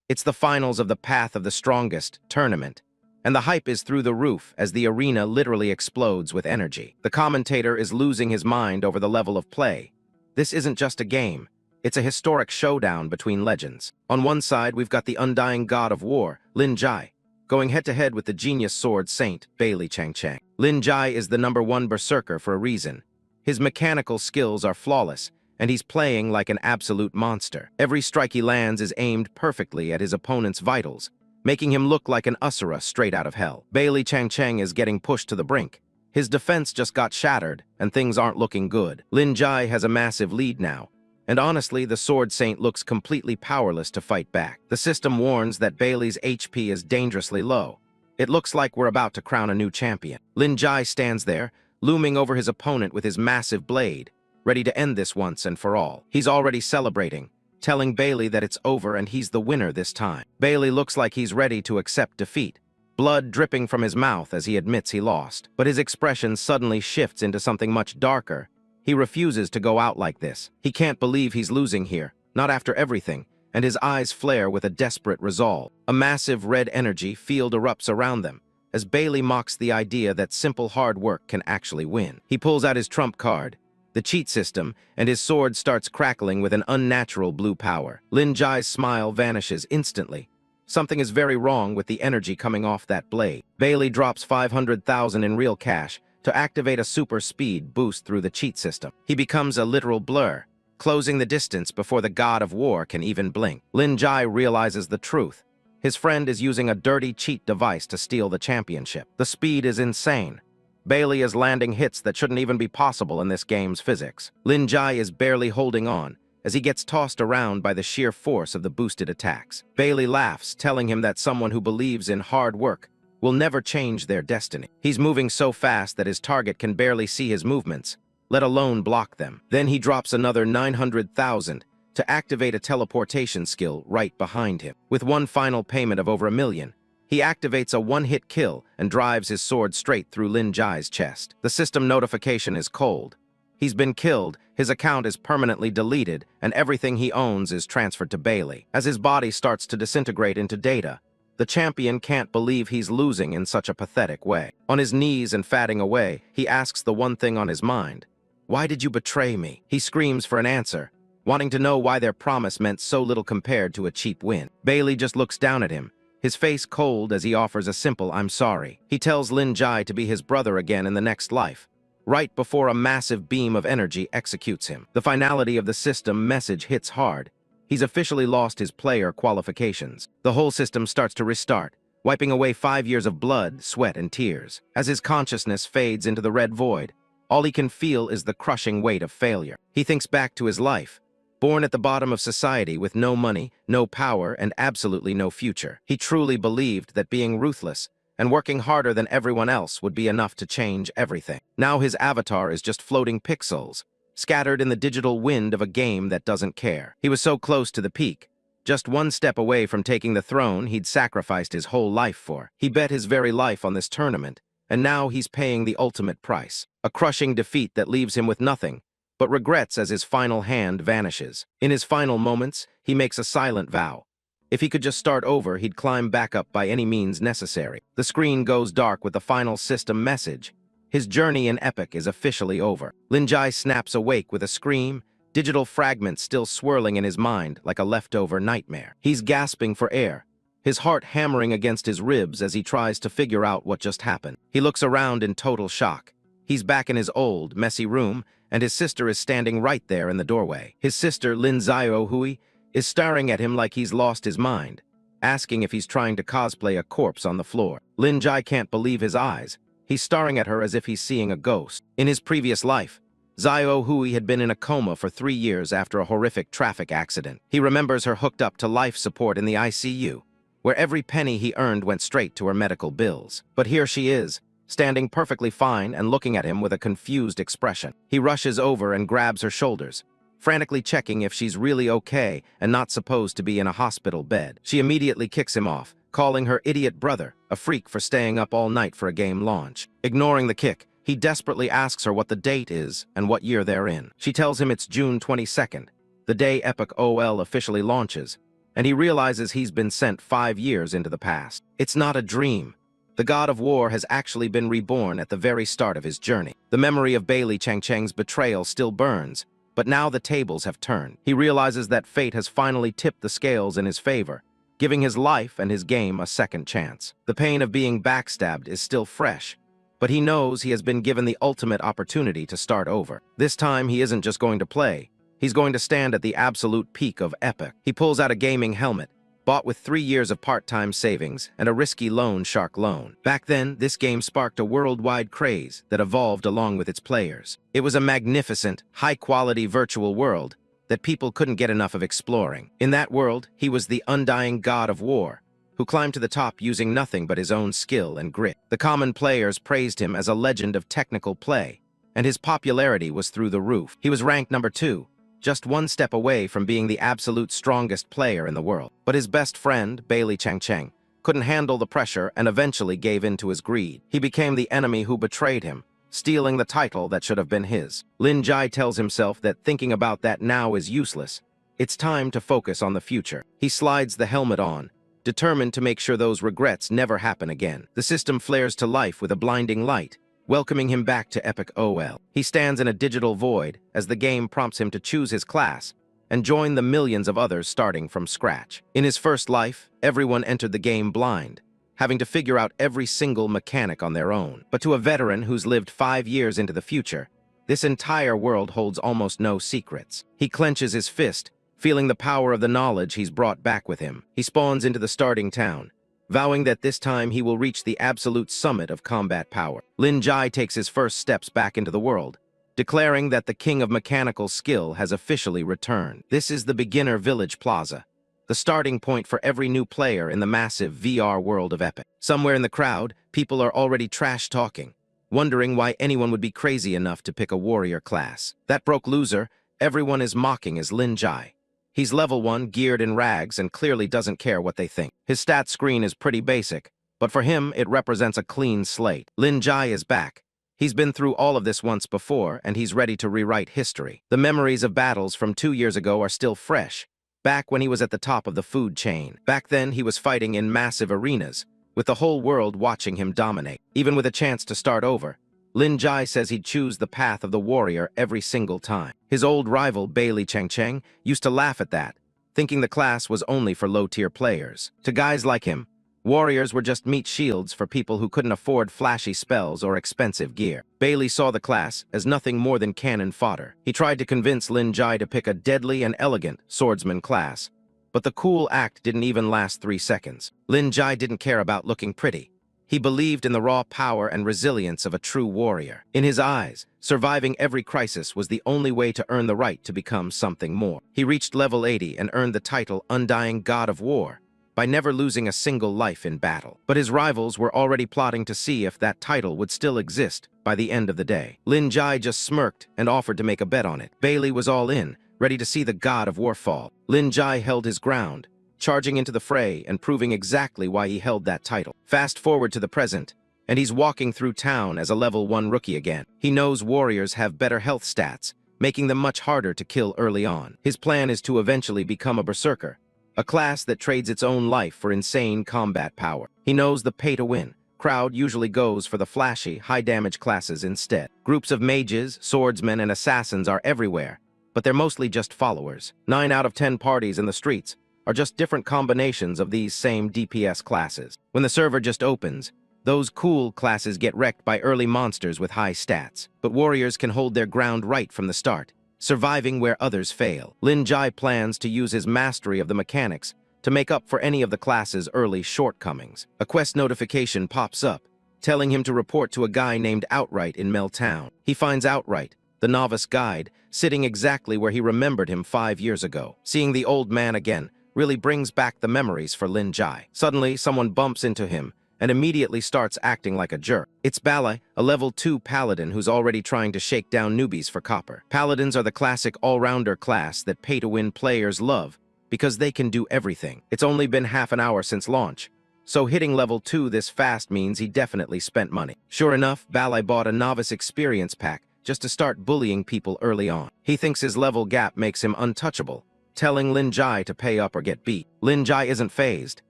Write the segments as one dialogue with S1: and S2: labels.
S1: It's the finals of the Path of the Strongest tournament, and the hype is through the roof as the arena literally explodes with energy. The commentator is losing his mind over the level of play. This isn't just a game. It's a historic showdown between legends. On one side, we've got the undying god of war, Lin Jai, going head-to-head with the genius sword saint, Bailey Chang Chang. Lin Jai is the #1 berserker for a reason. His mechanical skills are flawless, and he's playing like an absolute monster. Every strike he lands is aimed perfectly at his opponent's vitals, making him look like an Asura straight out of hell. Bailey Chang Chang is getting pushed to the brink. His defense just got shattered, and things aren't looking good. Lin Jai has a massive lead now, and honestly, the Sword Saint looks completely powerless to fight back. The system warns that Bailey's HP is dangerously low. It looks like we're about to crown a new champion. Lin Jai stands there, looming over his opponent with his massive blade, ready to end this once and for all. He's already celebrating, telling Bailey that it's over and he's the winner this time. Bailey looks like he's ready to accept defeat, blood dripping from his mouth as he admits he lost. But his expression suddenly shifts into something much darker. He refuses to go out like this. He can't believe he's losing here, not after everything, and his eyes flare with a desperate resolve. A massive red energy field erupts around them, as Bailey mocks the idea that simple hard work can actually win. He pulls out his trump card, the cheat system, and his sword starts crackling with an unnatural blue power. Lin Jai's smile vanishes instantly. Something is very wrong with the energy coming off that blade. Bailey drops 500,000 in real cash to activate a super speed boost through the cheat system. He becomes a literal blur, closing the distance before the god of war can even blink. Lin Jai realizes the truth. His friend is using a dirty cheat device to steal the championship. The speed is insane. Bailey is landing hits that shouldn't even be possible in this game's physics. Lin Jai is barely holding on as he gets tossed around by the sheer force of the boosted attacks. Bailey laughs, telling him that someone who believes in hard work will never change their destiny. He's moving so fast that his target can barely see his movements, let alone block them. Then he drops another 900,000 to activate a teleportation skill right behind him. With one final payment of over $1 million, he activates a one-hit kill and drives his sword straight through Lin Jai's chest. The system notification is cold. He's been killed, his account is permanently deleted, and everything he owns is transferred to Bailey. As his body starts to disintegrate into data, the champion can't believe he's losing in such a pathetic way. On his knees and fatting away, he asks the one thing on his mind. "Why did you betray me?" He screams for an answer, wanting to know why their promise meant so little compared to a cheap win. Bailey just looks down at him, his face cold as he offers a simple "I'm sorry." He tells Lin Jai to be his brother again in the next life, right before a massive beam of energy executes him. The finality of the system message hits hard. He's officially lost his player qualifications. The whole system starts to restart, wiping away 5 years of blood, sweat, and tears. As his consciousness fades into the red void, all he can feel is the crushing weight of failure. He thinks back to his life, born at the bottom of society with no money, no power, and absolutely no future. He truly believed that being ruthless and working harder than everyone else would be enough to change everything. Now his avatar is just floating pixels, scattered in the digital wind of a game that doesn't care. He was so close to the peak, just one step away from taking the throne he'd sacrificed his whole life for. He bet his very life on this tournament, and now he's paying the ultimate price. A crushing defeat that leaves him with nothing but regrets as his final hand vanishes. In his final moments, he makes a silent vow. If he could just start over, he'd climb back up by any means necessary. The screen goes dark with the final system message. His journey in Epic is officially over. Lin Jai snaps awake with a scream, digital fragments still swirling in his mind like a leftover nightmare. He's gasping for air, his heart hammering against his ribs as he tries to figure out what just happened. He looks around in total shock. He's back in his old, messy room, and his sister is standing right there in the doorway. His sister, Lin Hui, is staring at him like he's lost his mind, asking if he's trying to cosplay a corpse on the floor. Lin Jai can't believe his eyes. He's staring at her as if he's seeing a ghost. In his previous life, Hui had been in a coma for 3 years after a horrific traffic accident. He remembers her hooked up to life support in the ICU, where every penny he earned went straight to her medical bills. But here she is, standing perfectly fine and looking at him with a confused expression. He rushes over and grabs her shoulders, frantically checking if she's really okay and not supposed to be in a hospital bed. She immediately kicks him off, calling her idiot brother a freak for staying up all night for a game launch. Ignoring the kick, he desperately asks her what the date is and what year they're in. She tells him it's June 22nd, the day Epic OL officially launches, and he realizes he's been sent 5 years into the past. It's not a dream. The god of war has actually been reborn at the very start of his journey. The memory of Bailey Changcheng's betrayal still burns, but now the tables have turned. He realizes that fate has finally tipped the scales in his favor, giving his life and his game a second chance. The pain of being backstabbed is still fresh, but he knows he has been given the ultimate opportunity to start over. This time, he isn't just going to play. He's going to stand at the absolute peak of epic. He pulls out a gaming helmet, bought with 3 years of part-time savings and a risky loan shark loan. Back then, this game sparked a worldwide craze that evolved along with its players. It was a magnificent, high-quality virtual world that people couldn't get enough of exploring. In that world, he was the undying god of war, who climbed to the top using nothing but his own skill and grit. The common players praised him as a legend of technical play, and his popularity was through the roof. He was ranked number 2, just 1 step away from being the absolute strongest player in the world. But his best friend, Bailey Changcheng, couldn't handle the pressure and eventually gave in to his greed. He became the enemy who betrayed him, stealing the title that should have been his. Lin Jai tells himself that thinking about that now is useless. It's time to focus on the future. He slides the helmet on, determined to make sure those regrets never happen again. The system flares to life with a blinding light, welcoming him back to Epic OL. He stands in a digital void as the game prompts him to choose his class and join the millions of others starting from scratch. In his first life, everyone entered the game blind, having to figure out every single mechanic on their own. But to a veteran who's lived 5 years into the future, this entire world holds almost no secrets. He clenches his fist, feeling the power of the knowledge he's brought back with him. He spawns into the starting town, vowing that this time he will reach the absolute summit of combat power. Lin Jai takes his first steps back into the world, declaring that the king of mechanical skill has officially returned. This is the beginner village plaza, the starting point for every new player in the massive VR world of Epic. Somewhere in the crowd, people are already trash-talking, wondering why anyone would be crazy enough to pick a warrior class. That broke loser, everyone is mocking as Lin Jai. He's level 1, geared in rags, and clearly doesn't care what they think. His stat screen is pretty basic, but for him, it represents a clean slate. Lin Jai is back. He's been through all of this once before, and he's ready to rewrite history. The memories of battles from 2 years ago are still fresh, back when he was at the top of the food chain. Back then, he was fighting in massive arenas, with the whole world watching him dominate. Even with a chance to start over, Lin Jai says he'd choose the path of the warrior every single time. His old rival, Bailey Changcheng, used to laugh at that, thinking the class was only for low-tier players. To guys like him, warriors were just meat shields for people who couldn't afford flashy spells or expensive gear. Bailey saw the class as nothing more than cannon fodder. He tried to convince Lin Jai to pick a deadly and elegant swordsman class, but the cool act didn't even last 3 seconds. Lin Jai didn't care about looking pretty. He believed in the raw power and resilience of a true warrior. In his eyes, surviving every crisis was the only way to earn the right to become something more. He reached level 80 and earned the title Undying God of War by never losing a single life in battle. But his rivals were already plotting to see if that title would still exist by the end of the day. Lin Jai just smirked and offered to make a bet on it. Bailey was all in, ready to see the God of War fall. Lin Jai held his ground, charging into the fray and proving exactly why he held that title. Fast forward to the present, and he's walking through town as a level 1 rookie again. He knows warriors have better health stats, making them much harder to kill early on. His plan is to eventually become a berserker, a class that trades its own life for insane combat power. He knows the pay-to-win crowd usually goes for the flashy, high-damage classes instead. Groups of mages, swordsmen, and assassins are everywhere, but they're mostly just followers. 9 out of 10 parties in the streets are just different combinations of these same DPS classes. When the server just opens, those cool classes get wrecked by early monsters with high stats. But warriors can hold their ground right from the start, surviving where others fail. Lin Jai plans to use his mastery of the mechanics to make up for any of the class's early shortcomings. A quest notification pops up, telling him to report to a guy named Outright in Mel Town. He finds Outright, the novice guide, sitting exactly where he remembered him 5 years ago. Seeing the old man again really brings back the memories for Lin Jai. Suddenly, someone bumps into him and immediately starts acting like a jerk. It's Balai, a level 2 paladin who's already trying to shake down newbies for copper. Paladins are the classic all-rounder class that pay-to-win players love because they can do everything. It's only been half an hour since launch, so hitting level 2 this fast means he definitely spent money. Sure enough, Balai bought a novice experience pack just to start bullying people early on. He thinks his level gap makes him untouchable, telling Lin Jai to pay up or get beat. Lin Jai isn't fazed.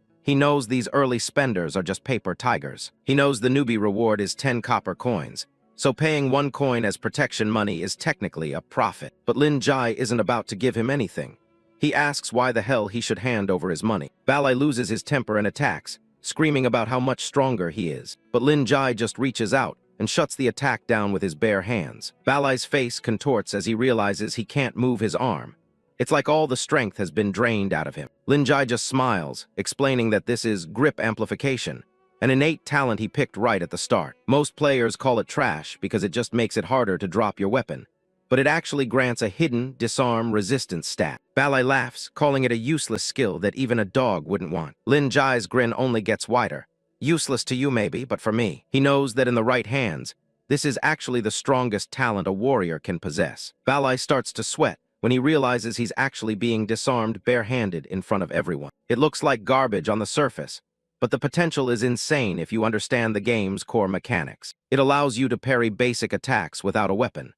S1: He knows these early spenders are just paper tigers. He knows the newbie reward is 10 copper coins, so paying 1 coin as protection money is technically a profit. But Lin Jai isn't about to give him anything. He asks why the hell he should hand over his money. Balai loses his temper and attacks, screaming about how much stronger he is. But Lin Jai just reaches out and shuts the attack down with his bare hands. Balai's face contorts as he realizes he can't move his arm. It's like all the strength has been drained out of him. Lin Jai just smiles, explaining that this is grip amplification, an innate talent he picked right at the start. Most players call it trash because it just makes it harder to drop your weapon, but it actually grants a hidden disarm resistance stat. Balai laughs, calling it a useless skill that even a dog wouldn't want. Lin Jai's grin only gets wider. Useless to you maybe, but for me. He knows that in the right hands, this is actually the strongest talent a warrior can possess. Balai starts to sweat when he realizes he's actually being disarmed barehanded in front of everyone. It looks like garbage on the surface, but the potential is insane if you understand the game's core mechanics. It allows you to parry basic attacks without a weapon.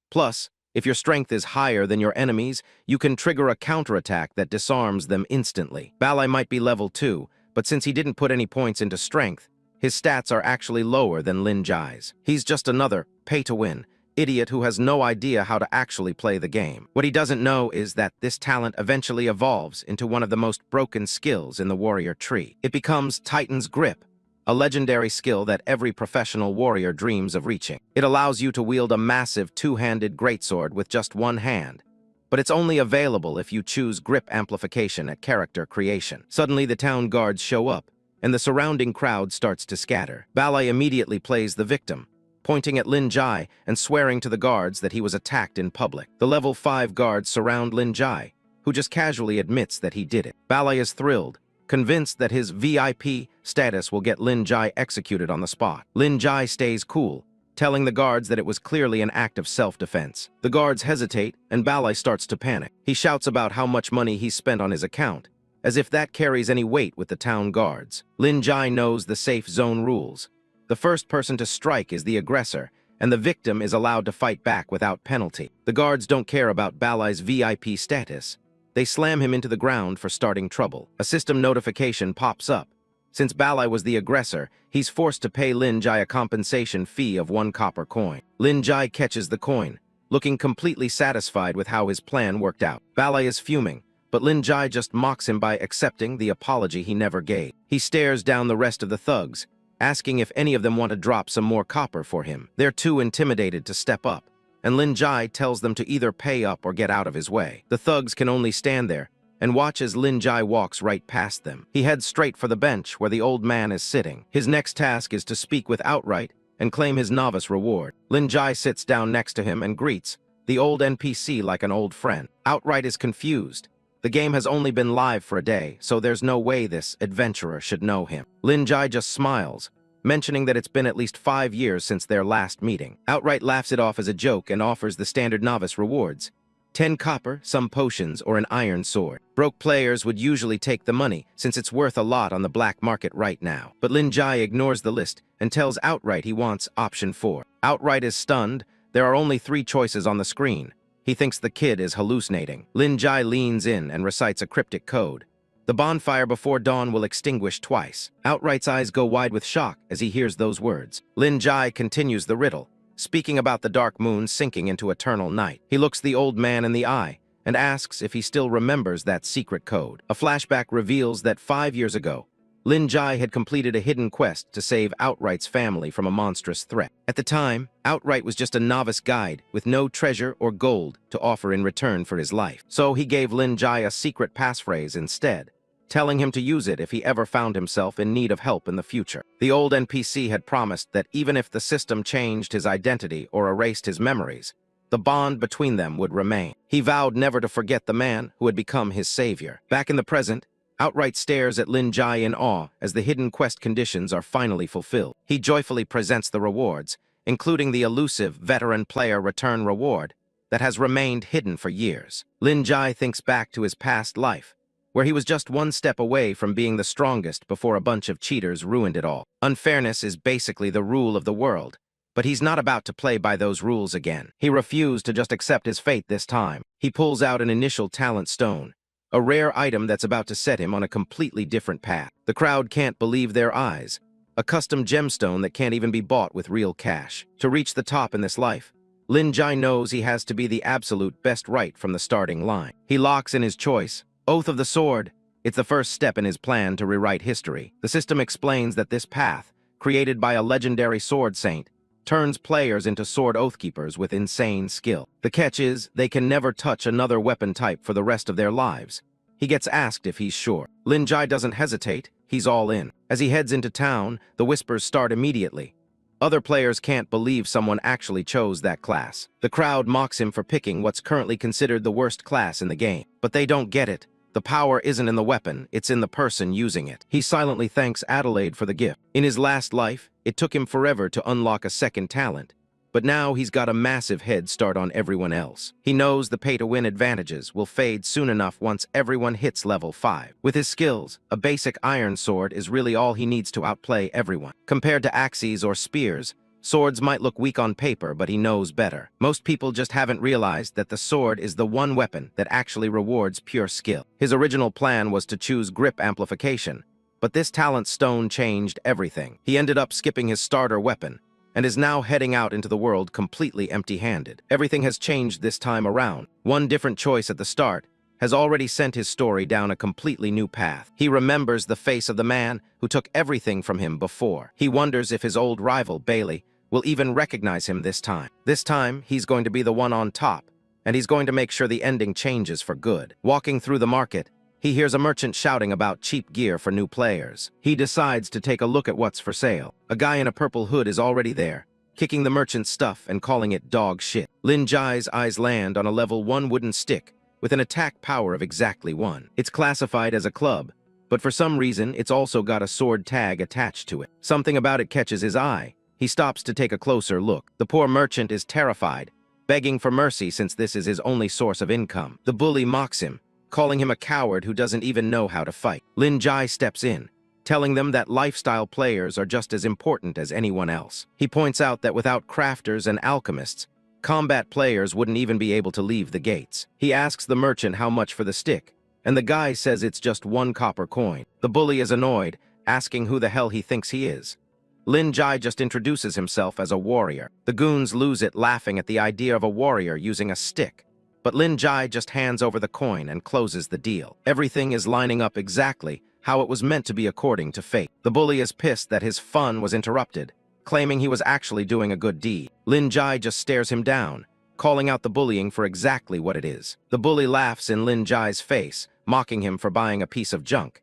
S1: Plus, if your strength is higher than your enemies, you can trigger a counterattack that disarms them instantly. Balai might be level 2, but since he didn't put any points into strength, his stats are actually lower than Lin Jai's. He's just another pay-to-win idiot who has no idea how to actually play the game. What he doesn't know is that this talent eventually evolves into one of the most broken skills in the warrior tree. It becomes Titan's Grip, a legendary skill that every professional warrior dreams of reaching. It allows you to wield a massive two-handed greatsword with just one hand, but it's only available if you choose grip amplification at character creation. Suddenly, the town guards show up, and the surrounding crowd starts to scatter. Balai immediately plays the victim, pointing at Lin Jai and swearing to the guards that he was attacked in public. The level 5 guards surround Lin Jai, who just casually admits that he did it. Balai is thrilled, convinced that his VIP status will get Lin Jai executed on the spot. Lin Jai stays cool, telling the guards that it was clearly an act of self-defense. The guards hesitate, and Balai starts to panic. He shouts about how much money he's spent on his account, as if that carries any weight with the town guards. Lin Jai knows the safe zone rules. The first person to strike is the aggressor, and the victim is allowed to fight back without penalty. The guards don't care about Balai's VIP status. They slam him into the ground for starting trouble. A system notification pops up. Since Balai was the aggressor, he's forced to pay Lin Jai a compensation fee of 1 copper coin. Lin Jai catches the coin, looking completely satisfied with how his plan worked out. Balai is fuming, but Lin Jai just mocks him by accepting the apology he never gave. He stares down the rest of the thugs, asking if any of them want to drop some more copper for him. They're too intimidated to step up, and Lin Jai tells them to either pay up or get out of his way. The thugs can only stand there and watch as Lin Jai walks right past them. He heads straight for the bench where the old man is sitting. His next task is to speak with Outright and claim his novice reward. Lin Jai sits down next to him and greets the old NPC like an old friend. Outright is confused. The game has only been live for a day, so there's no way this adventurer should know him. Lin Jai just smiles, mentioning that it's been at least 5 years since their last meeting. Outright laughs it off as a joke and offers the standard novice rewards: 10 copper, some potions, or an iron sword. Broke players would usually take the money, since it's worth a lot on the black market right now. But Lin Jai ignores the list and tells Outright he wants option 4. Outright is stunned. There are only 3 choices on the screen. He thinks the kid is hallucinating. Lin Jai leans in and recites a cryptic code. The bonfire before dawn will extinguish twice. Outright's eyes go wide with shock as he hears those words. Lin Jai continues the riddle, speaking about the dark moon sinking into eternal night. He looks the old man in the eye and asks if he still remembers that secret code. A flashback reveals that 5 years ago, Lin Jai had completed a hidden quest to save Outright's family from a monstrous threat. At the time, Outright was just a novice guide with no treasure or gold to offer in return for his life. So he gave Lin Jai a secret passphrase instead, telling him to use it if he ever found himself in need of help in the future. The old NPC had promised that even if the system changed his identity or erased his memories, the bond between them would remain. He vowed never to forget the man who had become his savior. Back in the present, Outright stares at Lin Jai in awe as the hidden quest conditions are finally fulfilled. He joyfully presents the rewards, including the elusive veteran player return reward that has remained hidden for years. Lin Jai thinks back to his past life, where he was just one step away from being the strongest before a bunch of cheaters ruined it all. Unfairness is basically the rule of the world, but he's not about to play by those rules again. He refused to just accept his fate this time. He pulls out an initial talent stone, a rare item that's about to set him on a completely different path. The crowd can't believe their eyes. A custom gemstone that can't even be bought with real cash. To reach the top in this life, Lin Jai knows he has to be the absolute best right from the starting line. He locks in his choice, Oath of the Sword. It's the first step in his plan to rewrite history. The system explains that this path, created by a legendary sword saint, turns players into sword oathkeepers with insane skill. The catch is, they can never touch another weapon type for the rest of their lives. He gets asked if he's sure. Lin Jai doesn't hesitate, he's all in. As he heads into town, the whispers start immediately. Other players can't believe someone actually chose that class. The crowd mocks him for picking what's currently considered the worst class in the game. But they don't get it. The power isn't in the weapon, it's in the person using it. He silently thanks Adelaide for the gift. In his last life, it took him forever to unlock a second talent. But now he's got a massive head start on everyone else. He knows the pay-to-win advantages will fade soon enough once everyone hits level 5. With his skills, a basic iron sword is really all he needs to outplay everyone. Compared to axes or spears, swords might look weak on paper, but he knows better. Most people just haven't realized that the sword is the one weapon that actually rewards pure skill. His original plan was to choose grip amplification, but this talent stone changed everything. He ended up skipping his starter weapon, and is now heading out into the world completely empty-handed. Everything has changed this time around. One different choice at the start has already sent his story down a completely new path. He remembers the face of the man who took everything from him before. He wonders if his old rival, Bailey, will even recognize him this time. This time, he's going to be the one on top, and he's going to make sure the ending changes for good. Walking through the market, he hears a merchant shouting about cheap gear for new players. He decides to take a look at what's for sale. A guy in a purple hood is already there, kicking the merchant's stuff and calling it dog shit. Lin Jai's eyes land on a level 1 wooden stick with an attack power of exactly 1. It's classified as a club, but for some reason it's also got a sword tag attached to it. Something about it catches his eye. He stops to take a closer look. The poor merchant is terrified, begging for mercy since this is his only source of income. The bully mocks him, calling him a coward who doesn't even know how to fight. Lin Jai steps in, telling them that lifestyle players are just as important as anyone else. He points out that without crafters and alchemists, combat players wouldn't even be able to leave the gates. He asks the merchant how much for the stick, and the guy says it's just 1 copper coin. The bully is annoyed, asking who the hell he thinks he is. Lin Jai just introduces himself as a warrior. The goons lose it, laughing at the idea of a warrior using a stick. But Lin Jai just hands over the coin and closes the deal. Everything is lining up exactly how it was meant to be according to fate. The bully is pissed that his fun was interrupted, claiming he was actually doing a good deed. Lin Jai just stares him down, calling out the bullying for exactly what it is. The bully laughs in Lin Jai's face, mocking him for buying a piece of junk.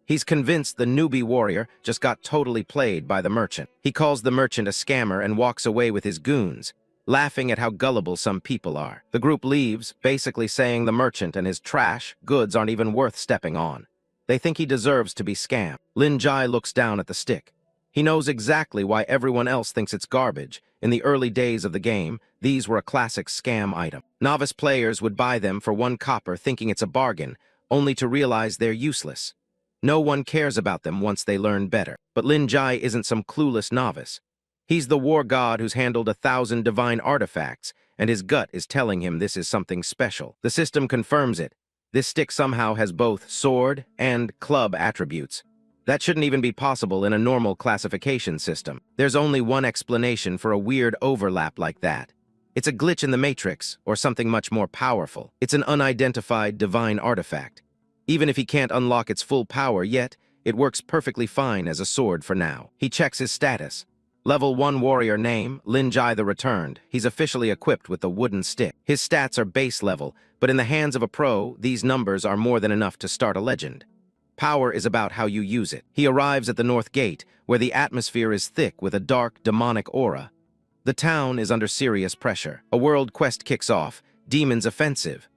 S1: He's convinced the newbie warrior just got totally played by the merchant. He calls the merchant a scammer and walks away with his goons, laughing at how gullible some people are. The group leaves, basically saying the merchant and his trash goods aren't even worth stepping on. They think he deserves to be scammed. Lin Jai looks down at the stick. He knows exactly why everyone else thinks it's garbage. In the early days of the game, these were a classic scam item. Novice players would buy them for 1 copper thinking it's a bargain, only to realize they're useless. No one cares about them once they learn better. But Lin Jai isn't some clueless novice. He's the war god who's handled 1,000 divine artifacts, and his gut is telling him this is something special. The system confirms it. This stick somehow has both sword and club attributes. That shouldn't even be possible in a normal classification system. There's only one explanation for a weird overlap like that. It's a glitch in the matrix, or something much more powerful. It's an unidentified divine artifact. Even if he can't unlock its full power yet, it works perfectly fine as a sword for now. He checks his status. Level 1 warrior name, Lin Jai the Returned. He's officially equipped with the wooden stick. His stats are base level, but in the hands of a pro, these numbers are more than enough to start a legend. Power is about how you use it. He arrives at the North Gate, where the atmosphere is thick with a dark, demonic aura. The town is under serious pressure. A world quest kicks off, Demons Offensive.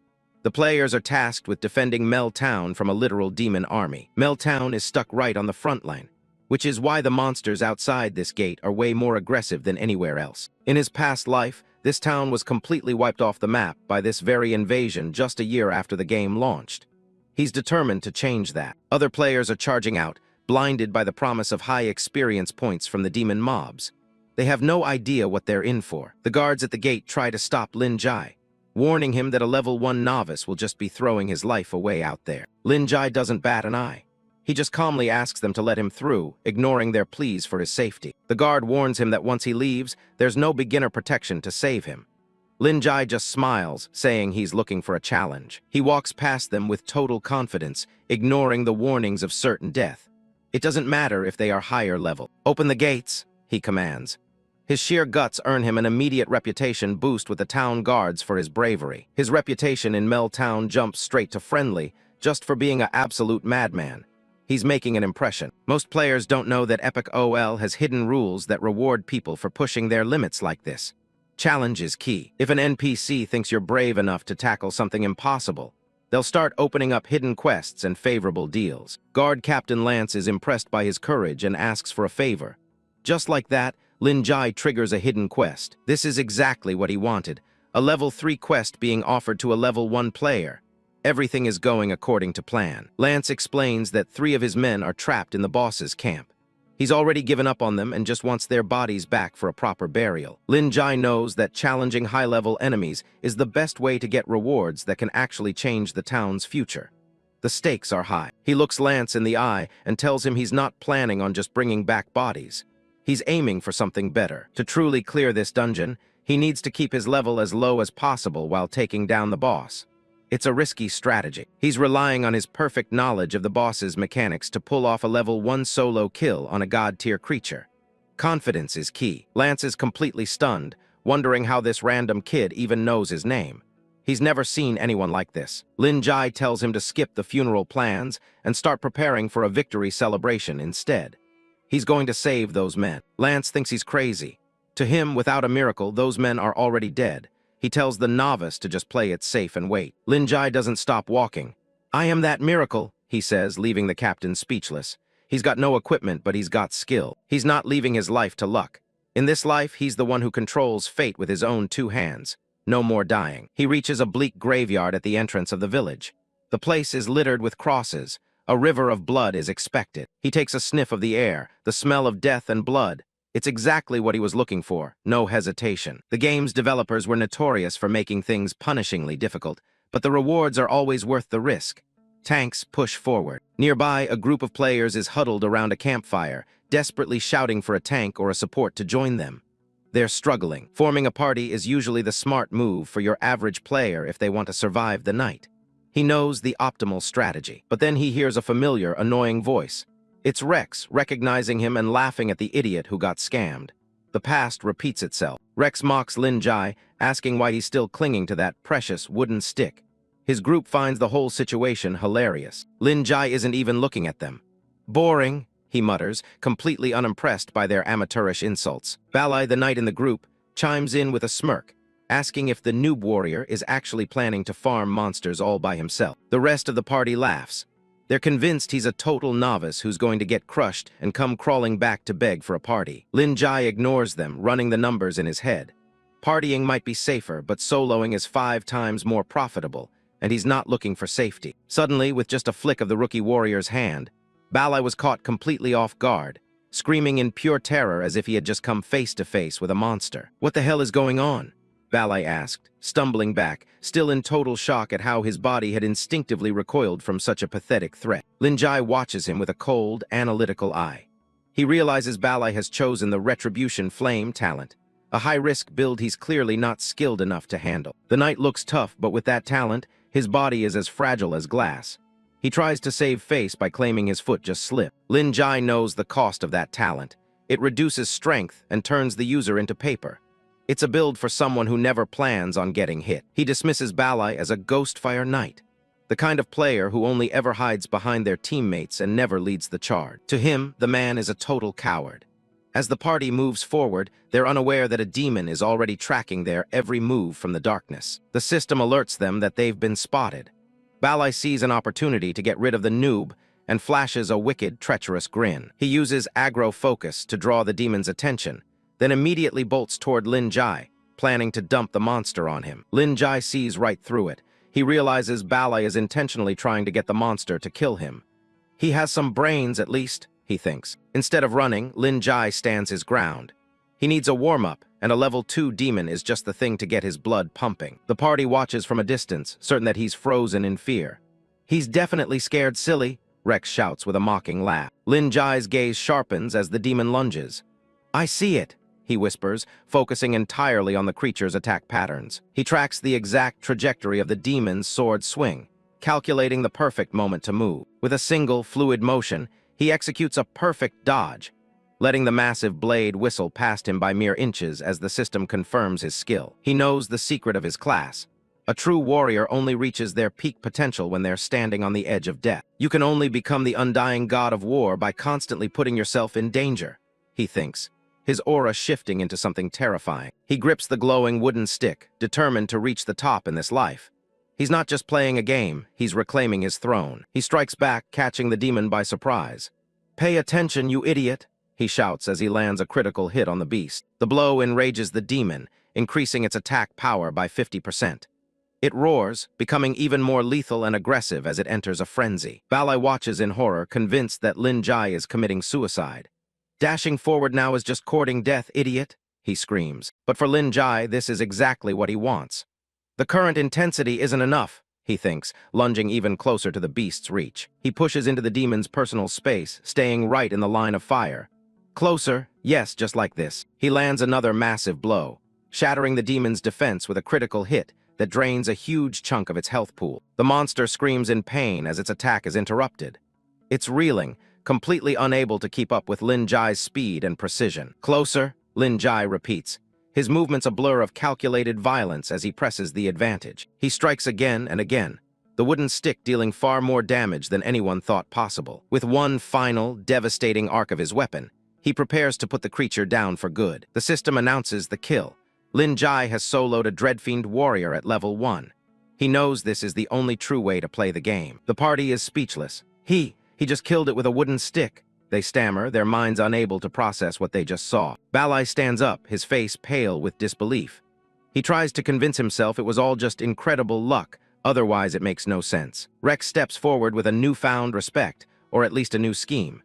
S1: The players are tasked with defending Mel Town from a literal demon army. Mel Town is stuck right on the front line, which is why the monsters outside this gate are way more aggressive than anywhere else. In his past life, this town was completely wiped off the map by this very invasion just a year after the game launched. He's determined to change that. Other players are charging out, blinded by the promise of high experience points from the demon mobs. They have no idea what they're in for. The guards at the gate try to stop Lin Jai, warning him that a level 1 novice will just be throwing his life away out there. Lin Jai doesn't bat an eye. He just calmly asks them to let him through, ignoring their pleas for his safety. The guard warns him that once he leaves, there's no beginner protection to save him. Lin Jai just smiles, saying he's looking for a challenge. He walks past them with total confidence, ignoring the warnings of certain death. It doesn't matter if they are higher level. "Open the gates," he commands. His sheer guts earn him an immediate reputation boost with the town guards for his bravery. His reputation in Mel Town jumps straight to friendly, just for being an absolute madman. He's making an impression. Most players don't know that Epic OL has hidden rules that reward people for pushing their limits like this. Challenge is key. If an NPC thinks you're brave enough to tackle something impossible, they'll start opening up hidden quests and favorable deals. Guard Captain Lance is impressed by his courage and asks for a favor. Just like that, Lin Jai triggers a hidden quest. This is exactly what he wanted, a level 3 quest being offered to a level 1 player. Everything is going according to plan. Lance explains that 3 of his men are trapped in the boss's camp. He's already given up on them and just wants their bodies back for a proper burial. Lin Jai knows that challenging high-level enemies is the best way to get rewards that can actually change the town's future. The stakes are high. He looks Lance in the eye and tells him he's not planning on just bringing back bodies. He's aiming for something better. To truly clear this dungeon, he needs to keep his level as low as possible while taking down the boss. It's a risky strategy. He's relying on his perfect knowledge of the boss's mechanics to pull off a level 1 solo kill on a god-tier creature. Confidence is key. Lance is completely stunned, wondering how this random kid even knows his name. He's never seen anyone like this. Lin Jai tells him to skip the funeral plans and start preparing for a victory celebration instead. He's going to save those men. Lance thinks he's crazy. To him, without a miracle, those men are already dead. He tells the novice to just play it safe and wait. Lin Jai doesn't stop walking. "I am that miracle," he says, leaving the captain speechless. He's got no equipment, but he's got skill. He's not leaving his life to luck. In this life, he's the one who controls fate with his own 2 hands. No more dying. He reaches a bleak graveyard at the entrance of the village. The place is littered with crosses. A river of blood is expected. He takes a sniff of the air, the smell of death and blood. It's exactly what he was looking for, no hesitation. The game's developers were notorious for making things punishingly difficult, but the rewards are always worth the risk. Tanks push forward. Nearby, a group of players is huddled around a campfire, desperately shouting for a tank or a support to join them. They're struggling. Forming a party is usually the smart move for your average player if they want to survive the night. He knows the optimal strategy, but then he hears a familiar, annoying voice. It's Rex, recognizing him and laughing at the idiot who got scammed. The past repeats itself. Rex mocks Lin Jai, asking why he's still clinging to that precious wooden stick. His group finds the whole situation hilarious. Lin Jai isn't even looking at them. "Boring," he mutters, completely unimpressed by their amateurish insults. Balai, the knight in the group, chimes in with a smirk, asking if the noob warrior is actually planning to farm monsters all by himself. The rest of the party laughs. They're convinced he's a total novice who's going to get crushed and come crawling back to beg for a party. Lin Jai ignores them, running the numbers in his head. Partying might be safer, but soloing is 5 times more profitable, and he's not looking for safety. Suddenly, with just a flick of the rookie warrior's hand, Balai was caught completely off guard, screaming in pure terror as if he had just come face to face with a monster. "What the hell is going on?" Balai asked, stumbling back, still in total shock at how his body had instinctively recoiled from such a pathetic threat. Lin Jai watches him with a cold, analytical eye. He realizes Balai has chosen the Retribution Flame talent, a high-risk build he's clearly not skilled enough to handle. The knight looks tough, but with that talent, his body is as fragile as glass. He tries to save face by claiming his foot just slipped. Lin Jai knows the cost of that talent. It reduces strength and turns the user into paper. It's a build for someone who never plans on getting hit. He dismisses Balai as a Ghostfire Knight, the kind of player who only ever hides behind their teammates and never leads the charge. To him, the man is a total coward. As the party moves forward, they're unaware that a demon is already tracking their every move from the darkness. The system alerts them that they've been spotted. Balai sees an opportunity to get rid of the noob and flashes a wicked, treacherous grin. He uses aggro focus to draw the demon's attention, then immediately bolts toward Lin Jai, planning to dump the monster on him. Lin Jai sees right through it. He realizes Balai is intentionally trying to get the monster to kill him. He has some brains, at least, he thinks. Instead of running, Lin Jai stands his ground. He needs a warm-up, and a level 2 demon is just the thing to get his blood pumping. The party watches from a distance, certain that he's frozen in fear. "He's definitely scared silly," Rex shouts with a mocking laugh. Lin Jai's gaze sharpens as the demon lunges. "I see it," he whispers, focusing entirely on the creature's attack patterns. He tracks the exact trajectory of the demon's sword swing, calculating the perfect moment to move. With a single, fluid motion, he executes a perfect dodge, letting the massive blade whistle past him by mere inches as the system confirms his skill. He knows the secret of his class. A true warrior only reaches their peak potential when they're standing on the edge of death. You can only become the undying god of war by constantly putting yourself in danger, he thinks, his aura shifting into something terrifying. He grips the glowing wooden stick, determined to reach the top in this life. He's not just playing a game, he's reclaiming his throne. He strikes back, catching the demon by surprise. "Pay attention, you idiot," he shouts as he lands a critical hit on the beast. The blow enrages the demon, increasing its attack power by 50%. It roars, becoming even more lethal and aggressive as it enters a frenzy. Balai watches in horror, convinced that Lin Jai is committing suicide. "Dashing forward now is just courting death, idiot," he screams. But for Lin Jai, this is exactly what he wants. The current intensity isn't enough, he thinks, lunging even closer to the beast's reach. He pushes into the demon's personal space, staying right in the line of fire. Closer, yes, just like this. He lands another massive blow, shattering the demon's defense with a critical hit that drains a huge chunk of its health pool. The monster screams in pain as its attack is interrupted. It's reeling, completely unable to keep up with Lin Jai's speed and precision. "Closer," Lin Jai repeats, his movements a blur of calculated violence as he presses the advantage. He strikes again and again, the wooden stick dealing far more damage than anyone thought possible. With one final, devastating arc of his weapon, he prepares to put the creature down for good. The system announces the kill. Lin Jai has soloed a Dreadfiend warrior at level 1. He knows this is the only true way to play the game. The party is speechless. He just killed it with a wooden stick. They stammer, their minds unable to process what they just saw. Balai stands up, his face pale with disbelief. He tries to convince himself it was all just incredible luck, otherwise it makes no sense. Rex steps forward with a newfound respect, or at least a new scheme.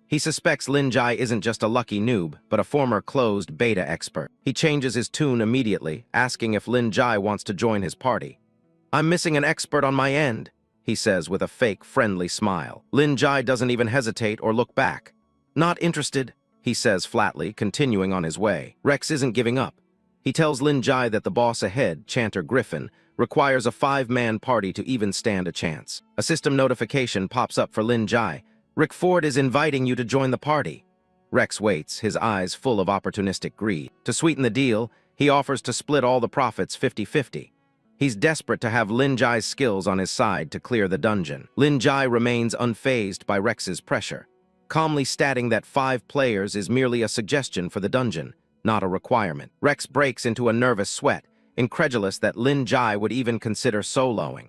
S1: He suspects Lin Jai isn't just a lucky noob, but a former closed beta expert. He changes his tune immediately, asking if Lin Jai wants to join his party. "I'm missing an expert on my end," he says with a fake, friendly smile. Lin Jai doesn't even hesitate or look back. "Not interested," he says flatly, continuing on his way. Rex isn't giving up. He tells Lin Jai that the boss ahead, Chanter Griffin, requires a 5-man party to even stand a chance. A system notification pops up for Lin Jai. "Rick Ford is inviting you to join the party." Rex waits, his eyes full of opportunistic greed. To sweeten the deal, he offers to split all the profits 50-50. He's desperate to have Lin Jai's skills on his side to clear the dungeon. Lin Jai remains unfazed by Rex's pressure, calmly stating that 5 players is merely a suggestion for the dungeon, not a requirement. Rex breaks into a nervous sweat, incredulous that Lin Jai would even consider soloing.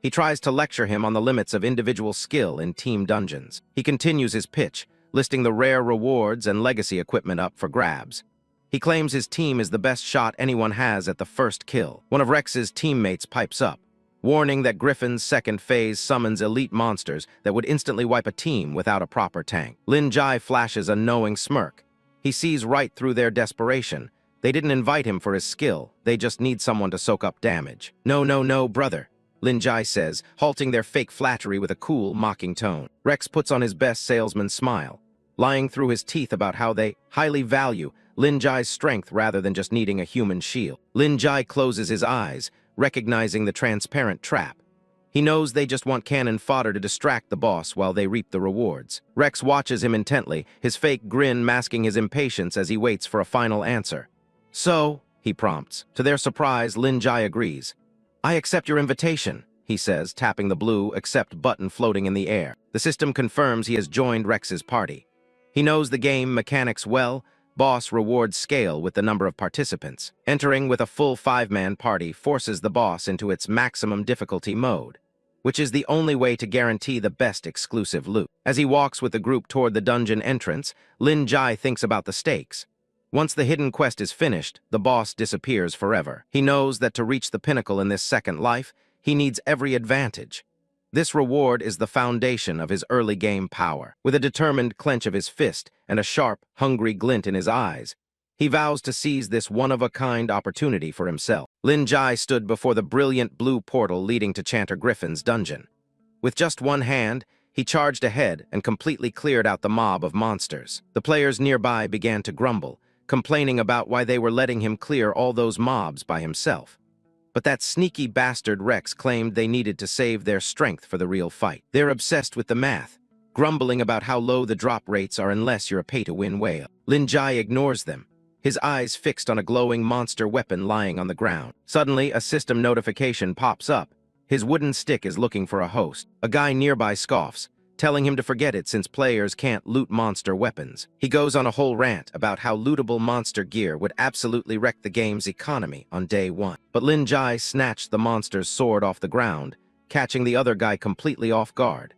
S1: He tries to lecture him on the limits of individual skill in team dungeons. He continues his pitch, listing the rare rewards and legacy equipment up for grabs. He claims his team is the best shot anyone has at the first kill. One of Rex's teammates pipes up, warning that Griffin's second phase summons elite monsters that would instantly wipe a team without a proper tank. Lin Jai flashes a knowing smirk. He sees right through their desperation. They didn't invite him for his skill, they just need someone to soak up damage. No, brother," Lin Jai says, halting their fake flattery with a cool, mocking tone. Rex puts on his best salesman smile, lying through his teeth about how they highly value Lin Jai's strength rather than just needing a human shield. Lin Jai closes his eyes, recognizing the transparent trap. He knows they just want cannon fodder to distract the boss while they reap the rewards. Rex watches him intently, his fake grin masking his impatience as he waits for a final answer. "So," he prompts. To their surprise, Lin Jai agrees. "I accept your invitation," he says, tapping the blue accept button floating in the air. The system confirms he has joined Rex's party. He knows the game mechanics well. Boss rewards scale with the number of participants. Entering with a full 5-man party forces the boss into its maximum difficulty mode, which is the only way to guarantee the best exclusive loot. As he walks with the group toward the dungeon entrance, Lin Jai thinks about the stakes. Once the hidden quest is finished, the boss disappears forever. He knows that to reach the pinnacle in this second life, he needs every advantage. This reward is the foundation of his early game power. With a determined clench of his fist and a sharp, hungry glint in his eyes, He vows to seize this one-of-a-kind opportunity for himself. Lin Jai stood before the brilliant blue portal leading to Chanter Griffin's dungeon. With just one hand, he charged ahead and completely cleared out the mob of monsters. The players nearby began to grumble, complaining about why they were letting him clear all those mobs by himself. But that sneaky bastard Rex claimed they needed to save their strength for the real fight. They're obsessed with the math, grumbling about how low the drop rates are unless you're a pay-to-win whale. Lin Jai ignores them, his eyes fixed on a glowing monster weapon lying on the ground. Suddenly, a system notification pops up. His wooden stick is looking for a host. A guy nearby scoffs, telling him to forget it since players can't loot monster weapons. He goes on a whole rant about how lootable monster gear would absolutely wreck the game's economy on day one. But Lin Jai snatched the monster's sword off the ground, catching the other guy completely off guard.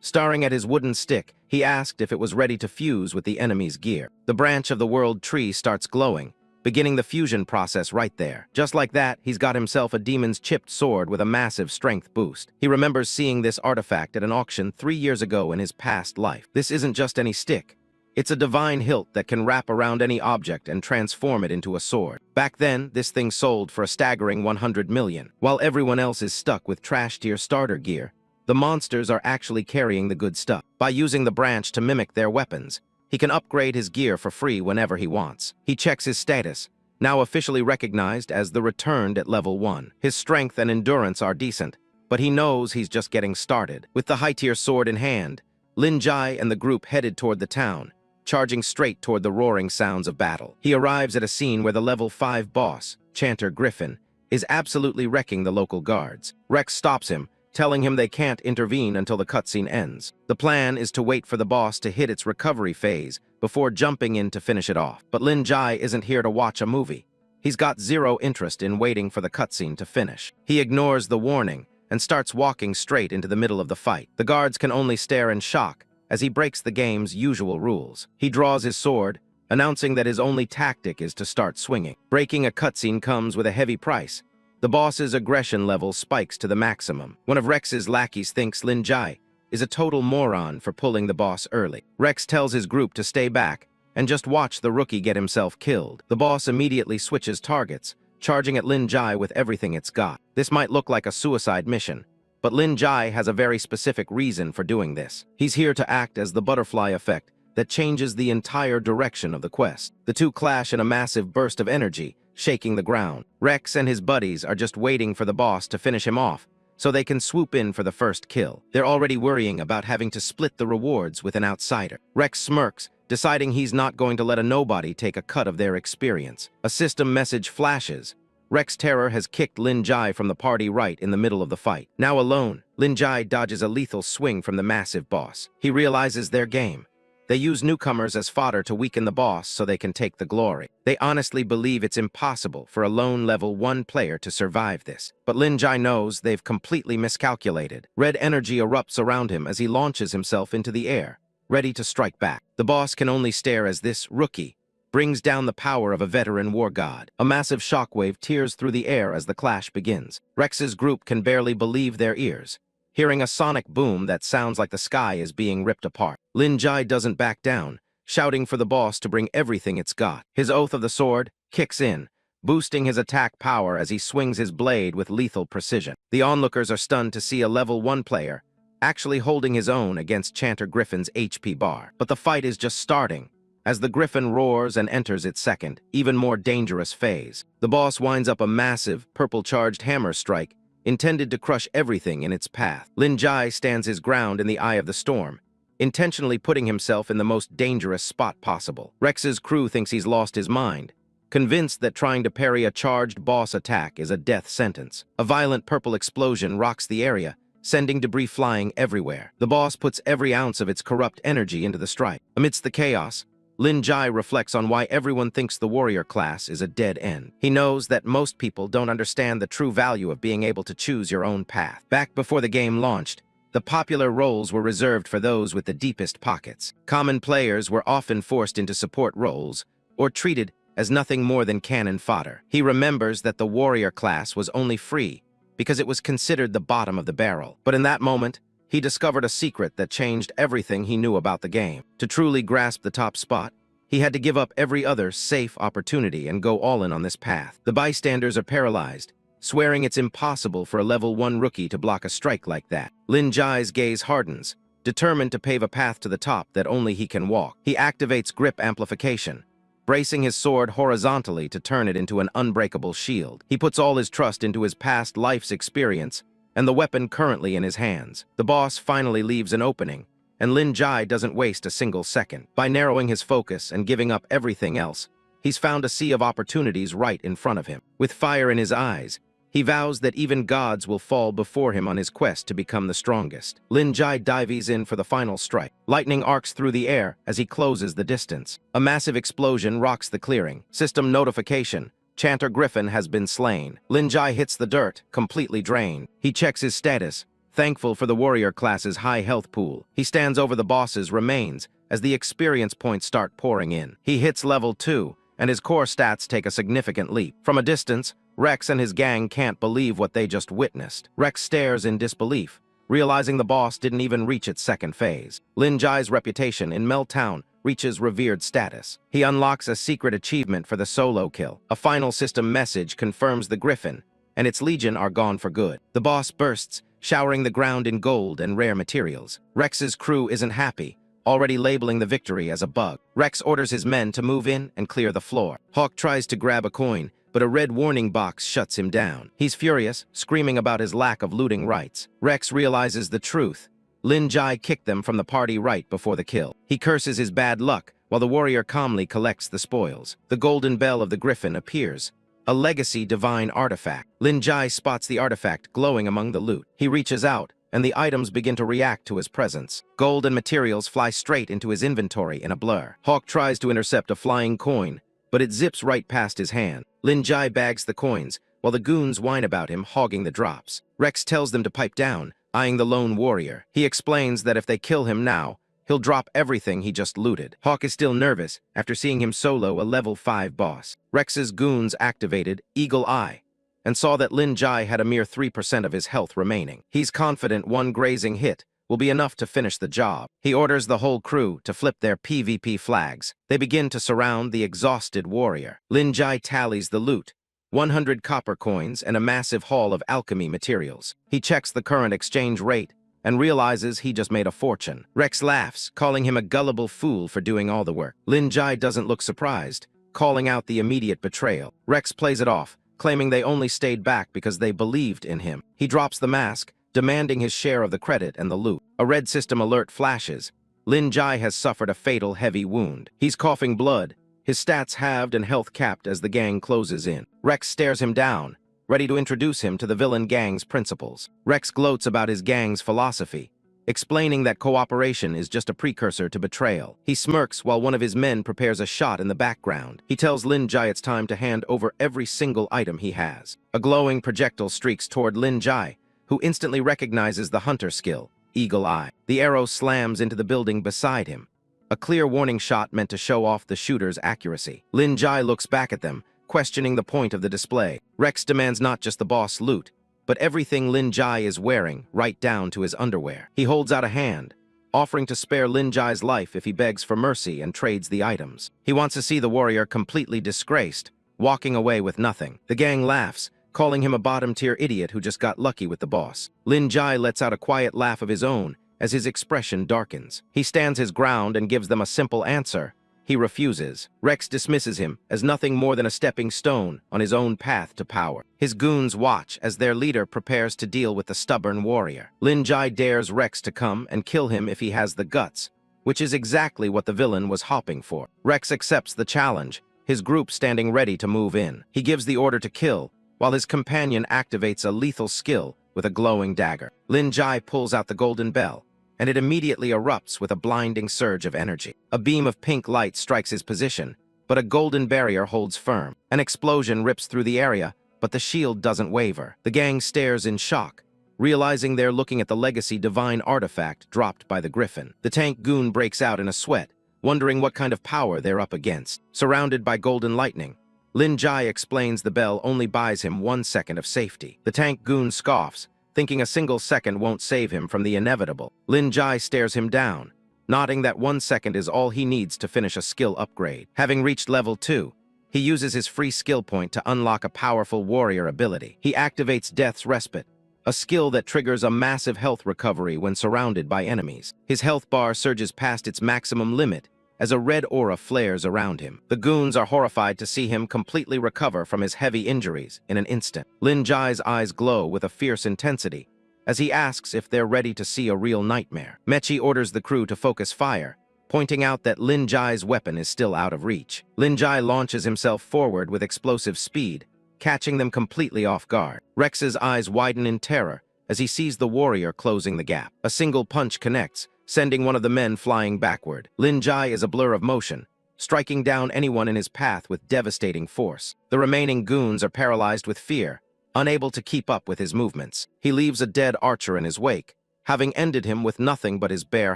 S1: Staring at his wooden stick, he asked if it was ready to fuse with the enemy's gear. The branch of the world tree starts glowing, beginning the fusion process right there. Just like that, he's got himself a demon's chipped sword with a massive strength boost. He remembers seeing this artifact at an auction 3 years ago in his past life. This isn't just any stick. It's a divine hilt that can wrap around any object and transform it into a sword. Back then, this thing sold for a staggering 100 million. While everyone else is stuck with trash-tier starter gear, the monsters are actually carrying the good stuff. By using the branch to mimic their weapons, he can upgrade his gear for free whenever he wants. He checks his status, now officially recognized as the Returned at level 1. His strength and endurance are decent, but he knows he's just getting started. With the high-tier sword in hand, Lin Jai and the group headed toward the town, charging straight toward the roaring sounds of battle. He arrives at a scene where the level 5 boss, Chanter Griffin, is absolutely wrecking the local guards. Rex stops him, telling him they can't intervene until the cutscene ends. The plan is to wait for the boss to hit its recovery phase before jumping in to finish it off. But Lin Jai isn't here to watch a movie. He's got zero interest in waiting for the cutscene to finish. He ignores the warning and starts walking straight into the middle of the fight. The guards can only stare in shock as he breaks the game's usual rules. He draws his sword, announcing that his only tactic is to start swinging. Breaking a cutscene comes with a heavy price. The boss's aggression level spikes to the maximum. One of Rex's lackeys thinks Lin Jai is a total moron for pulling the boss early. Rex tells his group to stay back and just watch the rookie get himself killed. The boss immediately switches targets, charging at Lin Jai with everything it's got. This might look like a suicide mission, but Lin Jai has a very specific reason for doing this. He's here to act as the butterfly effect that changes the entire direction of the quest. The two clash in a massive burst of energy, shaking the ground. Rex and his buddies are just waiting for the boss to finish him off, so they can swoop in for the first kill. They're already worrying about having to split the rewards with an outsider. Rex smirks, deciding he's not going to let a nobody take a cut of their experience. A system message flashes. Rex Terror has kicked Lin Jai from the party right in the middle of the fight. Now alone, Lin Jai dodges a lethal swing from the massive boss. He realizes their game. They use newcomers as fodder to weaken the boss so they can take the glory. They honestly believe it's impossible for a lone level 1 player to survive this. But Lin Jai knows they've completely miscalculated. Red energy erupts around him as he launches himself into the air, ready to strike back. The boss can only stare as this rookie brings down the power of a veteran war god. A massive shockwave tears through the air as the clash begins. Rex's group can barely believe their ears, hearing a sonic boom that sounds like the sky is being ripped apart. Lin Jai doesn't back down, shouting for the boss to bring everything it's got. His Oath of the Sword kicks in, boosting his attack power as he swings his blade with lethal precision. The onlookers are stunned to see a level 1 player actually holding his own against Chanter Griffin's HP bar. But the fight is just starting, as the Griffin roars and enters its second, even more dangerous phase. The boss winds up a massive, purple-charged hammer strike intended to crush everything in its path. Lin Jai stands his ground in the eye of the storm, intentionally putting himself in the most dangerous spot possible. Rex's crew thinks he's lost his mind, convinced that trying to parry a charged boss attack is a death sentence. A violent purple explosion rocks the area, sending debris flying everywhere. The boss puts every ounce of its corrupt energy into the strike. Amidst the chaos, Lin Jai reflects on why everyone thinks the warrior class is a dead end. He knows that most people don't understand the true value of being able to choose your own path. Back before the game launched, the popular roles were reserved for those with the deepest pockets. Common players were often forced into support roles, or treated as nothing more than cannon fodder. He remembers that the warrior class was only free because it was considered the bottom of the barrel. But in that moment, he discovered a secret that changed everything he knew about the game. To truly grasp the top spot, He had to give up every other safe opportunity and go all in on this path. The bystanders are paralyzed, swearing it's impossible for a level 1 rookie to block a strike like that. Lin Jai's gaze hardens, determined to pave a path to the top that only he can walk. He activates grip amplification, bracing his sword horizontally to turn it into an unbreakable shield. He puts all his trust into his past life's experience and the weapon currently in his hands. The boss finally leaves an opening, and Lin Jai doesn't waste a single second. By narrowing his focus and giving up everything else, he's found a sea of opportunities right in front of him. With fire in his eyes, he vows that even gods will fall before him on his quest to become the strongest. Lin Jai dives in for the final strike. Lightning arcs through the air as he closes the distance. A massive explosion rocks the clearing. System notification: Chanter Griffin has been slain. Lin Jai hits the dirt, completely drained. He checks his status, thankful for the warrior class's high health pool. He stands over the boss's remains as the experience points start pouring in. He hits level 2, and his core stats take a significant leap. From a distance, Rex and his gang can't believe what they just witnessed. Rex stares in disbelief, realizing the boss didn't even reach its second phase. Lin Jai's reputation in Melttown reaches revered status. He unlocks a secret achievement for the solo kill. A final system message confirms the Griffin and its legion are gone for good. The boss bursts, showering the ground in gold and rare materials. Rex's crew isn't happy, already labeling the victory as a bug. Rex orders his men to move in and clear the floor. Hawk tries to grab a coin, but a red warning box shuts him down. He's furious, screaming about his lack of looting rights. Rex realizes the truth. Lin Jai kicked them from the party right before the kill. He curses his bad luck, while the warrior calmly collects the spoils. The golden bell of the Griffin appears, a legacy divine artifact. Lin Jai spots the artifact glowing among the loot. He reaches out, and the items begin to react to his presence. Gold and materials fly straight into his inventory in a blur. Hawk tries to intercept a flying coin, but it zips right past his hand. Lin Jai bags the coins, while the goons whine about him, hogging the drops. Rex tells them to pipe down, eyeing the lone warrior. He explains that if they kill him now, he'll drop everything he just looted. Hawk is still nervous after seeing him solo a level 5 boss. Rex's goons activated Eagle Eye and saw that Lin Jai had a mere 3% of his health remaining. He's confident one grazing hit will be enough to finish the job. He orders the whole crew to flip their PvP flags. They begin to surround the exhausted warrior. Lin Jai tallies the loot: 100 copper coins and a massive haul of alchemy materials. He checks the current exchange rate and realizes he just made a fortune. Rex laughs, calling him a gullible fool for doing all the work. Lin Jai doesn't look surprised, calling out the immediate betrayal. Rex plays it off, claiming they only stayed back because they believed in him. He drops the mask, demanding his share of the credit and the loot. A red system alert flashes. Lin Jai has suffered a fatal heavy wound. He's coughing blood, his stats halved and health capped as the gang closes in. Rex stares him down, ready to introduce him to the villain gang's principles. Rex gloats about his gang's philosophy, explaining that cooperation is just a precursor to betrayal. He smirks while one of his men prepares a shot in the background. He tells Lin Jai it's time to hand over every single item he has. A glowing projectile streaks toward Lin Jai, who instantly recognizes the hunter skill, Eagle Eye. The arrow slams into the building beside him, a clear warning shot meant to show off the shooter's accuracy. Lin Jai looks back at them, questioning the point of the display. Rex demands not just the boss loot, but everything Lin Jai is wearing, right down to his underwear. He holds out a hand, offering to spare Lin Jai's life if he begs for mercy and trades the items. He wants to see the warrior completely disgraced, walking away with nothing. The gang laughs, calling him a bottom-tier idiot who just got lucky with the boss. Lin Jai lets out a quiet laugh of his own as his expression darkens. He stands his ground and gives them a simple answer. He refuses. Rex dismisses him as nothing more than a stepping stone on his own path to power. His goons watch as their leader prepares to deal with the stubborn warrior. Lin Jai dares Rex to come and kill him if he has the guts, which is exactly what the villain was hoping for. Rex accepts the challenge, his group standing ready to move in. He gives the order to kill, while his companion activates a lethal skill with a glowing dagger. Lin Jai pulls out the golden bell, and it immediately erupts with a blinding surge of energy. A beam of pink light strikes his position, but a golden barrier holds firm. An explosion rips through the area, but the shield doesn't waver. The gang stares in shock, realizing they're looking at the legacy divine artifact dropped by the Griffin. The tank goon breaks out in a sweat, wondering what kind of power they're up against. Surrounded by golden lightning, Lin Jai explains the bell only buys him 1 second of safety. The tank goon scoffs, thinking a single second won't save him from the inevitable. Lin Jai stares him down, nodding that 1 second is all he needs to finish a skill upgrade. Having reached level 2, he uses his free skill point to unlock a powerful warrior ability. He activates Death's Respite, a skill that triggers a massive health recovery when surrounded by enemies. His health bar surges past its maximum limit as a red aura flares around him. The goons are horrified to see him completely recover from his heavy injuries in an instant. Lin Jai's eyes glow with a fierce intensity as he asks if they're ready to see a real nightmare. Mechi orders the crew to focus fire, pointing out that Lin Jai's weapon is still out of reach. Lin Jai launches himself forward with explosive speed, catching them completely off guard. Rex's eyes widen in terror as he sees the warrior closing the gap. A single punch connects, sending one of the men flying backward. Lin Jai is a blur of motion, striking down anyone in his path with devastating force. The remaining goons are paralyzed with fear, unable to keep up with his movements. He leaves a dead archer in his wake, having ended him with nothing but his bare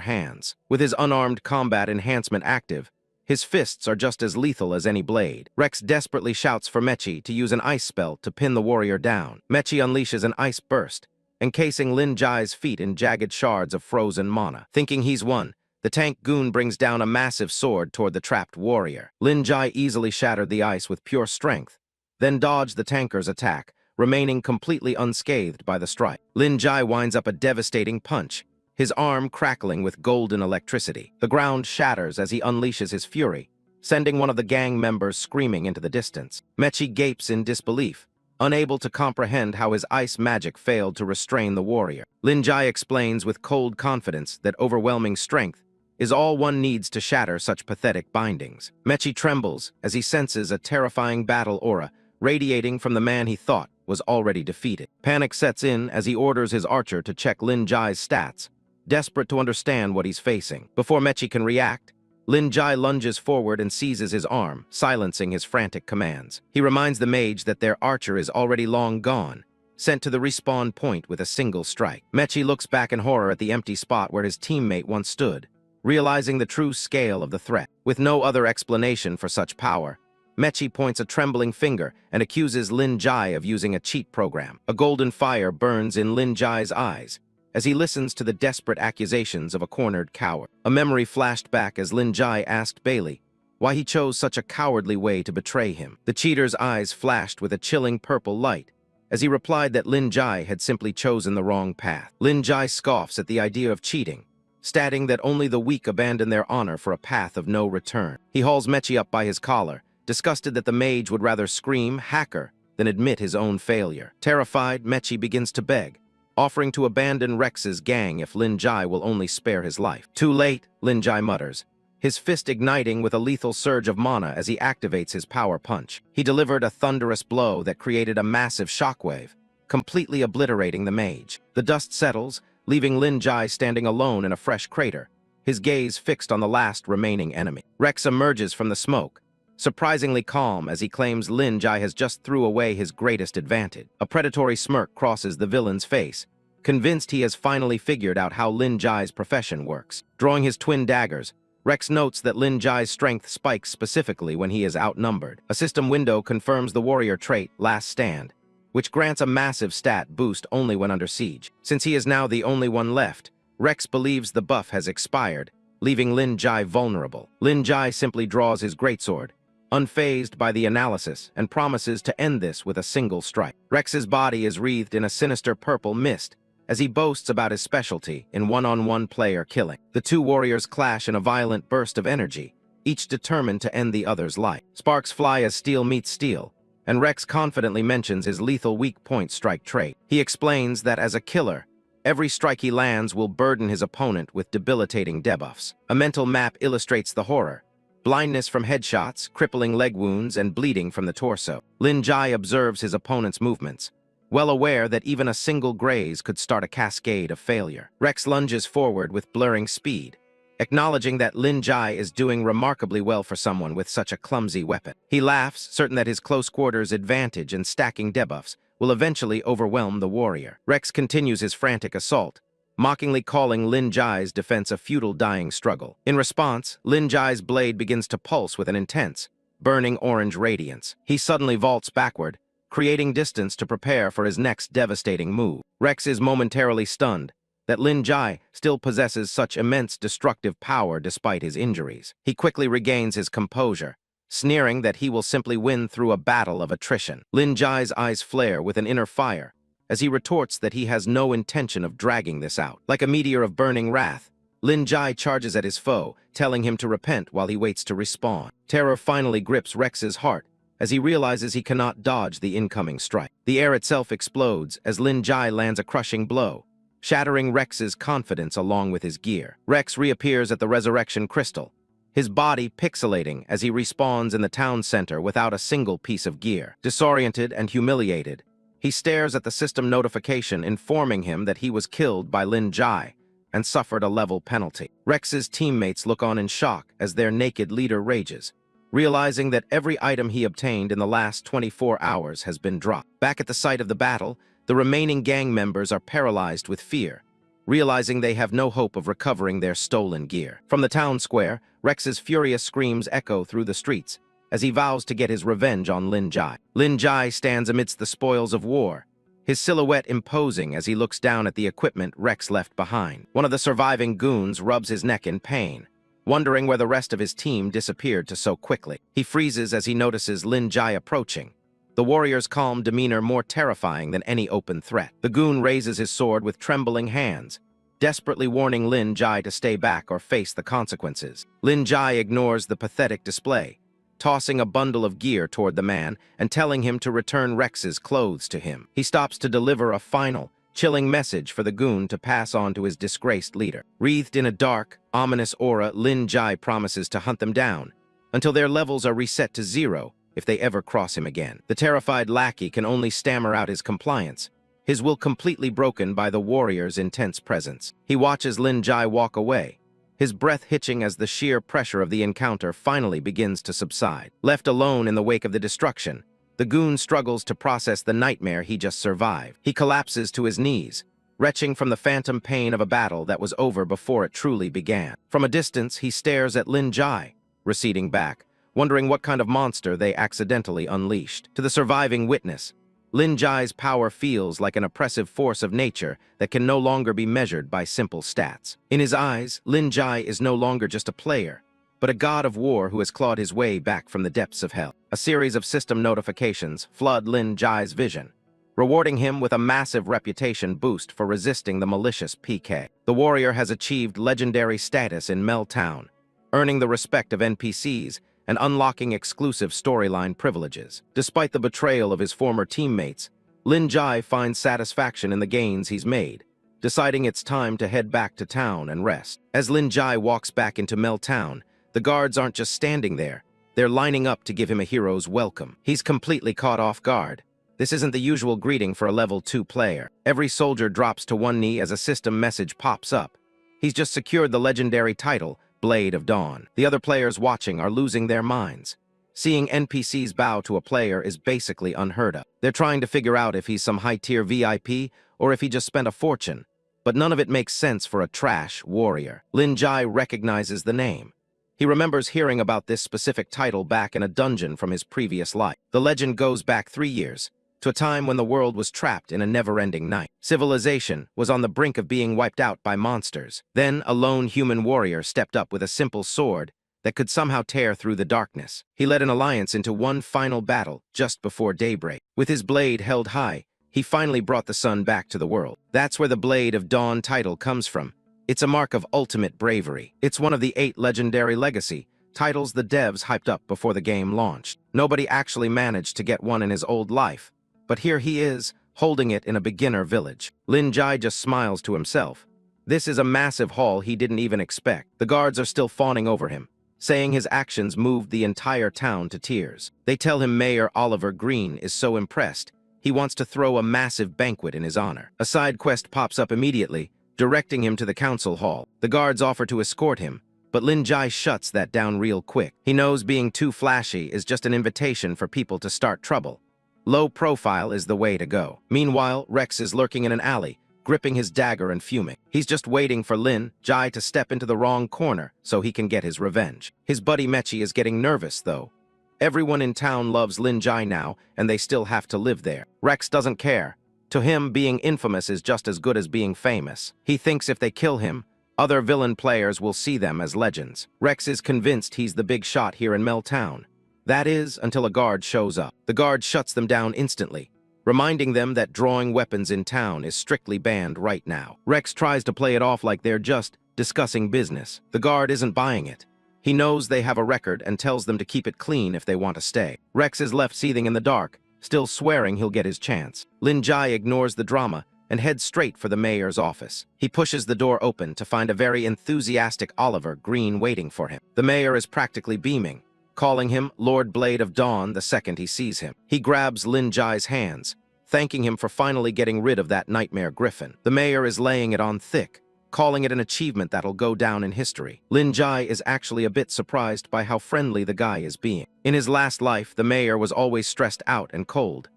S1: hands. With his unarmed combat enhancement active, his fists are just as lethal as any blade. Rex desperately shouts for Mechi to use an ice spell to pin the warrior down. Mechi unleashes an ice burst, encasing Lin Jai's feet in jagged shards of frozen mana. Thinking he's won, the tank goon brings down a massive sword toward the trapped warrior. Lin Jai easily shattered the ice with pure strength, then dodged the tanker's attack, remaining completely unscathed by the strike. Lin Jai winds up a devastating punch, his arm crackling with golden electricity. The ground shatters as he unleashes his fury, sending one of the gang members screaming into the distance. Mechi gapes in disbelief, unable to comprehend how his ice magic failed to restrain the warrior. Lin Jai explains with cold confidence that overwhelming strength is all one needs to shatter such pathetic bindings. Mechi trembles as he senses a terrifying battle aura radiating from the man he thought was already defeated. Panic sets in as he orders his archer to check Lin Jai's stats, desperate to understand what he's facing. Before Mechi can react, Lin Jai lunges forward and seizes his arm, silencing his frantic commands. He reminds the mage that their archer is already long gone, sent to the respawn point with a single strike. Mechi looks back in horror at the empty spot where his teammate once stood, realizing the true scale of the threat. With no other explanation for such power, Mechi points a trembling finger and accuses Lin Jai of using a cheat program. A golden fire burns in Lin Jai's eyes as he listens to the desperate accusations of a cornered coward. A memory flashed back as Lin Jai asked Bailey why he chose such a cowardly way to betray him. The cheater's eyes flashed with a chilling purple light as he replied that Lin Jai had simply chosen the wrong path. Lin Jai scoffs at the idea of cheating, stating that only the weak abandon their honor for a path of no return. He hauls Mechi up by his collar, disgusted that the mage would rather scream "hacker" than admit his own failure. Terrified, Mechi begins to beg, offering to abandon Rex's gang if Lin Jai will only spare his life. Too late, Lin Jai mutters, his fist igniting with a lethal surge of mana as he activates his power punch. He delivered a thunderous blow that created a massive shockwave, completely obliterating the mage. The dust settles, leaving Lin Jai standing alone in a fresh crater, his gaze fixed on the last remaining enemy. Rex emerges from the smoke, surprisingly calm as he claims Lin Jai has just threw away his greatest advantage. A predatory smirk crosses the villain's face, convinced he has finally figured out how Lin Jai's profession works. Drawing his twin daggers, Rex notes that Lin Jai's strength spikes specifically when he is outnumbered. A system window confirms the warrior trait, Last Stand, which grants a massive stat boost only when under siege. Since he is now the only one left, Rex believes the buff has expired, leaving Lin Jai vulnerable. Lin Jai simply draws his greatsword, unfazed by the analysis, and promises to end this with a single strike. Rex's body is wreathed in a sinister purple mist as he boasts about his specialty in one-on-one player killing. The two warriors clash in a violent burst of energy, each determined to end the other's life. Sparks fly as steel meets steel, and Rex confidently mentions his lethal weak point strike trait. He explains that as a killer, every strike he lands will burden his opponent with debilitating debuffs. A mental map illustrates the horror: blindness from headshots, crippling leg wounds, and bleeding from the torso. Lin Jai observes his opponent's movements, well aware that even a single graze could start a cascade of failure. Rex lunges forward with blurring speed, acknowledging that Lin Jai is doing remarkably well for someone with such a clumsy weapon. He laughs, certain that his close quarters advantage in stacking debuffs will eventually overwhelm the warrior. Rex continues his frantic assault, mockingly calling Lin Jai's defense a futile dying struggle. In response, Lin Jai's blade begins to pulse with an intense, burning orange radiance. He suddenly vaults backward, creating distance to prepare for his next devastating move. Rex is momentarily stunned, that Lin Jai still possesses such immense destructive power despite his injuries. He quickly regains his composure, sneering that he will simply win through a battle of attrition. Lin Jai's eyes flare with an inner fire as he retorts that he has no intention of dragging this out. Like a meteor of burning wrath, Lin Jai charges at his foe, telling him to repent while he waits to respawn. Terror finally grips Rex's heart as he realizes he cannot dodge the incoming strike. The air itself explodes as Lin Jai lands a crushing blow, shattering Rex's confidence along with his gear. Rex reappears at the resurrection crystal, his body pixelating as he respawns in the town center without a single piece of gear. Disoriented and humiliated, he stares at the system notification informing him that he was killed by Lin Jai and suffered a level penalty. Rex's teammates look on in shock as their naked leader rages, realizing that every item he obtained in the last 24 hours has been dropped. Back at the site of the battle, the remaining gang members are paralyzed with fear, realizing they have no hope of recovering their stolen gear. From the town square, Rex's furious screams echo through the streets as he vows to get his revenge on Lin Jai. Lin Jai stands amidst the spoils of war, his silhouette imposing as he looks down at the equipment Rex left behind. One of the surviving goons rubs his neck in pain, wondering where the rest of his team disappeared to so quickly. He freezes as he notices Lin Jai approaching, the warrior's calm demeanor more terrifying than any open threat. The goon raises his sword with trembling hands, desperately warning Lin Jai to stay back or face the consequences. Lin Jai ignores the pathetic display, tossing a bundle of gear toward the man and telling him to return Rex's clothes to him. He stops to deliver a final, chilling message for the goon to pass on to his disgraced leader. Wreathed in a dark, ominous aura, Lin Jai promises to hunt them down until their levels are reset to 0 if they ever cross him again. The terrified lackey can only stammer out his compliance, his will completely broken by the warrior's intense presence. He watches Lin Jai walk away, his breath hitching as the sheer pressure of the encounter finally begins to subside. Left alone in the wake of the destruction, the goon struggles to process the nightmare he just survived. He collapses to his knees, retching from the phantom pain of a battle that was over before it truly began. From a distance, he stares at Lin Jai, receding back, wondering what kind of monster they accidentally unleashed. To the surviving witness, Lin Jai's power feels like an oppressive force of nature that can no longer be measured by simple stats. In his eyes, Lin Jai is no longer just a player, but a god of war who has clawed his way back from the depths of hell. A series of system notifications flood Lin Jai's vision, rewarding him with a massive reputation boost for resisting the malicious PK. The warrior has achieved legendary status in Mel Town, earning the respect of NPCs and unlocking exclusive storyline privileges. Despite the betrayal of his former teammates, Lin Jai finds satisfaction in the gains he's made, deciding it's time to head back to town and rest. As Lin Jai walks back into Mel Town, the guards aren't just standing there, they're lining up to give him a hero's welcome. He's completely caught off guard. This isn't the usual greeting for a level 2 player. Every soldier drops to one knee as a system message pops up. He's just secured the legendary title, Blade of Dawn. The other players watching are losing their minds. Seeing NPCs bow to a player is basically unheard of. They're trying to figure out if he's some high-tier VIP or if he just spent a fortune, but none of it makes sense for a trash warrior. Lin Jai recognizes the name. He remembers hearing about this specific title back in a dungeon from his previous life. The legend goes back 3 years, to a time when the world was trapped in a never-ending night. Civilization was on the brink of being wiped out by monsters. Then a lone human warrior stepped up with a simple sword that could somehow tear through the darkness. He led an alliance into one final battle just before daybreak. With his blade held high, he finally brought the sun back to the world. That's where the Blade of Dawn title comes from. It's a mark of ultimate bravery. It's one of the 8 legendary legacy titles the devs hyped up before the game launched. Nobody actually managed to get one in his old life, but here he is, holding it in a beginner village. Lin Jai just smiles to himself. This is a massive haul he didn't even expect. The guards are still fawning over him, saying his actions moved the entire town to tears. They tell him Mayor Oliver Green is so impressed, he wants to throw a massive banquet in his honor. A side quest pops up immediately, directing him to the council hall. The guards offer to escort him, but Lin Jai shuts that down real quick. He knows being too flashy is just an invitation for people to start trouble. Low profile is the way to go. Meanwhile, Rex is lurking in an alley, gripping his dagger and fuming. He's just waiting for Lin Jai to step into the wrong corner so he can get his revenge. His buddy Mechi is getting nervous, though. Everyone in town loves Lin Jai now, and they still have to live there. Rex doesn't care. To him, being infamous is just as good as being famous. He thinks if they kill him, other villain players will see them as legends. Rex is convinced he's the big shot here in Meltown. That is, until a guard shows up. The guard shuts them down instantly, reminding them that drawing weapons in town is strictly banned right now. Rex tries to play it off like they're just discussing business. The guard isn't buying it. He knows they have a record and tells them to keep it clean if they want to stay. Rex is left seething in the dark, still swearing he'll get his chance. Lin Jai ignores the drama and heads straight for the mayor's office. He pushes the door open to find a very enthusiastic Oliver Green waiting for him. The mayor is practically beaming, calling him Lord Blade of Dawn the second he sees him. He grabs Lin Jai's hands, thanking him for finally getting rid of that nightmare griffin. The mayor is laying it on thick, calling it an achievement that'll go down in history. Lin Jai is actually a bit surprised by how friendly the guy is being. In his last life, the mayor was always stressed out and cold.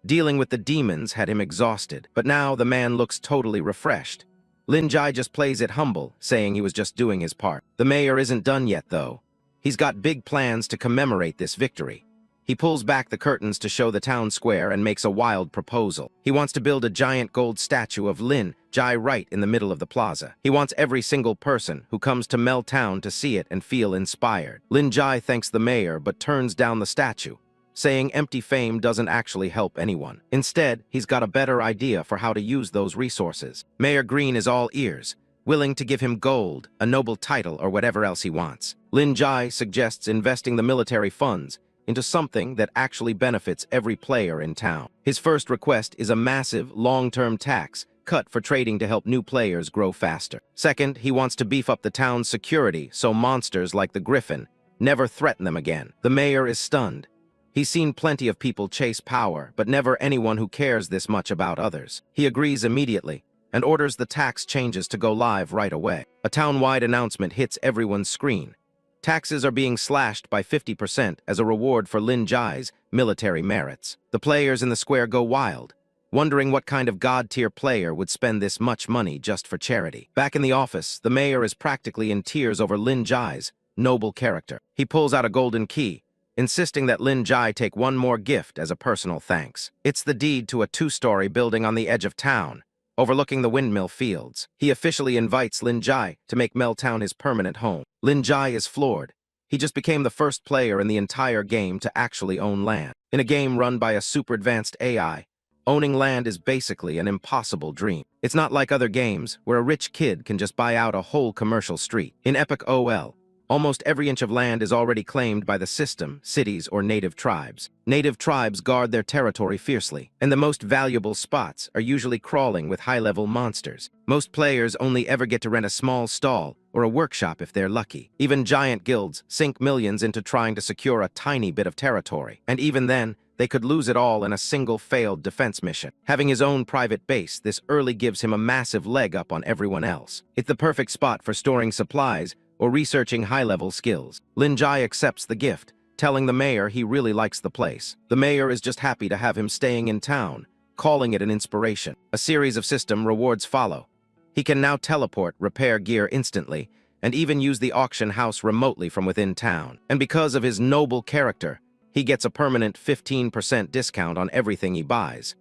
S1: Dealing with the demons had him exhausted, but now the man looks totally refreshed. Lin Jai just plays it humble, saying he was just doing his part. The mayor isn't done yet, though. He's got big plans to commemorate this victory. He pulls back the curtains to show the town square and makes a wild proposal. He wants to build a giant gold statue of Lin Jai right in the middle of the plaza. He wants every single person who comes to Meltown to see it and feel inspired. Lin Jai thanks the mayor but turns down the statue, saying empty fame doesn't actually help anyone. Instead, he's got a better idea for how to use those resources. Mayor Green is all ears, willing to give him gold, a noble title, or whatever else he wants. Lin Jai suggests investing the military funds into something that actually benefits every player in town. His first request is a massive, long-term tax cut for trading to help new players grow faster. Second, he wants to beef up the town's security so monsters like the Griffin never threaten them again. The mayor is stunned. He's seen plenty of people chase power, but never anyone who cares this much about others. He agrees immediately and orders the tax changes to go live right away. A town-wide announcement hits everyone's screen. Taxes are being slashed by 50% as a reward for Lin Jai's military merits. The players in the square go wild, wondering what kind of god-tier player would spend this much money just for charity. Back in the office, the mayor is practically in tears over Lin Jai's noble character. He pulls out a golden key, insisting that Lin Jai take one more gift as a personal thanks. It's the deed to a 2-story building on the edge of town, overlooking the windmill fields. He officially invites Lin Jai to make Meltown his permanent home. Lin Jai is floored. He just became the first player in the entire game to actually own land. In a game run by a super advanced AI, owning land is basically an impossible dream. It's not like other games where a rich kid can just buy out a whole commercial street. In Epic OL, almost every inch of land is already claimed by the system, cities, or native tribes. Native tribes guard their territory fiercely, and the most valuable spots are usually crawling with high-level monsters. Most players only ever get to rent a small stall or a workshop if they're lucky. Even giant guilds sink millions into trying to secure a tiny bit of territory, and even then, they could lose it all in a single failed defense mission. Having his own private base, this early gives him a massive leg up on everyone else. It's the perfect spot for storing supplies or researching high-level skills. Lin Jai accepts the gift, telling the mayor he really likes the place. The mayor is just happy to have him staying in town, calling it an inspiration. A series of system rewards follow. He can now teleport, repair gear instantly, and even use the auction house remotely from within town. And because of his noble character, he gets a permanent 15% discount on everything he buys.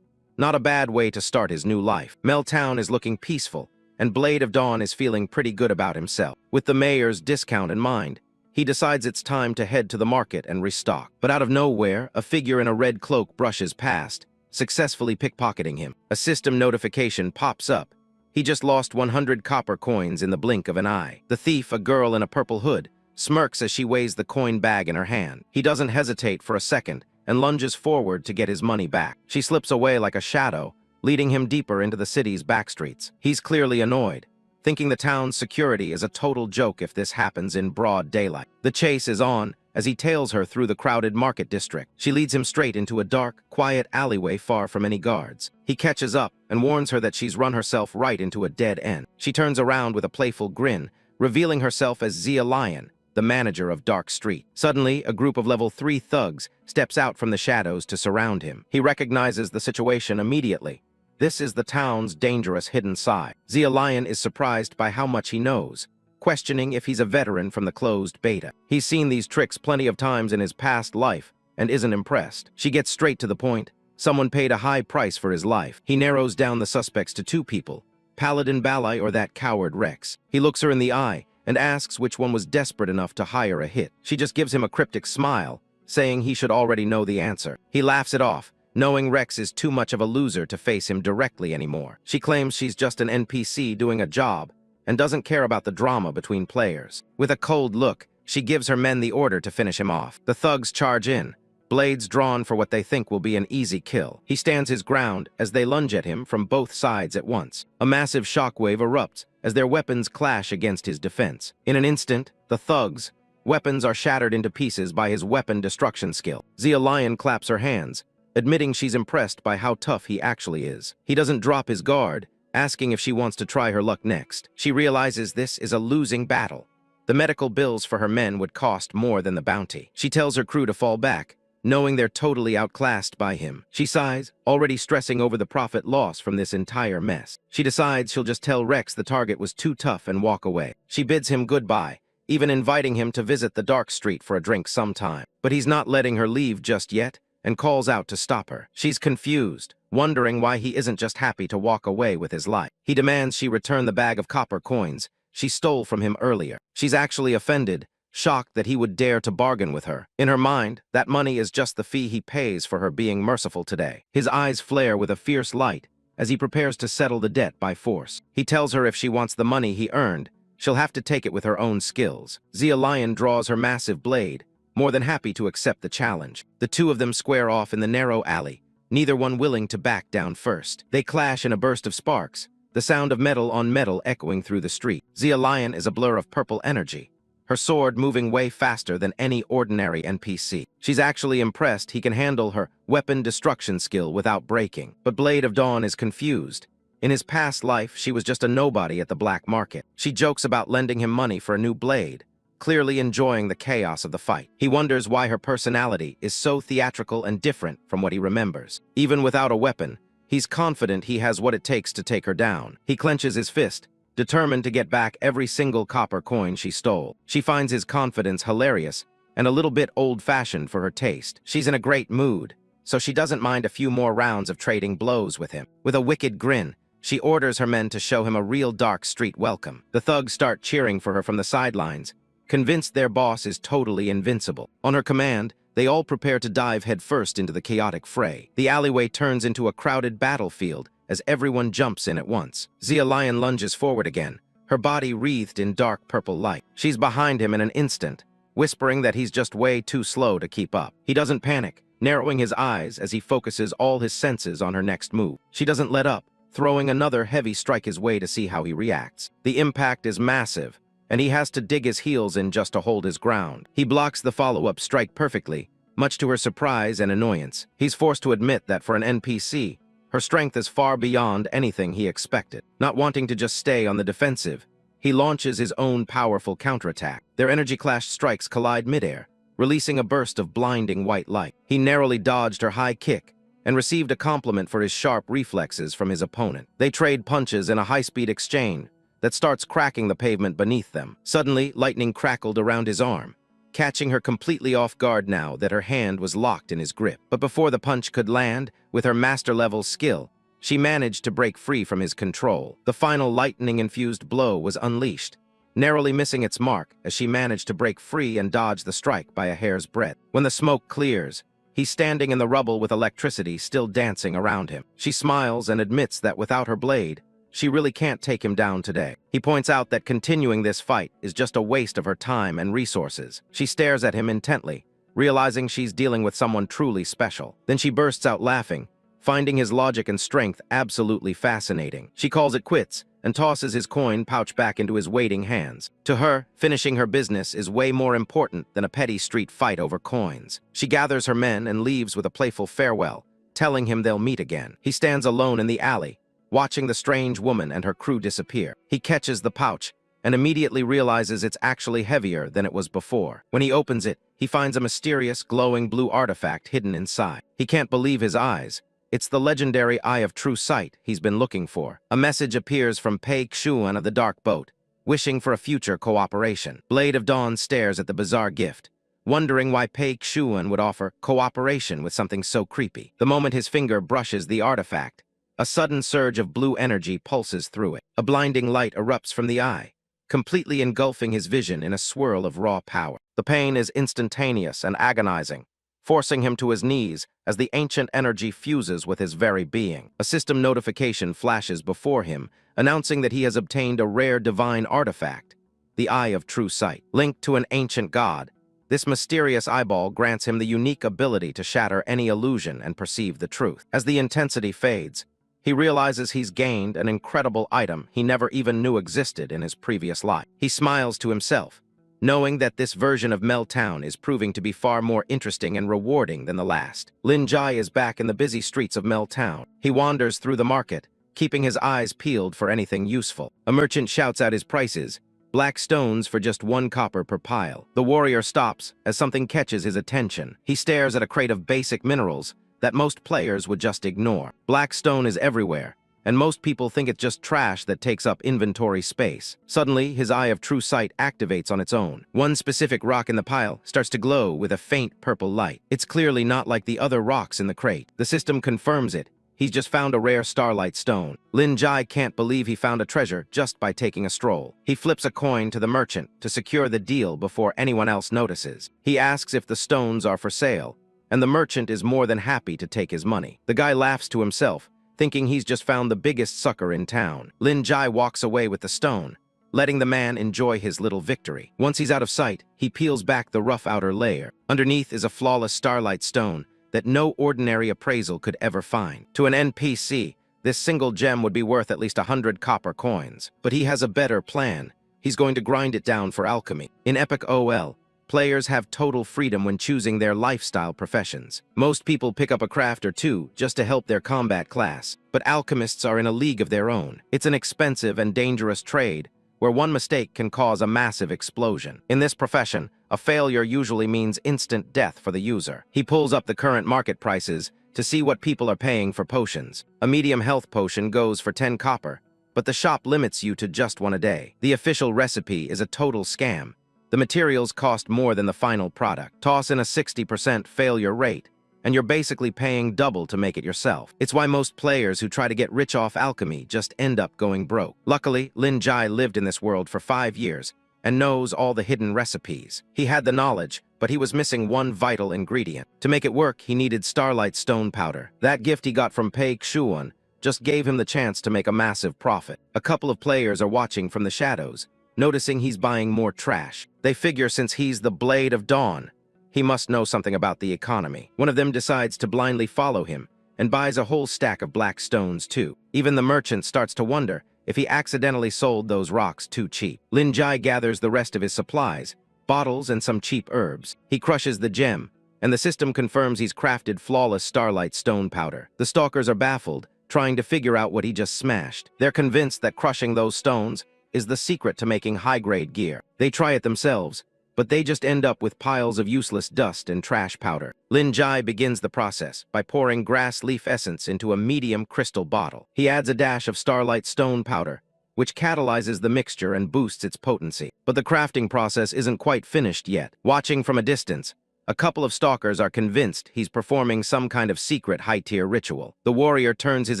S1: Not a bad way to start his new life. Meltown is looking peaceful, and Blade of Dawn is feeling pretty good about himself. With the mayor's discount in mind, he decides it's time to head to the market and restock. But out of nowhere, a figure in a red cloak brushes past, successfully pickpocketing him. A system notification pops up. He just lost 100 copper coins in the blink of an eye. The thief, a girl in a purple hood, smirks as she weighs the coin bag in her hand. He doesn't hesitate for a second and lunges forward to get his money back. She slips away like a shadow, leading him deeper into the city's backstreets. He's clearly annoyed, thinking the town's security is a total joke if this happens in broad daylight. The chase is on as he tails her through the crowded market district. She leads him straight into a dark, quiet alleyway far from any guards. He catches up and warns her that she's run herself right into a dead end. She turns around with a playful grin, revealing herself as Zia Lion, the manager of Dark Street. Suddenly, a group of level 3 thugs steps out from the shadows to surround him. He recognizes the situation immediately. This is the town's dangerous hidden side. Zia Lion is surprised by how much he knows, questioning if he's a veteran from the closed beta. He's seen these tricks plenty of times in his past life and isn't impressed. She gets straight to the point, Someone paid a high price for his life. He narrows down the suspects to two people, Paladin Balai or that coward Rex. He looks her in the eye and asks which one was desperate enough to hire a hit. She just gives him a cryptic smile, saying he should already know the answer. He laughs it off, knowing Rex is too much of a loser to face him directly anymore. She claims she's just an NPC doing a job and doesn't care about the drama between players. With a cold look, she gives her men the order to finish him off. The thugs charge in, blades drawn for what they think will be an easy kill. He stands his ground as they lunge at him from both sides at once. A massive shockwave erupts as their weapons clash against his defense. In an instant, the thugs' weapons are shattered into pieces by his weapon destruction skill. Zia Lion claps her hands, admitting she's impressed by how tough he actually is. He doesn't drop his guard, asking if she wants to try her luck next. She realizes this is a losing battle. The medical bills for her men would cost more than the bounty. She tells her crew to fall back, knowing they're totally outclassed by him. She sighs, already stressing over the profit loss from this entire mess. She decides she'll just tell Rex the target was too tough and walk away. She bids him goodbye, even inviting him to visit the dark street for a drink sometime. But he's not letting her leave just yet, and calls out to stop her. She's confused, wondering why he isn't just happy to walk away with his life. He demands she return the bag of copper coins she stole from him earlier. She's actually offended, shocked that he would dare to bargain with her. In her mind, that money is just the fee he pays for her being merciful today. His eyes flare with a fierce light as he prepares to settle the debt by force. He tells her if she wants the money he earned, she'll have to take it with her own skills. Zia Lion draws her massive blade, more than happy to accept the challenge. The two of them square off in the narrow alley, neither one willing to back down first. They clash in a burst of sparks, the sound of metal on metal echoing through the street. Zia Lion is a blur of purple energy, her sword moving way faster than any ordinary NPC. She's actually impressed he can handle her weapon destruction skill without breaking. But Blade of Dawn is confused. In his past life, she was just a nobody at the black market. She jokes about lending him money for a new blade, clearly enjoying the chaos of the fight. He wonders why her personality is so theatrical and different from what he remembers. Even without a weapon, he's confident he has what it takes to take her down. He clenches his fist, determined to get back every single copper coin she stole. She finds his confidence hilarious and a little bit old-fashioned for her taste. She's in a great mood, so she doesn't mind a few more rounds of trading blows with him. With a wicked grin, she orders her men to show him a real dark street welcome. The thugs start cheering for her from the sidelines, convinced their boss is totally invincible. On her command, they all prepare to dive headfirst into the chaotic fray. The alleyway turns into a crowded battlefield as everyone jumps in at once. Zia Lion lunges forward again, her body wreathed in dark purple light. She's behind him in an instant, whispering that he's just way too slow to keep up. He doesn't panic, narrowing his eyes as he focuses all his senses on her next move. She doesn't let up, throwing another heavy strike his way to see how he reacts. The impact is massive, and he has to dig his heels in just to hold his ground. He blocks the follow-up strike perfectly, much to her surprise and annoyance. He's forced to admit that for an NPC, her strength is far beyond anything he expected. Not wanting to just stay on the defensive, he launches his own powerful counterattack. Their energy clash strikes collide midair, releasing a burst of blinding white light. He narrowly dodged her high kick and received a compliment for his sharp reflexes from his opponent. They trade punches in a high-speed exchange that starts cracking the pavement beneath them. Suddenly, lightning crackled around his arm, catching her completely off guard now that her hand was locked in his grip. But before the punch could land, with her master-level skill, she managed to break free from his control. The final lightning-infused blow was unleashed, narrowly missing its mark as she managed to break free and dodge the strike by a hair's breadth. When the smoke clears, he's standing in the rubble with electricity still dancing around him. She smiles and admits that without her blade, she really can't take him down today. He points out that continuing this fight is just a waste of her time and resources. She stares at him intently, realizing she's dealing with someone truly special. Then she bursts out laughing, finding his logic and strength absolutely fascinating. She calls it quits and tosses his coin pouch back into his waiting hands. To her, finishing her business is way more important than a petty street fight over coins. She gathers her men and leaves with a playful farewell, telling him they'll meet again. He stands alone in the alley, watching the strange woman and her crew disappear. He catches the pouch and immediately realizes it's actually heavier than it was before. When he opens it, he finds a mysterious, glowing blue artifact hidden inside. He can't believe his eyes. It's the legendary Eye of True Sight he's been looking for. A message appears from Pei Xuan of the Dark Boat, wishing for a future cooperation. Blade of Dawn stares at the bizarre gift, wondering why Pei Xuan would offer cooperation with something so creepy. The moment his finger brushes the artifact, a sudden surge of blue energy pulses through it. A blinding light erupts from the eye, completely engulfing his vision in a swirl of raw power. The pain is instantaneous and agonizing, forcing him to his knees as the ancient energy fuses with his very being. A system notification flashes before him, announcing that he has obtained a rare divine artifact, the Eye of True Sight. Linked to an ancient god, this mysterious eyeball grants him the unique ability to shatter any illusion and perceive the truth. As the intensity fades, he realizes he's gained an incredible item he never even knew existed in his previous life. He smiles to himself, knowing that this version of Mel Town is proving to be far more interesting and rewarding than the last. Lin Jai is back in the busy streets of Mel Town. He wanders through the market, keeping his eyes peeled for anything useful. A merchant shouts out his prices, black stones for just 1 copper per pile. The warrior stops as something catches his attention. He stares at a crate of basic minerals that most players would just ignore. Black stone is everywhere, and most people think it's just trash that takes up inventory space. Suddenly, his Eye of True Sight activates on its own. One specific rock in the pile starts to glow with a faint purple light. It's clearly not like the other rocks in the crate. The system confirms it. He's just found a rare starlight stone. Lin Jai can't believe he found a treasure just by taking a stroll. He flips a coin to the merchant to secure the deal before anyone else notices. He asks if the stones are for sale, and the merchant is more than happy to take his money. The guy laughs to himself, thinking he's just found the biggest sucker in town. Lin Jai walks away with the stone, letting the man enjoy his little victory. Once he's out of sight, he peels back the rough outer layer. Underneath is a flawless starlight stone that no ordinary appraisal could ever find. To an NPC, this single gem would be worth at least 100 copper coins. But he has a better plan. He's going to grind it down for alchemy. In Epic OL, players have total freedom when choosing their lifestyle professions. Most people pick up a craft or two just to help their combat class, but alchemists are in a league of their own. It's an expensive and dangerous trade, where one mistake can cause a massive explosion. In this profession, a failure usually means instant death for the user. He pulls up the current market prices to see what people are paying for potions. A medium health potion goes for 10 copper, but the shop limits you to just 1 a day. The official recipe is a total scam. The materials cost more than the final product. Toss in a 60% failure rate, and you're basically paying double to make it yourself. It's why most players who try to get rich off alchemy just end up going broke. Luckily, Lin Jai lived in this world for 5 years and knows all the hidden recipes. He had the knowledge, but he was missing one vital ingredient. To make it work, he needed starlight stone powder. That gift he got from Pei Xuan just gave him the chance to make a massive profit. A couple of players are watching from the shadows, noticing he's buying more trash. They figure since he's the Blade of Dawn, he must know something about the economy. One of them decides to blindly follow him and buys a whole stack of black stones too. Even the merchant starts to wonder if he accidentally sold those rocks too cheap. Lin Jai gathers the rest of his supplies, bottles and some cheap herbs. He crushes the gem, and the system confirms he's crafted flawless starlight stone powder. The stalkers are baffled, trying to figure out what he just smashed. They're convinced that crushing those stones is the secret to making high-grade gear. They try it themselves, but they just end up with piles of useless dust and trash powder. Lin Jai begins the process by pouring grass leaf essence into a medium crystal bottle. He adds a dash of starlight stone powder, which catalyzes the mixture and boosts its potency. But the crafting process isn't quite finished yet. Watching from a distance, a couple of stalkers are convinced he's performing some kind of secret high-tier ritual. The warrior turns his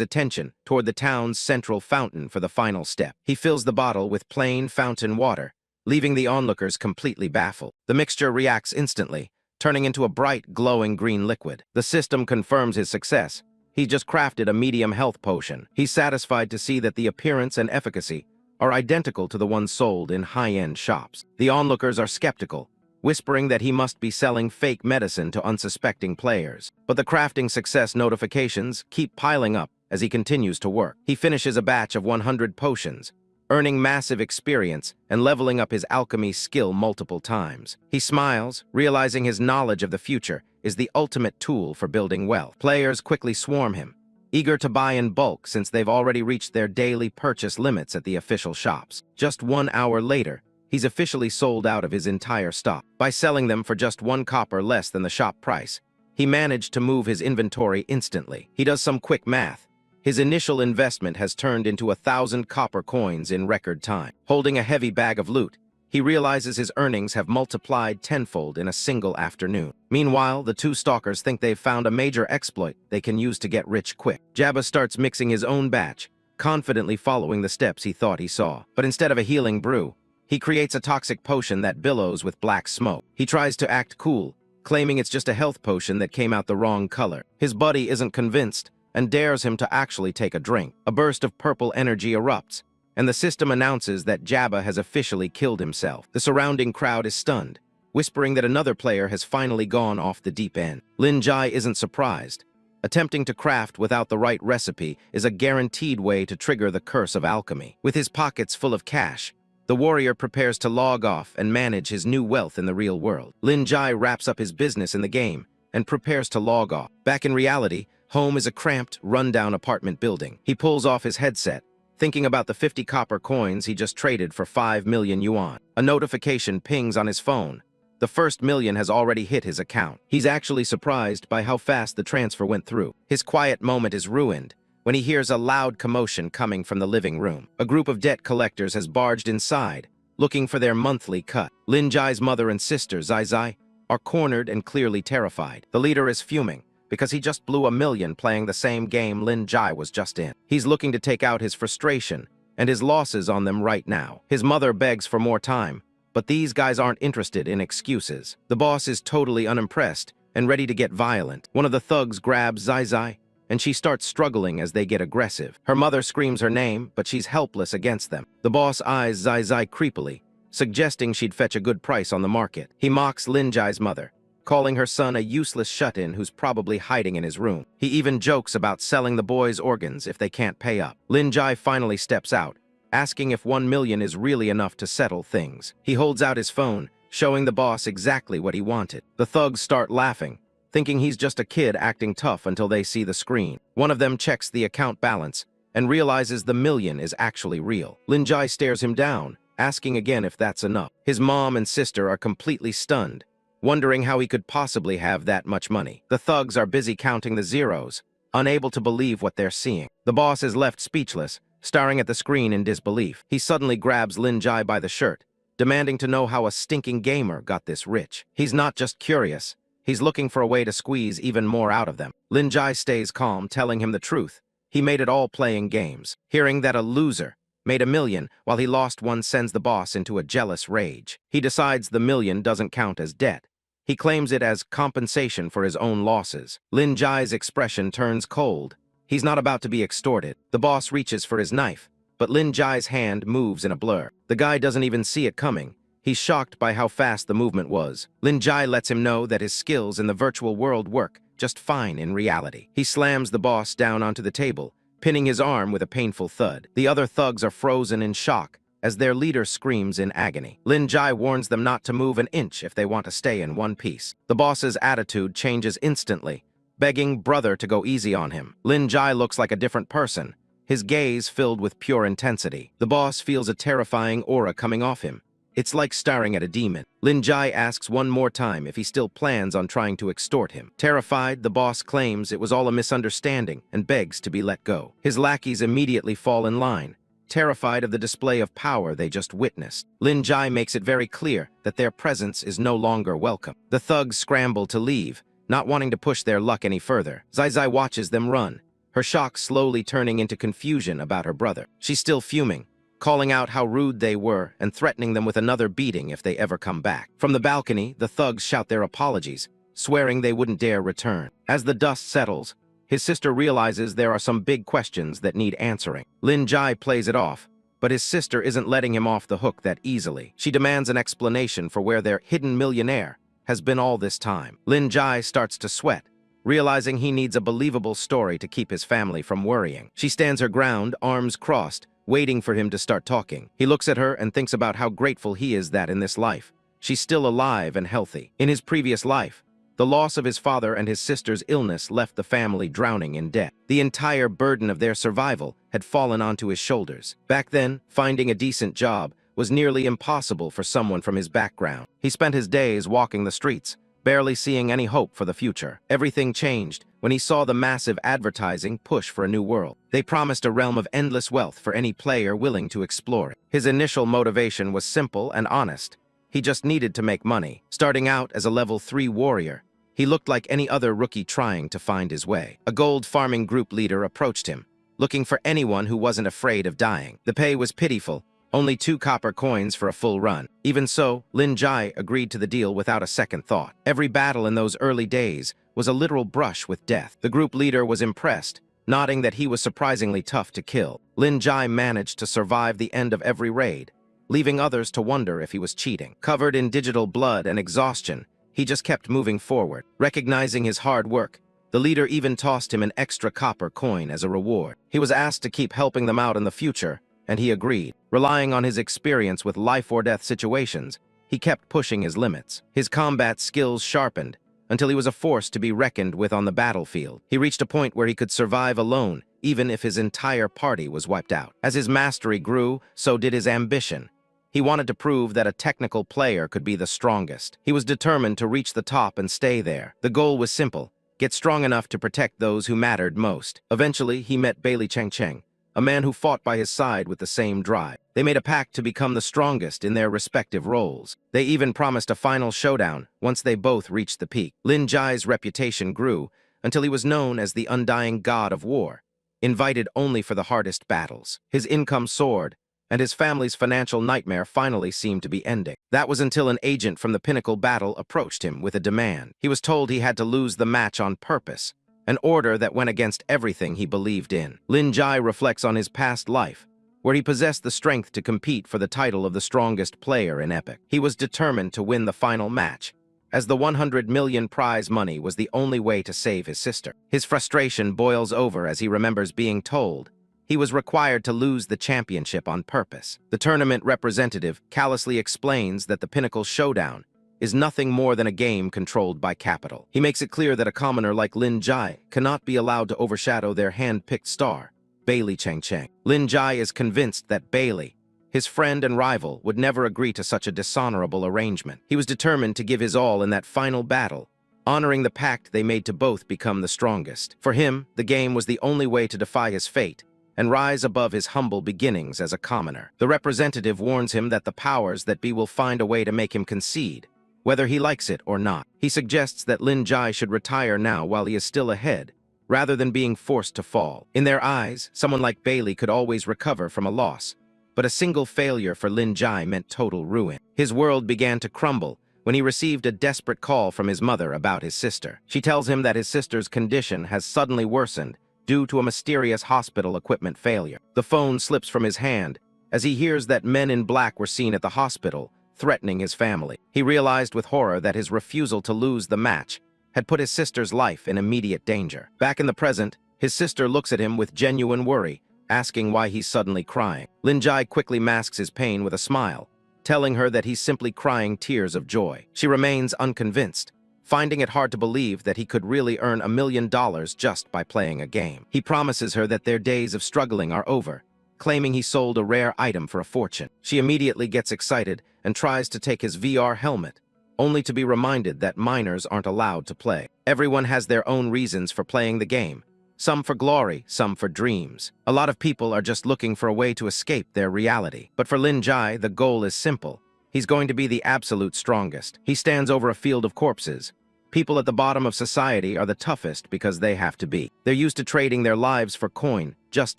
S1: attention toward the town's central fountain for the final step. He fills the bottle with plain fountain water, leaving the onlookers completely baffled. The mixture reacts instantly, turning into a bright, glowing green liquid. The system confirms his success. He just crafted a medium health potion. He's satisfied to see that the appearance and efficacy are identical to the ones sold in high-end shops. The onlookers are skeptical, whispering that he must be selling fake medicine to unsuspecting players. But the crafting success notifications keep piling up as he continues to work. He finishes a batch of 100 potions, earning massive experience and leveling up his alchemy skill multiple times. He smiles, realizing his knowledge of the future is the ultimate tool for building wealth. Players quickly swarm him, eager to buy in bulk since they've already reached their daily purchase limits at the official shops. Just 1 hour later, he's officially sold out of his entire stock. By selling them for just 1 copper less than the shop price, he managed to move his inventory instantly. He does some quick math. His initial investment has turned into 1,000 copper coins in record time. Holding a heavy bag of loot, he realizes his earnings have multiplied tenfold in a single afternoon. Meanwhile, the two stalkers think they've found a major exploit they can use to get rich quick. Jabba starts mixing his own batch, confidently following the steps he thought he saw. But instead of a healing brew, he creates a toxic potion that billows with black smoke. He tries to act cool, claiming it's just a health potion that came out the wrong color. His buddy isn't convinced and dares him to actually take a drink. A burst of purple energy erupts, and the system announces that Jabba has officially killed himself. The surrounding crowd is stunned, whispering that another player has finally gone off the deep end. Lin Jai isn't surprised. Attempting to craft without the right recipe is a guaranteed way to trigger the curse of alchemy. With his pockets full of cash, the warrior prepares to log off and manage his new wealth in the real world. Lin Jai wraps up his business in the game and prepares to log off. Back in reality, home is a cramped, run-down apartment building. He pulls off his headset, thinking about the 50 copper coins he just traded for 5 million yuan. A notification pings on his phone. The first million has already hit his account. He's actually surprised by how fast the transfer went through. His quiet moment is ruined when he hears a loud commotion coming from the living room. A group of debt collectors has barged inside, looking for their monthly cut. Lin Jai's mother and sister, Zai Zai, are cornered and clearly terrified. The leader is fuming because he just blew $1 million playing the same game Lin Jai was just in. He's looking to take out his frustration and his losses on them right now. His mother begs for more time, but these guys aren't interested in excuses. The boss is totally unimpressed and ready to get violent. One of the thugs grabs Zai Zai, and she starts struggling as they get aggressive. Her mother screams her name, but she's helpless against them. The boss eyes Zai Zai creepily, suggesting she'd fetch a good price on the market. He mocks Lin Jai's mother, calling her son a useless shut-in who's probably hiding in his room. He even jokes about selling the boys' organs if they can't pay up. Lin Jai finally steps out, asking if 1 million is really enough to settle things. He holds out his phone, showing the boss exactly what he wanted. The thugs start laughing, thinking he's just a kid acting tough until they see the screen. One of them checks the account balance and realizes the million is actually real. Lin Jai stares him down, asking again if that's enough. His mom and sister are completely stunned, wondering how he could possibly have that much money. The thugs are busy counting the zeros, unable to believe what they're seeing. The boss is left speechless, staring at the screen in disbelief. He suddenly grabs Lin Jai by the shirt, demanding to know how a stinking gamer got this rich. He's not just curious, he's looking for a way to squeeze even more out of them. Lin Jai stays calm, telling him the truth. He made it all playing games. Hearing that a loser made $1 million while he lost one sends the boss into a jealous rage. He decides the $1 million doesn't count as debt. He claims it as compensation for his own losses. Lin Jai's expression turns cold. He's not about to be extorted. The boss reaches for his knife, but Lin Jai's hand moves in a blur. The guy doesn't even see it coming. He's shocked by how fast the movement was. Lin Jai lets him know that his skills in the virtual world work just fine in reality. He slams the boss down onto the table, pinning his arm with a painful thud. The other thugs are frozen in shock as their leader screams in agony. Lin Jai warns them not to move an inch if they want to stay in one piece. The boss's attitude changes instantly, begging brother to go easy on him. Lin Jai looks like a different person, his gaze filled with pure intensity. The boss feels a terrifying aura coming off him. It's like staring at a demon. Lin Jai asks one more time if he still plans on trying to extort him. Terrified, the boss claims it was all a misunderstanding and begs to be let go. His lackeys immediately fall in line, terrified of the display of power they just witnessed. Lin Jai makes it very clear that their presence is no longer welcome. The thugs scramble to leave, not wanting to push their luck any further. Zai Zai watches them run, her shock slowly turning into confusion about her brother. She's still fuming, calling out how rude they were and threatening them with another beating if they ever come back. From the balcony, the thugs shout their apologies, swearing they wouldn't dare return. As the dust settles, his sister realizes there are some big questions that need answering. Lin Jai plays it off, but his sister isn't letting him off the hook that easily. She demands an explanation for where their hidden millionaire has been all this time. Lin Jai starts to sweat, realizing he needs a believable story to keep his family from worrying. She stands her ground, arms crossed, waiting for him to start talking. He looks at her and thinks about how grateful he is that in this life, she's still alive and healthy. In his previous life, the loss of his father and his sister's illness left the family drowning in debt. The entire burden of their survival had fallen onto his shoulders. Back then, finding a decent job was nearly impossible for someone from his background. He spent his days walking the streets, barely seeing any hope for the future. Everything changed when he saw the massive advertising push for a new world. They promised a realm of endless wealth for any player willing to explore it. His initial motivation was simple and honest. He just needed to make money. Starting out as a level 3 warrior, he looked like any other rookie trying to find his way. A gold farming group leader approached him, looking for anyone who wasn't afraid of dying. The pay was pitiful, only 2 copper coins for a full run. Even so, Lin Jai agreed to the deal without a second thought. Every battle in those early days was a literal brush with death. The group leader was impressed, nodding that he was surprisingly tough to kill. Lin Jai managed to survive the end of every raid, leaving others to wonder if he was cheating. Covered in digital blood and exhaustion, he just kept moving forward. Recognizing his hard work, the leader even tossed him an extra copper coin as a reward. He was asked to keep helping them out in the future, and he agreed. Relying on his experience with life-or-death situations, he kept pushing his limits. His combat skills sharpened until he was a force to be reckoned with on the battlefield. He reached a point where he could survive alone, even if his entire party was wiped out. As his mastery grew, so did his ambition. He wanted to prove that a technical player could be the strongest. He was determined to reach the top and stay there. The goal was simple: get strong enough to protect those who mattered most. Eventually, he met Bailey Cheng, a man who fought by his side with the same drive. They made a pact to become the strongest in their respective roles. They even promised a final showdown once they both reached the peak. Lin Jai's reputation grew until he was known as the undying god of war, invited only for the hardest battles. His income soared, and his family's financial nightmare finally seemed to be ending. That was until an agent from the Pinnacle Battle approached him with a demand. He was told he had to lose the match on purpose, an order that went against everything he believed in. Lin Jai reflects on his past life, where he possessed the strength to compete for the title of the strongest player in Epic. He was determined to win the final match, as the 100 million prize money was the only way to save his sister. His frustration boils over as he remembers being told he was required to lose the championship on purpose. The tournament representative callously explains that the Pinnacle Showdown is nothing more than a game controlled by capital. He makes it clear that a commoner like Lin Jai cannot be allowed to overshadow their hand-picked star, Bailey Cheng. Lin Jai is convinced that Bailey, his friend and rival, would never agree to such a dishonorable arrangement. He was determined to give his all in that final battle, honoring the pact they made to both become the strongest. For him, the game was the only way to defy his fate and rise above his humble beginnings as a commoner. The representative warns him that the powers that be will find a way to make him concede, whether he likes it or not. He suggests that Lin Jai should retire now while he is still ahead, rather than being forced to fall. In their eyes, someone like Bailey could always recover from a loss, but a single failure for Lin Jai meant total ruin. His world began to crumble when he received a desperate call from his mother about his sister. She tells him that his sister's condition has suddenly worsened due to a mysterious hospital equipment failure. The phone slips from his hand as he hears that men in black were seen at the hospital, threatening his family. He realized with horror that his refusal to lose the match had put his sister's life in immediate danger. Back in the present, his sister looks at him with genuine worry, asking why he's suddenly crying. Lin Jai quickly masks his pain with a smile, telling her that he's simply crying tears of joy. She remains unconvinced, finding it hard to believe that he could really earn $1 million just by playing a game. He promises her that their days of struggling are over, claiming he sold a rare item for a fortune. She immediately gets excited and tries to take his VR helmet, only to be reminded that minors aren't allowed to play. Everyone has their own reasons for playing the game, some for glory, some for dreams. A lot of people are just looking for a way to escape their reality. But for Lin Jai, the goal is simple. He's going to be the absolute strongest. He stands over a field of corpses. People at the bottom of society are the toughest because they have to be. They're used to trading their lives for coin just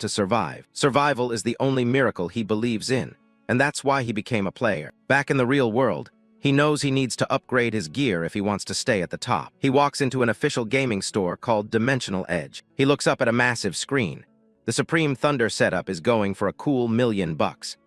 S1: to survive. Survival is the only miracle he believes in, and that's why he became a player. Back in the real world, he knows he needs to upgrade his gear if he wants to stay at the top. He walks into an official gaming store called Dimensional Edge. He looks up at a massive screen. The Supreme Thunder setup is going for a cool $1 million.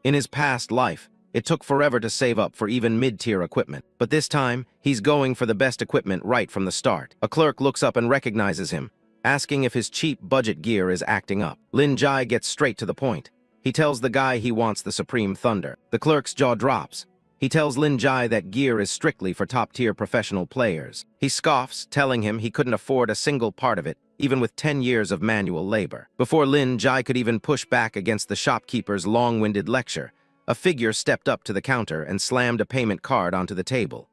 S1: In his past life, it took forever to save up for even mid-tier equipment. But this time, he's going for the best equipment right from the start. A clerk looks up and recognizes him, asking if his cheap budget gear is acting up. Lin Jai gets straight to the point. He tells the guy he wants the Supreme Thunder. The clerk's jaw drops. He tells Lin Jai that gear is strictly for top-tier professional players. He scoffs, telling him he couldn't afford a single part of it, even with 10 years of manual labor. Before Lin Jai could even push back against the shopkeeper's long-winded lecture, a figure stepped up to the counter and slammed a payment card onto the table.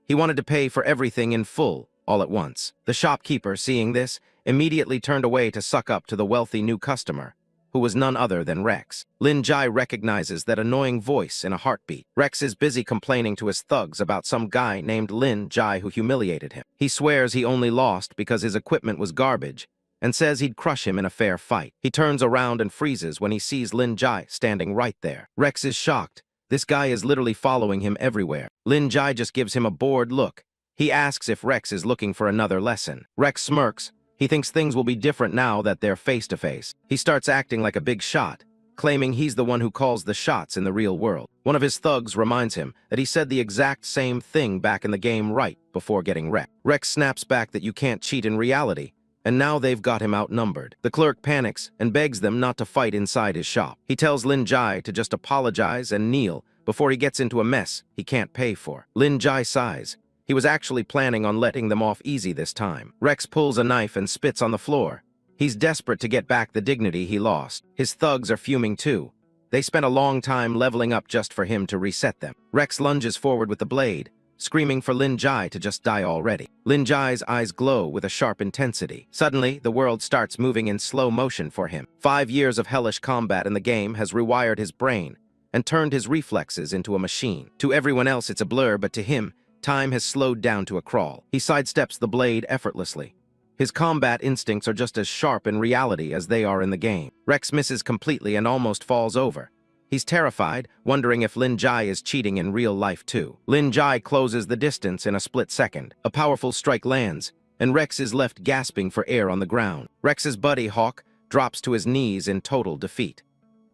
S1: He wanted to pay for everything in full, all at once. The shopkeeper, seeing this, immediately turned away to suck up to the wealthy new customer, who was none other than Rex. Lin Jai recognizes that annoying voice in a heartbeat. Rex is busy complaining to his thugs about some guy named Lin Jai who humiliated him. He swears he only lost because his equipment was garbage, and says he'd crush him in a fair fight. He turns around and freezes when he sees Lin Jai standing right there. Rex is shocked. This guy is literally following him everywhere. Lin Jai just gives him a bored look. He asks if Rex is looking for another lesson. Rex smirks. He thinks things will be different now that they're face-to-face. He starts acting like a big shot, claiming he's the one who calls the shots in the real world. One of his thugs reminds him that he said the exact same thing back in the game right before getting wrecked. Rex snaps back that you can't cheat in reality, and now they've got him outnumbered. The clerk panics and begs them not to fight inside his shop. He tells Lin Jai to just apologize and kneel before he gets into a mess he can't pay for. Lin Jai sighs. He was actually planning on letting them off easy this time. Rex pulls a knife and spits on the floor. He's desperate to get back the dignity he lost. His thugs are fuming too. They spent a long time leveling up just for him to reset them. Rex lunges forward with the blade, screaming for Lin Jai to just die already. Lin Jai's eyes glow with a sharp intensity. Suddenly, the world starts moving in slow motion for him. 5 years of hellish combat in the game has rewired his brain and turned his reflexes into a machine. To everyone else, it's a blur, but to him, time has slowed down to a crawl. He sidesteps the blade effortlessly. His combat instincts are just as sharp in reality as they are in the game. Rex misses completely and almost falls over. He's terrified, wondering if Lin Jai is cheating in real life too. Lin Jai closes the distance in a split second. A powerful strike lands, and Rex is left gasping for air on the ground. Rex's buddy, Hawk, drops to his knees in total defeat.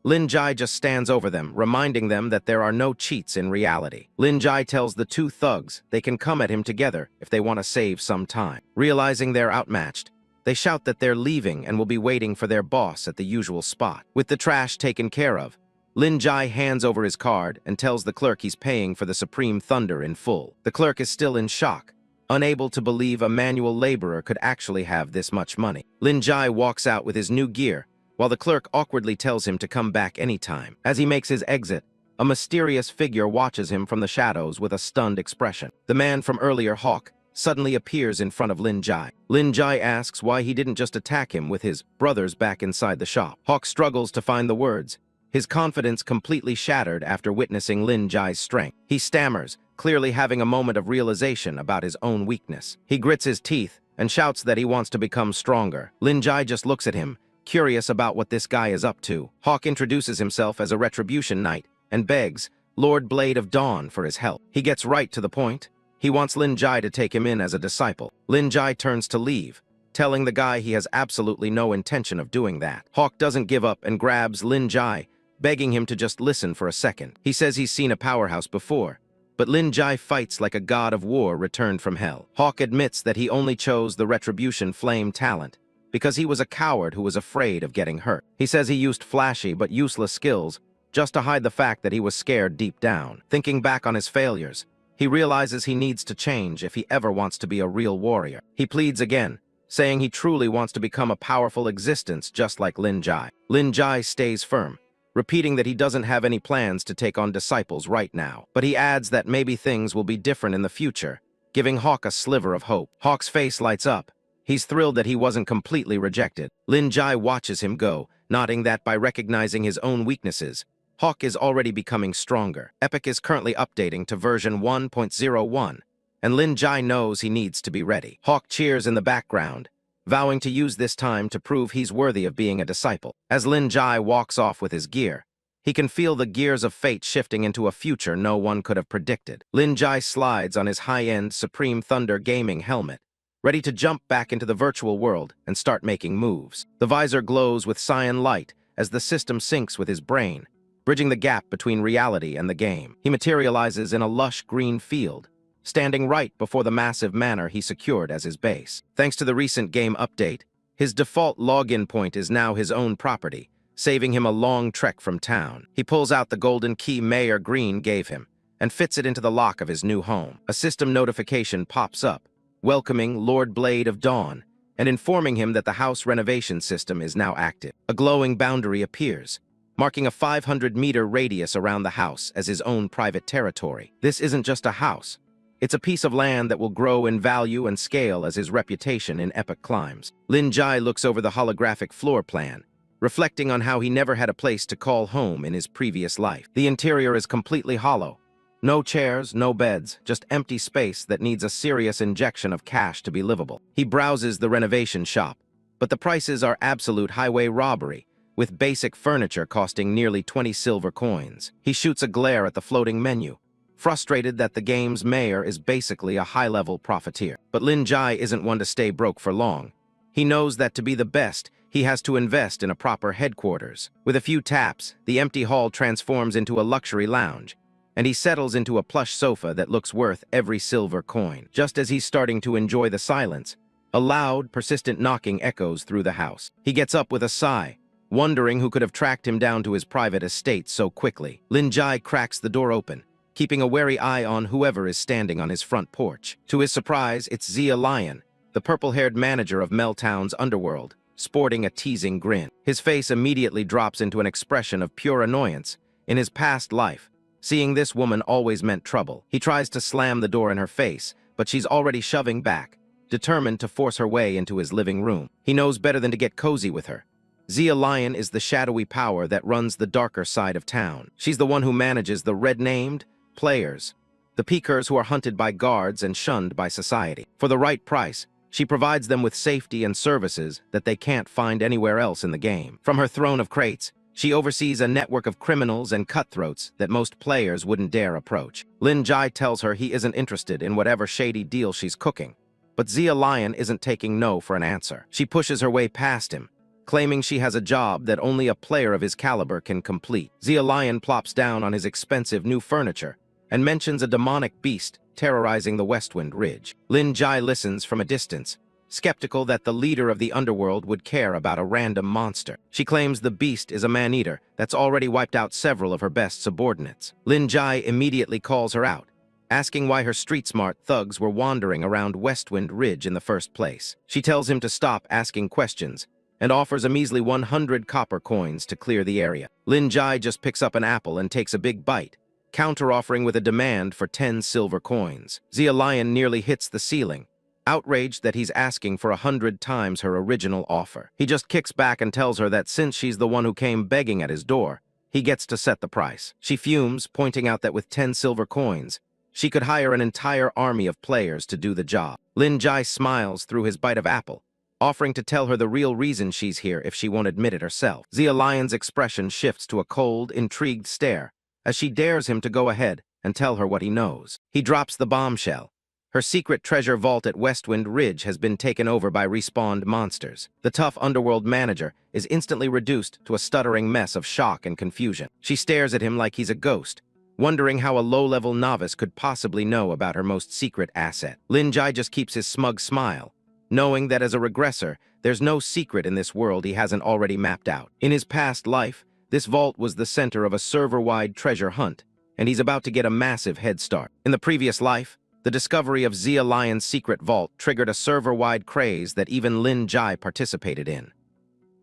S1: Lin Jai just stands over them, reminding them that there are no cheats in reality. Lin Jai tells the two thugs they can come at him together if they want to save some time. Realizing they're outmatched, they shout that they're leaving and will be waiting for their boss at the usual spot. With the trash taken care of, Lin Jai hands over his card and tells the clerk he's paying for the Supreme Thunder in full. The clerk is still in shock, unable to believe a manual laborer could actually have this much money. Lin Jai walks out with his new gear, while the clerk awkwardly tells him to come back anytime. As he makes his exit, a mysterious figure watches him from the shadows with a stunned expression. The man from earlier, Hawk, suddenly appears in front of Lin Jai. Lin Jai asks why he didn't just attack him with his brothers back inside the shop. Hawk struggles to find the words, his confidence completely shattered after witnessing Lin Jai's strength. He stammers, clearly having a moment of realization about his own weakness. He grits his teeth and shouts that he wants to become stronger. Lin Jai just looks at him, curious about what this guy is up to. Hawk introduces himself as a Retribution Knight and begs Lord Blade of Dawn for his help. He gets right to the point. He wants Lin Jai to take him in as a disciple. Lin Jai turns to leave, telling the guy he has absolutely no intention of doing that. Hawk doesn't give up and grabs Lin Jai, begging him to just listen for a second. He says he's seen a powerhouse before, but Lin Jai fights like a god of war returned from hell. Hawk admits that he only chose the Retribution Flame talent because he was a coward who was afraid of getting hurt. He says he used flashy but useless skills just to hide the fact that he was scared deep down. Thinking back on his failures, he realizes he needs to change if he ever wants to be a real warrior. He pleads again, saying he truly wants to become a powerful existence just like Lin Jai. Lin Jai stays firm, repeating that he doesn't have any plans to take on disciples right now. But he adds that maybe things will be different in the future, giving Hawk a sliver of hope. Hawk's face lights up. He's thrilled that he wasn't completely rejected. Lin Jai watches him go, nodding that by recognizing his own weaknesses, Hawk is already becoming stronger. Epic is currently updating to version 1.01, and Lin Jai knows he needs to be ready. Hawk cheers in the background, vowing to use this time to prove he's worthy of being a disciple. As Lin Jai walks off with his gear, he can feel the gears of fate shifting into a future no one could have predicted. Lin Jai slides on his high-end Supreme Thunder gaming helmet, ready to jump back into the virtual world and start making moves. The visor glows with cyan light as the system syncs with his brain, bridging the gap between reality and the game. He materializes in a lush green field, standing right before the massive manor he secured as his base. Thanks to the recent game update, his default login point is now his own property, saving him a long trek from town. He pulls out the golden key Mayor Green gave him and fits it into the lock of his new home. A system notification pops up, welcoming Lord Blade of Dawn and informing him that the house renovation system is now active. A glowing boundary appears, marking a 500-meter radius around the house as his own private territory. This isn't just a house. It's a piece of land that will grow in value and scale as his reputation in epic climbs. Lin Jai looks over the holographic floor plan, reflecting on how he never had a place to call home in his previous life. The interior is completely hollow. No chairs, no beds, just empty space that needs a serious injection of cash to be livable. He browses the renovation shop, but the prices are absolute highway robbery, with basic furniture costing nearly 20 silver coins. He shoots a glare at the floating menu, frustrated that the game's mayor is basically a high-level profiteer. But Lin Jai isn't one to stay broke for long. He knows that to be the best, he has to invest in a proper headquarters. With a few taps, the empty hall transforms into a luxury lounge, and he settles into a plush sofa that looks worth every silver coin. Just as he's starting to enjoy the silence, a loud, persistent knocking echoes through the house. He gets up with a sigh, wondering who could have tracked him down to his private estate so quickly. Lin Jai cracks the door open, keeping a wary eye on whoever is standing on his front porch. To his surprise, it's Zia Lion, the purple-haired manager of Meltown's underworld, sporting a teasing grin. His face immediately drops into an expression of pure annoyance. In his past life, seeing this woman always meant trouble. He tries to slam the door in her face, but she's already shoving back, determined to force her way into his living room. He knows better than to get cozy with her. Zia Lion is the shadowy power that runs the darker side of town. She's the one who manages the red-named players, the peekers who are hunted by guards and shunned by society. For the right price, she provides them with safety and services that they can't find anywhere else in the game. From her throne of crates, she oversees a network of criminals and cutthroats that most players wouldn't dare approach. Lin Jai tells her he isn't interested in whatever shady deal she's cooking, but Zia Lion isn't taking no for an answer. She pushes her way past him, claiming she has a job that only a player of his caliber can complete. Zia Lion plops down on his expensive new furniture and mentions a demonic beast terrorizing the Westwind Ridge. Lin Jai listens from a distance, skeptical that the leader of the underworld would care about a random monster. She claims the beast is a man-eater that's already wiped out several of her best subordinates. Lin Jai immediately calls her out, asking why her street-smart thugs were wandering around Westwind Ridge in the first place. She tells him to stop asking questions and offers a measly 100 copper coins to clear the area. Lin Jai just picks up an apple and takes a big bite, counter-offering with a demand for 10 silver coins. Zia Lion nearly hits the ceiling, outraged that he's asking for 100 times her original offer. He just kicks back and tells her that since she's the one who came begging at his door, he gets to set the price. She fumes, pointing out that with 10 silver coins, she could hire an entire army of players to do the job. Lin Jai smiles through his bite of apple, offering to tell her the real reason she's here if she won't admit it herself. Zia Lion's expression shifts to a cold, intrigued stare as she dares him to go ahead and tell her what he knows. He drops the bombshell. Her secret treasure vault at Westwind Ridge has been taken over by respawned monsters. The tough underworld manager is instantly reduced to a stuttering mess of shock and confusion. She stares at him like he's a ghost, wondering how a low-level novice could possibly know about her most secret asset. Lin Jai just keeps his smug smile, knowing that as a regressor, there's no secret in this world he hasn't already mapped out. In his past life, this vault was the center of a server-wide treasure hunt, and he's about to get a massive head start. In the previous life, the discovery of Zia Lion's secret vault triggered a server-wide craze that even Lin Jai participated in.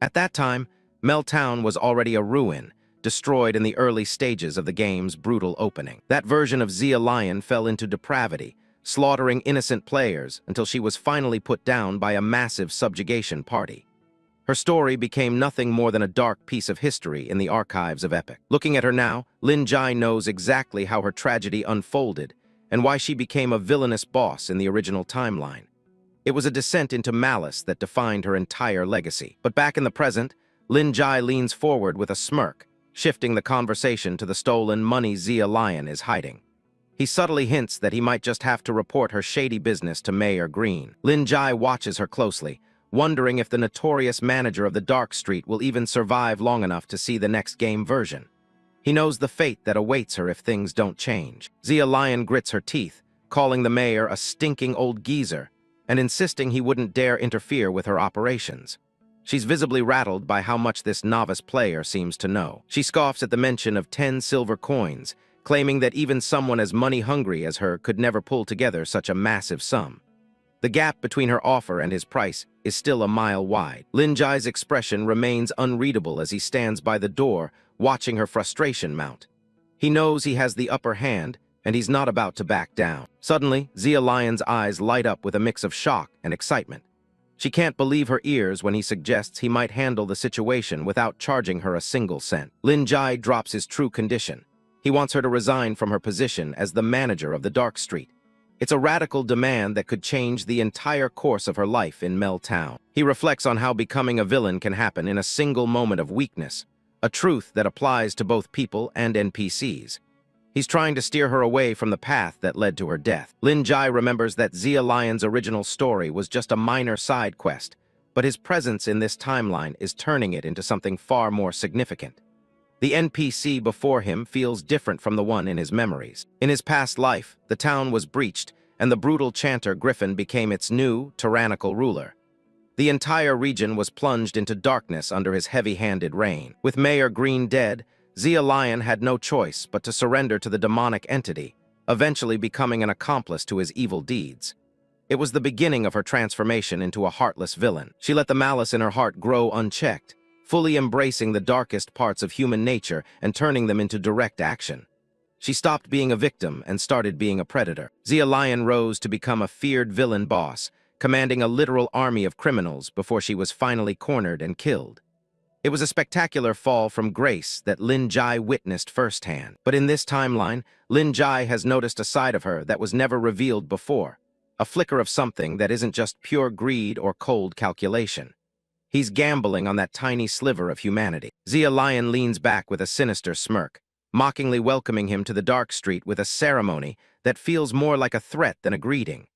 S1: At that time, Meltown was already a ruin, destroyed in the early stages of the game's brutal opening. That version of Zia Lion fell into depravity, slaughtering innocent players until she was finally put down by a massive subjugation party. Her story became nothing more than a dark piece of history in the archives of Epic. Looking at her now, Lin Jai knows exactly how her tragedy unfolded and why she became a villainous boss in the original timeline. It was a descent into malice that defined her entire legacy. But back in the present, Lin Jai leans forward with a smirk, shifting the conversation to the stolen money Zia Lion is hiding. He subtly hints that he might just have to report her shady business to Mayor Green. Lin Jai watches her closely, wondering if the notorious manager of the Dark Street will even survive long enough to see the next game version. He knows the fate that awaits her if things don't change. Zia Lion grits her teeth, calling the mayor a stinking old geezer, and insisting he wouldn't dare interfere with her operations. She's visibly rattled by how much this novice player seems to know. She scoffs at the mention of 10 silver coins, claiming that even someone as money-hungry as her could never pull together such a massive sum. The gap between her offer and his price is still a mile wide. Lin Jai's expression remains unreadable as he stands by the door, watching her frustration mount. He knows he has the upper hand and he's not about to back down. Suddenly, Zia Lion's eyes light up with a mix of shock and excitement. She can't believe her ears when he suggests he might handle the situation without charging her a single cent. Lin Jai drops his true condition. He wants her to resign from her position as the manager of the Dark Street. It's a radical demand that could change the entire course of her life in Mel Town. He reflects on how becoming a villain can happen in a single moment of weakness, a truth that applies to both people and NPCs. He's trying to steer her away from the path that led to her death. Lin Jai remembers that Zia Lion's original story was just a minor side quest, but his presence in this timeline is turning it into something far more significant. The NPC before him feels different from the one in his memories. In his past life, the town was breached, and the brutal chanter Griffin became its new, tyrannical ruler. The entire region was plunged into darkness under his heavy-handed reign. With Mayor Green dead, Zia Lion had no choice but to surrender to the demonic entity, eventually becoming an accomplice to his evil deeds. It was the beginning of her transformation into a heartless villain. She let the malice in her heart grow unchecked, fully embracing the darkest parts of human nature and turning them into direct action. She stopped being a victim and started being a predator. Zia Lion rose to become a feared villain boss, commanding a literal army of criminals before she was finally cornered and killed. It was a spectacular fall from grace that Lin Jai witnessed firsthand. But in this timeline, Lin Jai has noticed a side of her that was never revealed before, a flicker of something that isn't just pure greed or cold calculation. He's gambling on that tiny sliver of humanity. Zia Lion leans back with a sinister smirk, mockingly welcoming him to the Dark Street with a ceremony that feels more like a threat than a greeting.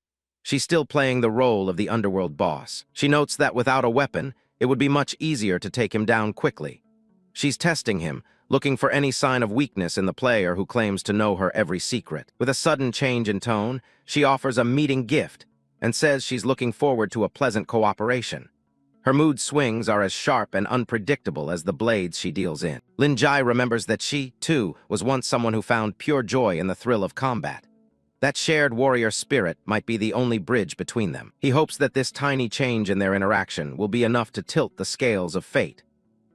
S1: She's still playing the role of the underworld boss. She notes that without a weapon, it would be much easier to take him down quickly. She's testing him, looking for any sign of weakness in the player who claims to know her every secret. With a sudden change in tone, she offers a meeting gift and says she's looking forward to a pleasant cooperation. Her mood swings are as sharp and unpredictable as the blades she deals in. Lin Jai remembers that she, too, was once someone who found pure joy in the thrill of combat. That shared warrior spirit might be the only bridge between them. He hopes that this tiny change in their interaction will be enough to tilt the scales of fate.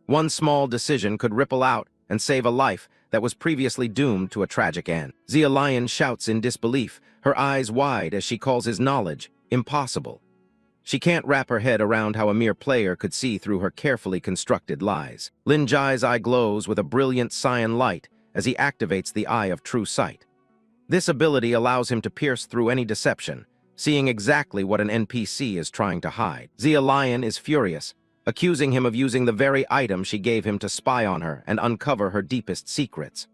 S1: One small decision could ripple out and save a life that was previously doomed to a tragic end. Zia Lion shouts in disbelief, her eyes wide as she calls his knowledge impossible. She can't wrap her head around how a mere player could see through her carefully constructed lies. Lin Jai's eye glows with a brilliant cyan light as he activates the Eye of True Sight. This ability allows him to pierce through any deception, seeing exactly what an NPC is trying to hide. Zia Lion is furious, accusing him of using the very item she gave him to spy on her and uncover her deepest secrets.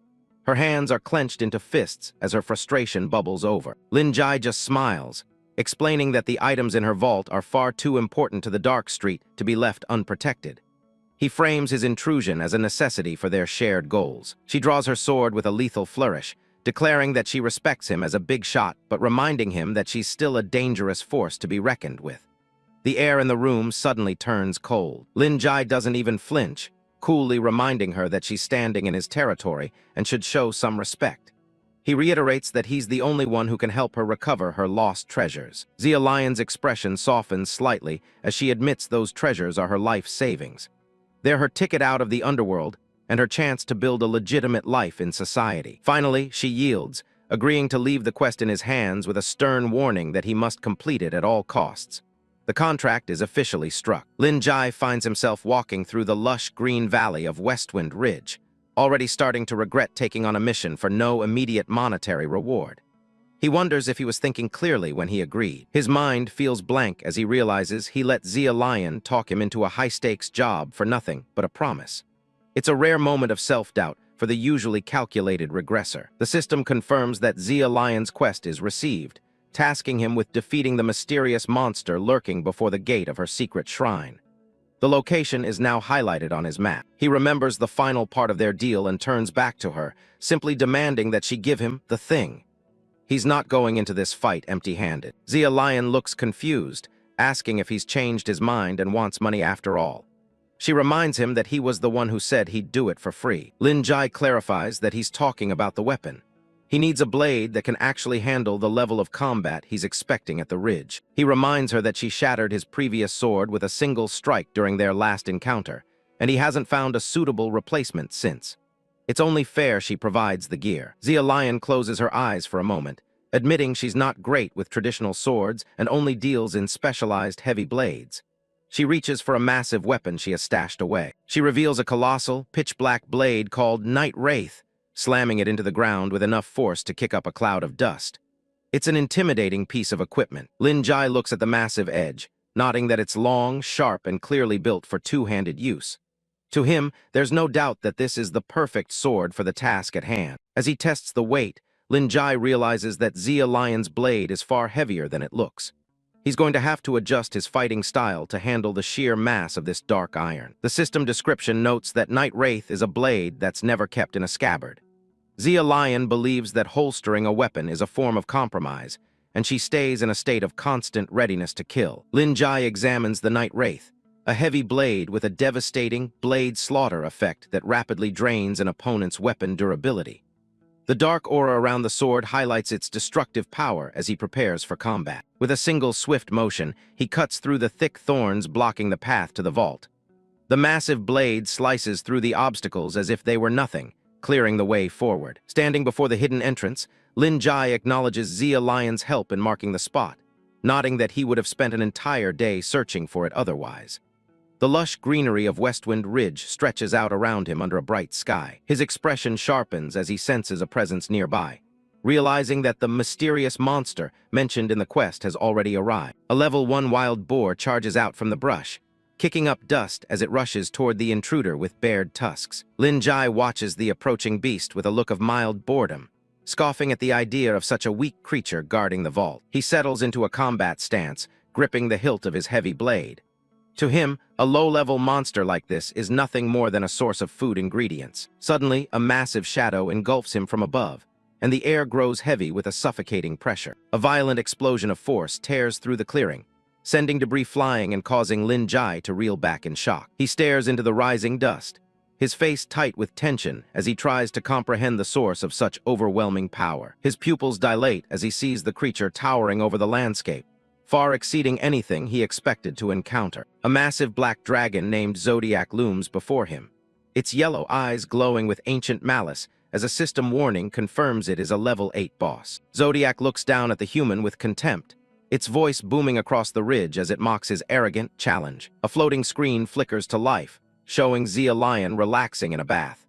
S1: Her hands are clenched into fists as her frustration bubbles over. Lin Jai just smiles, explaining that the items in her vault are far too important to the Dark Street to be left unprotected. He frames his intrusion as a necessity for their shared goals. She draws her sword with a lethal flourish, declaring that she respects him as a big shot, but reminding him that she's still a dangerous force to be reckoned with. The air in the room suddenly turns cold. Lin Jai doesn't even flinch, coolly reminding her that she's standing in his territory and should show some respect. He reiterates that he's the only one who can help her recover her lost treasures. Zia Lion's expression softens slightly as she admits those treasures are her life savings. They're her ticket out of the underworld and her chance to build a legitimate life in society. Finally, she yields, agreeing to leave the quest in his hands with a stern warning that he must complete it at all costs. The contract is officially struck. Lin Jai finds himself walking through the lush green valley of Westwind Ridge, already starting to regret taking on a mission for no immediate monetary reward. He wonders if he was thinking clearly when he agreed. His mind feels blank as he realizes he let Zia Lion talk him into a high-stakes job for nothing but a promise. It's a rare moment of self-doubt for the usually calculated regressor. The system confirms that Zia Lion's quest is received, tasking him with defeating the mysterious monster lurking before the gate of her secret shrine. The location is now highlighted on his map. He remembers the final part of their deal and turns back to her, simply demanding that she give him the thing. He's not going into this fight empty-handed. Zia Lion looks confused, asking if he's changed his mind and wants money after all. She reminds him that he was the one who said he'd do it for free. Lin Jai clarifies that he's talking about the weapon. He needs a blade that can actually handle the level of combat he's expecting at the ridge. He reminds her that she shattered his previous sword with a single strike during their last encounter, and he hasn't found a suitable replacement since. It's only fair she provides the gear. Zia Lion closes her eyes for a moment, admitting she's not great with traditional swords and only deals in specialized heavy blades. She reaches for a massive weapon she has stashed away. She reveals a colossal, pitch-black blade called Night Wraith, slamming it into the ground with enough force to kick up a cloud of dust. It's an intimidating piece of equipment. Lin Jai looks at the massive edge, noting that it's long, sharp, and clearly built for two-handed use. To him, there's no doubt that this is the perfect sword for the task at hand. As he tests the weight, Lin Jai realizes that Zia Lion's blade is far heavier than it looks. He's going to have to adjust his fighting style to handle the sheer mass of this dark iron. The system description notes that Night Wraith is a blade that's never kept in a scabbard. Zia Lion believes that holstering a weapon is a form of compromise, and she stays in a state of constant readiness to kill. Lin Jai examines the Night Wraith, a heavy blade with a devastating blade slaughter effect that rapidly drains an opponent's weapon durability. The dark aura around the sword highlights its destructive power as he prepares for combat. With a single swift motion, he cuts through the thick thorns blocking the path to the vault. The massive blade slices through the obstacles as if they were nothing, clearing the way forward. Standing before the hidden entrance, Lin Jai acknowledges Zia Lion's help in marking the spot, nodding that he would have spent an entire day searching for it otherwise. The lush greenery of Westwind Ridge stretches out around him under a bright sky. His expression sharpens as he senses a presence nearby, realizing that the mysterious monster mentioned in the quest has already arrived. A level 1 wild boar charges out from the brush, kicking up dust as it rushes toward the intruder with bared tusks. Lin Jai watches the approaching beast with a look of mild boredom, scoffing at the idea of such a weak creature guarding the vault. He settles into a combat stance, gripping the hilt of his heavy blade. To him, a low-level monster like this is nothing more than a source of food ingredients. Suddenly, a massive shadow engulfs him from above, and the air grows heavy with a suffocating pressure. A violent explosion of force tears through the clearing, sending debris flying and causing Lin Jai to reel back in shock. He stares into the rising dust, his face tight with tension as he tries to comprehend the source of such overwhelming power. His pupils dilate as he sees the creature towering over the landscape, far exceeding anything he expected to encounter. A massive black dragon named Zodiac looms before him, its yellow eyes glowing with ancient malice as a system warning confirms it is a level 8 boss. Zodiac looks down at the human with contempt, its voice booming across the ridge as it mocks his arrogant challenge. A floating screen flickers to life, showing Zia Lion relaxing in a bath.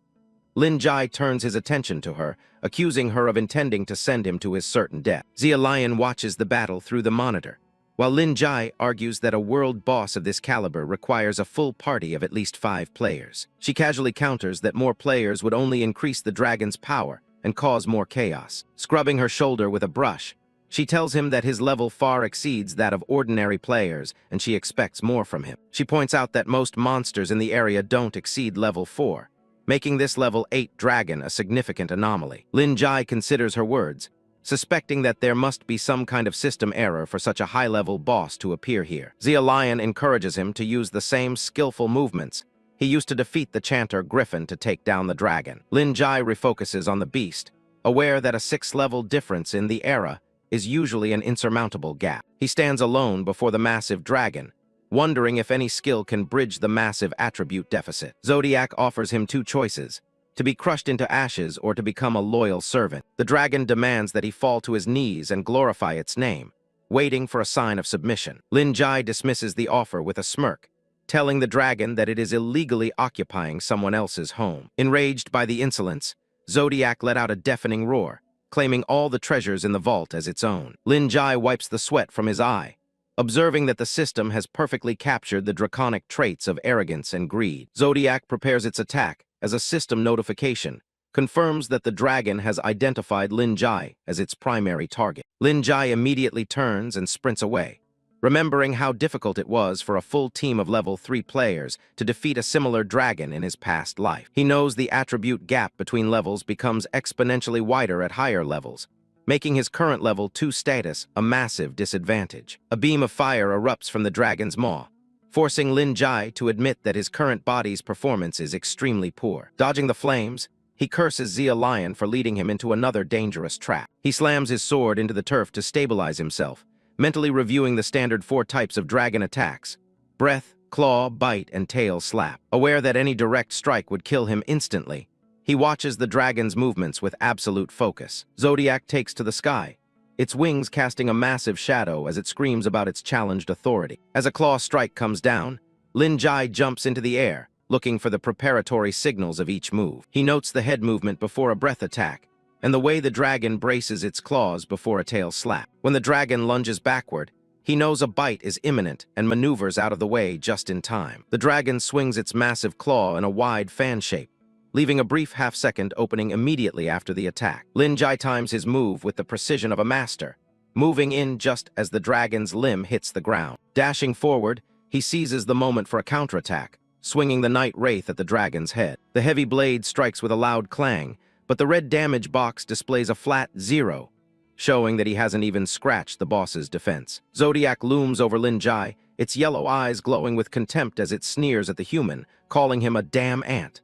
S1: Lin Jai turns his attention to her, accusing her of intending to send him to his certain death. Zia Lion watches the battle through the monitor, while Lin Jai argues that a world boss of this caliber requires a full party of at least 5 players. She casually counters that more players would only increase the dragon's power and cause more chaos. Scrubbing her shoulder with a brush, she tells him that his level far exceeds that of ordinary players and she expects more from him. She points out that most monsters in the area don't exceed level 4, making this level 8 dragon a significant anomaly. Lin Jai considers her words, suspecting that there must be some kind of system error for such a high-level boss to appear here. Zia Lion encourages him to use the same skillful movements he used to defeat the chanter Griffin to take down the dragon. Lin Jai refocuses on the beast, aware that a 6-level difference in the era is usually an insurmountable gap. He stands alone before the massive dragon, wondering if any skill can bridge the massive attribute deficit. Zodiac offers him 2 choices: to be crushed into ashes or to become a loyal servant. The dragon demands that he fall to his knees and glorify its name, waiting for a sign of submission. Lin Jai dismisses the offer with a smirk, telling the dragon that it is illegally occupying someone else's home. Enraged by the insolence, Zodiac let out a deafening roar, claiming all the treasures in the vault as its own. Lin Jai wipes the sweat from his eye, observing that the system has perfectly captured the draconic traits of arrogance and greed. Zodiac prepares its attack as a system notification, confirms that the dragon has identified Lin Jai as its primary target. Lin Jai immediately turns and sprints away, remembering how difficult it was for a full team of level 3 players to defeat a similar dragon in his past life. He knows the attribute gap between levels becomes exponentially wider at higher levels, making his current level 2 status a massive disadvantage. A beam of fire erupts from the dragon's maw, forcing Lin Jai to admit that his current body's performance is extremely poor. Dodging the flames, he curses Zia Lion for leading him into another dangerous trap. He slams his sword into the turf to stabilize himself, mentally reviewing the standard 4 types of dragon attacks: breath, claw, bite, and tail slap. Aware that any direct strike would kill him instantly, He watches the dragon's movements with absolute focus. Zodiac takes to the sky, its wings casting a massive shadow as it screams about its challenged authority. As a claw strike comes down, Lin Jai jumps into the air, looking for the preparatory signals of each move. He notes the head movement before a breath attack, and the way the dragon braces its claws before a tail slap. When the dragon lunges backward, he knows a bite is imminent and maneuvers out of the way just in time. The dragon swings its massive claw in a wide fan shape, leaving a brief half-second opening immediately after the attack. Lin Jai times his move with the precision of a master, moving in just as the dragon's limb hits the ground. Dashing forward, he seizes the moment for a counterattack, swinging the Night Wraith at the dragon's head. The heavy blade strikes with a loud clang, but the red damage box displays a flat 0, showing that he hasn't even scratched the boss's defense. Zodiac looms over Lin Jai, its yellow eyes glowing with contempt as it sneers at the human, calling him a damn ant.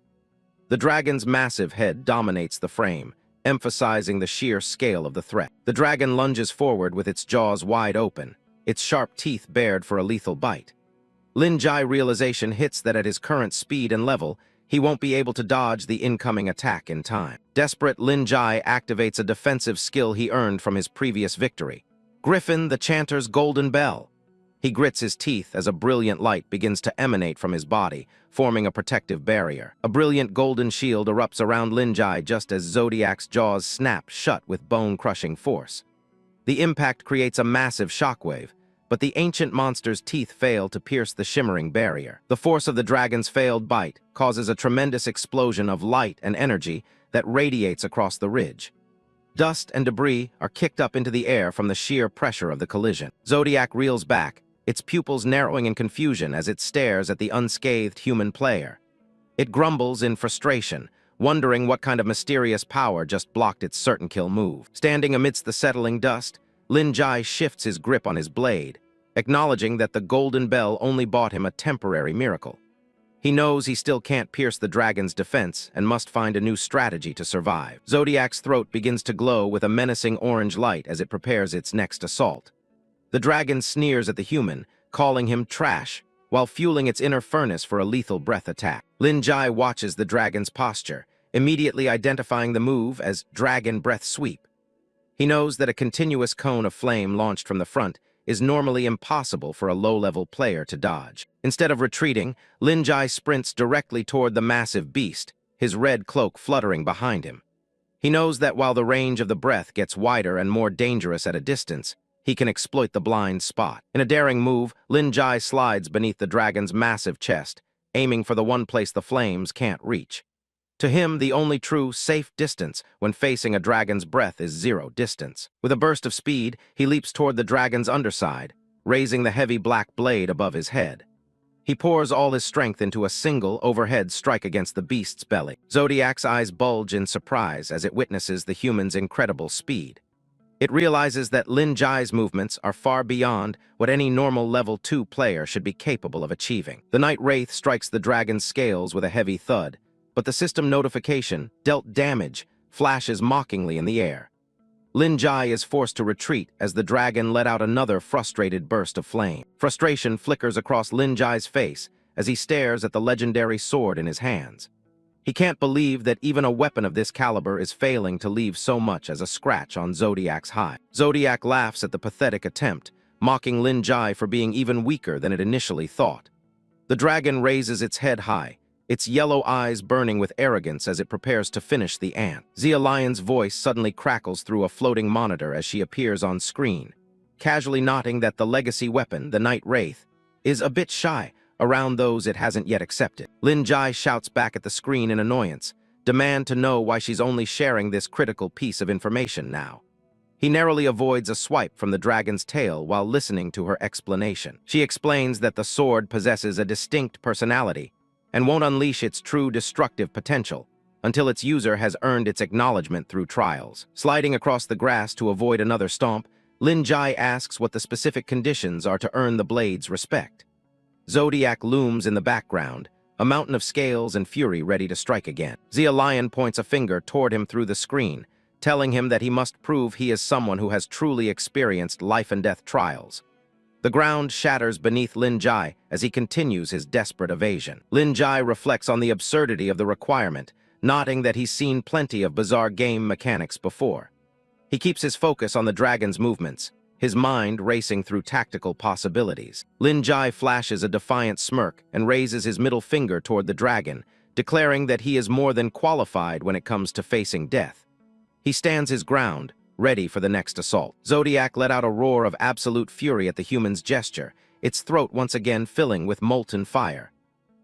S1: The dragon's massive head dominates the frame, emphasizing the sheer scale of the threat. The dragon lunges forward with its jaws wide open, its sharp teeth bared for a lethal bite. Lin Jai realization hits that at his current speed and level, he won't be able to dodge the incoming attack in time. Desperate, Lin Jai activates a defensive skill he earned from his previous victory, Griffin the Chanter's Golden Bell. He grits his teeth as a brilliant light begins to emanate from his body, forming a protective barrier. A brilliant golden shield erupts around Lin Jai just as Zodiac's jaws snap shut with bone-crushing force. The impact creates a massive shockwave, but the ancient monster's teeth fail to pierce the shimmering barrier. The force of the dragon's failed bite causes a tremendous explosion of light and energy that radiates across the ridge. Dust and debris are kicked up into the air from the sheer pressure of the collision. Zodiac reels back, its pupils narrowing in confusion as it stares at the unscathed human player. It grumbles in frustration, wondering what kind of mysterious power just blocked its certain-kill move. Standing amidst the settling dust, Lin Jai shifts his grip on his blade, acknowledging that the golden bell only bought him a temporary miracle. He knows he still can't pierce the dragon's defense and must find a new strategy to survive. Zodiac's throat begins to glow with a menacing orange light as it prepares its next assault. The dragon sneers at the human, calling him trash, while fueling its inner furnace for a lethal breath attack. Lin Jai watches the dragon's posture, immediately identifying the move as Dragon Breath Sweep. He knows that a continuous cone of flame launched from the front is normally impossible for a low-level player to dodge. Instead of retreating, Lin Jai sprints directly toward the massive beast, his red cloak fluttering behind him. He knows that while the range of the breath gets wider and more dangerous at a distance, he can exploit the blind spot. In a daring move, Lin Jai slides beneath the dragon's massive chest, aiming for the one place the flames can't reach. To him, the only true, safe distance when facing a dragon's breath is 0 distance. With a burst of speed, he leaps toward the dragon's underside, raising the heavy black blade above his head. He pours all his strength into a single overhead strike against the beast's belly. Zodiac's eyes bulge in surprise as it witnesses the human's incredible speed. It realizes that Lin Jai's movements are far beyond what any normal level 2 player should be capable of achieving. The Night Wraith strikes the dragon's scales with a heavy thud, but the system notification, dealt damage, flashes mockingly in the air. Lin Jai is forced to retreat as the dragon let out another frustrated burst of flame. Frustration flickers across Lin Jai's face as he stares at the legendary sword in his hands. He can't believe that even a weapon of this caliber is failing to leave so much as a scratch on Zodiac's hide. Zodiac laughs at the pathetic attempt, mocking Lin Jai for being even weaker than it initially thought. The dragon raises its head high, its yellow eyes burning with arrogance as it prepares to finish the ant. Zia Lion's voice suddenly crackles through a floating monitor as she appears on screen, casually noting that the legacy weapon, the Night Wraith, is a bit shy around those it hasn't yet accepted. Lin Jai shouts back at the screen in annoyance, demand to know why she's only sharing this critical piece of information now. He narrowly avoids a swipe from the dragon's tail while listening to her explanation. She explains that the sword possesses a distinct personality and won't unleash its true destructive potential until its user has earned its acknowledgement through trials. Sliding across the grass to avoid another stomp, Lin Jai asks what the specific conditions are to earn the blade's respect. Zodiac looms in the background, a mountain of scales and fury ready to strike again. Zia Lion points a finger toward him through the screen, telling him that he must prove he is someone who has truly experienced life-and-death trials. The ground shatters beneath Lin Jai as he continues his desperate evasion. Lin Jai reflects on the absurdity of the requirement, nodding that he's seen plenty of bizarre game mechanics before. He keeps his focus on the dragon's movements, his mind racing through tactical possibilities. Lin Jai flashes a defiant smirk and raises his middle finger toward the dragon, declaring that he is more than qualified when it comes to facing death. He stands his ground, ready for the next assault. Zodiac let out a roar of absolute fury at the human's gesture, its throat once again filling with molten fire.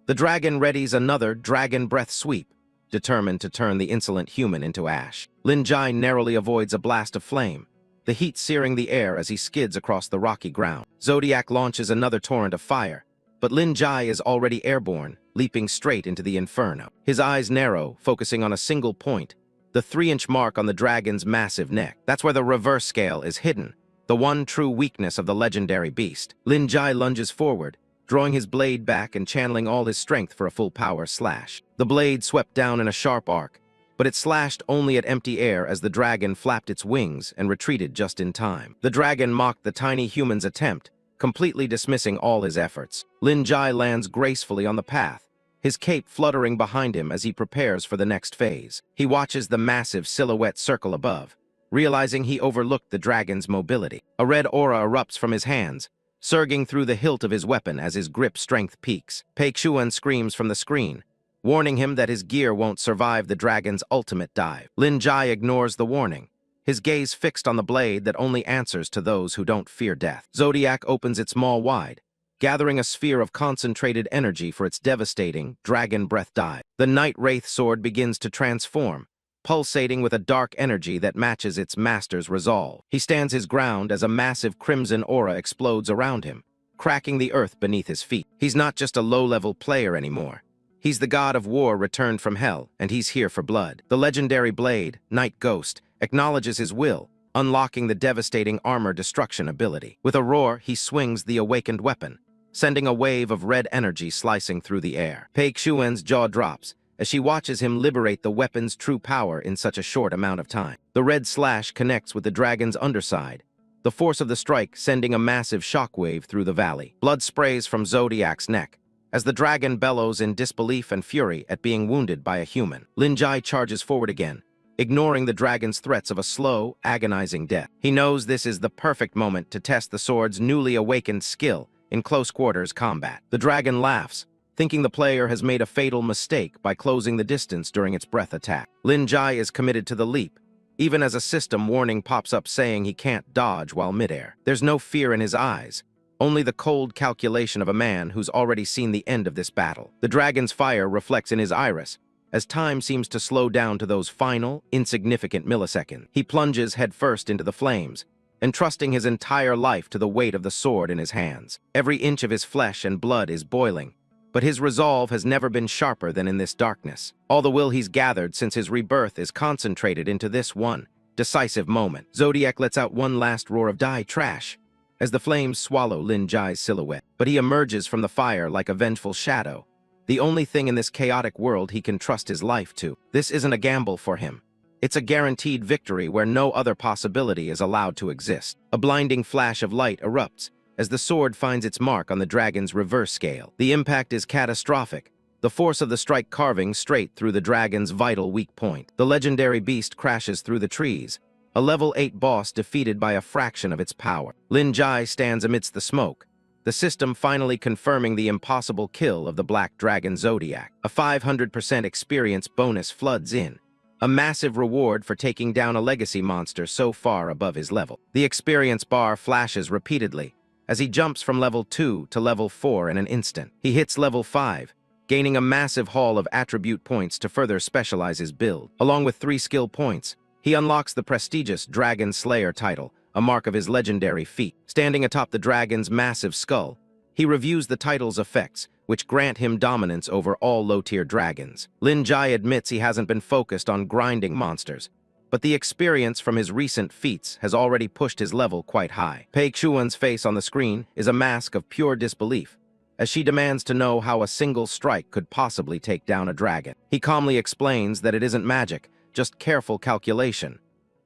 S1: The dragon readies another dragon breath sweep, determined to turn the insolent human into ash. Lin Jai narrowly avoids a blast of flame, the heat searing the air as he skids across the rocky ground. Zodiac launches another torrent of fire, but Lin Jai is already airborne, leaping straight into the inferno. His eyes narrow, focusing on a single point, the 3-inch mark on the dragon's massive neck. That's where the reverse scale is hidden, the one true weakness of the legendary beast. Lin Jai lunges forward, drawing his blade back and channeling all his strength for a full power slash. The blade swept down in a sharp arc, but it slashed only at empty air as the dragon flapped its wings and retreated just in time. The dragon mocked the tiny human's attempt, completely dismissing all his efforts. Lin Jai lands gracefully on the path, his cape fluttering behind him as he prepares for the next phase. He watches the massive silhouette circle above, realizing he overlooked the dragon's mobility. A red aura erupts from his hands, surging through the hilt of his weapon as his grip strength peaks. Pei Xuan screams from the screen, warning him that his gear won't survive the dragon's ultimate dive. Lin Jai ignores the warning, his gaze fixed on the blade that only answers to those who don't fear death. Zodiac opens its maw wide, gathering a sphere of concentrated energy for its devastating dragon breath dive. The Night Wraith sword begins to transform, pulsating with a dark energy that matches its master's resolve. He stands his ground as a massive crimson aura explodes around him, cracking the earth beneath his feet. He's not just a low-level player anymore. He's the god of war returned from hell, and he's here for blood. The legendary blade, Night Ghost, acknowledges his will, unlocking the devastating armor destruction ability. With a roar, he swings the awakened weapon, sending a wave of red energy slicing through the air. Pei Xuan's jaw drops as she watches him liberate the weapon's true power in such a short amount of time. The red slash connects with the dragon's underside, the force of the strike sending a massive shockwave through the valley. Blood sprays from Zodiac's neck as the dragon bellows in disbelief and fury at being wounded by a human. Lin Jai charges forward again, ignoring the dragon's threats of a slow, agonizing death. He knows this is the perfect moment to test the sword's newly awakened skill in close-quarters combat. The dragon laughs, thinking the player has made a fatal mistake by closing the distance during its breath attack. Lin Jai is committed to the leap, even as a system warning pops up saying he can't dodge while midair. There's no fear in his eyes, only the cold calculation of a man who's already seen the end of this battle. The dragon's fire reflects in his iris, as time seems to slow down to those final, insignificant milliseconds. He plunges headfirst into the flames, entrusting his entire life to the weight of the sword in his hands. Every inch of his flesh and blood is boiling, but his resolve has never been sharper than in this darkness. All the will he's gathered since his rebirth is concentrated into this one decisive moment. Zodiac lets out one last roar of die trash as the flames swallow Lin Jai's silhouette, but he emerges from the fire like a vengeful shadow, the only thing in this chaotic world he can trust his life to. This isn't a gamble for him. It's a guaranteed victory where no other possibility is allowed to exist. A blinding flash of light erupts as the sword finds its mark on the dragon's reverse scale. The impact is catastrophic, the force of the strike carving straight through the dragon's vital weak point. The legendary beast crashes through the trees, a level 8 boss defeated by a fraction of its power. Lin Jai stands amidst the smoke, the system finally confirming the impossible kill of the Black Dragon Zodiac. A 500% experience bonus floods in, a massive reward for taking down a legacy monster so far above his level. The experience bar flashes repeatedly as he jumps from level 2 to level 4 in an instant. He hits level 5, gaining a massive haul of attribute points to further specialize his build. Along with 3 skill points, he unlocks the prestigious Dragon Slayer title, a mark of his legendary feat. Standing atop the dragon's massive skull, he reviews the title's effects, which grant him dominance over all low-tier dragons. Lin Jai admits he hasn't been focused on grinding monsters, but the experience from his recent feats has already pushed his level quite high. Pei Xuan's face on the screen is a mask of pure disbelief, as she demands to know how a single strike could possibly take down a dragon. He calmly explains that it isn't magic, just careful calculation.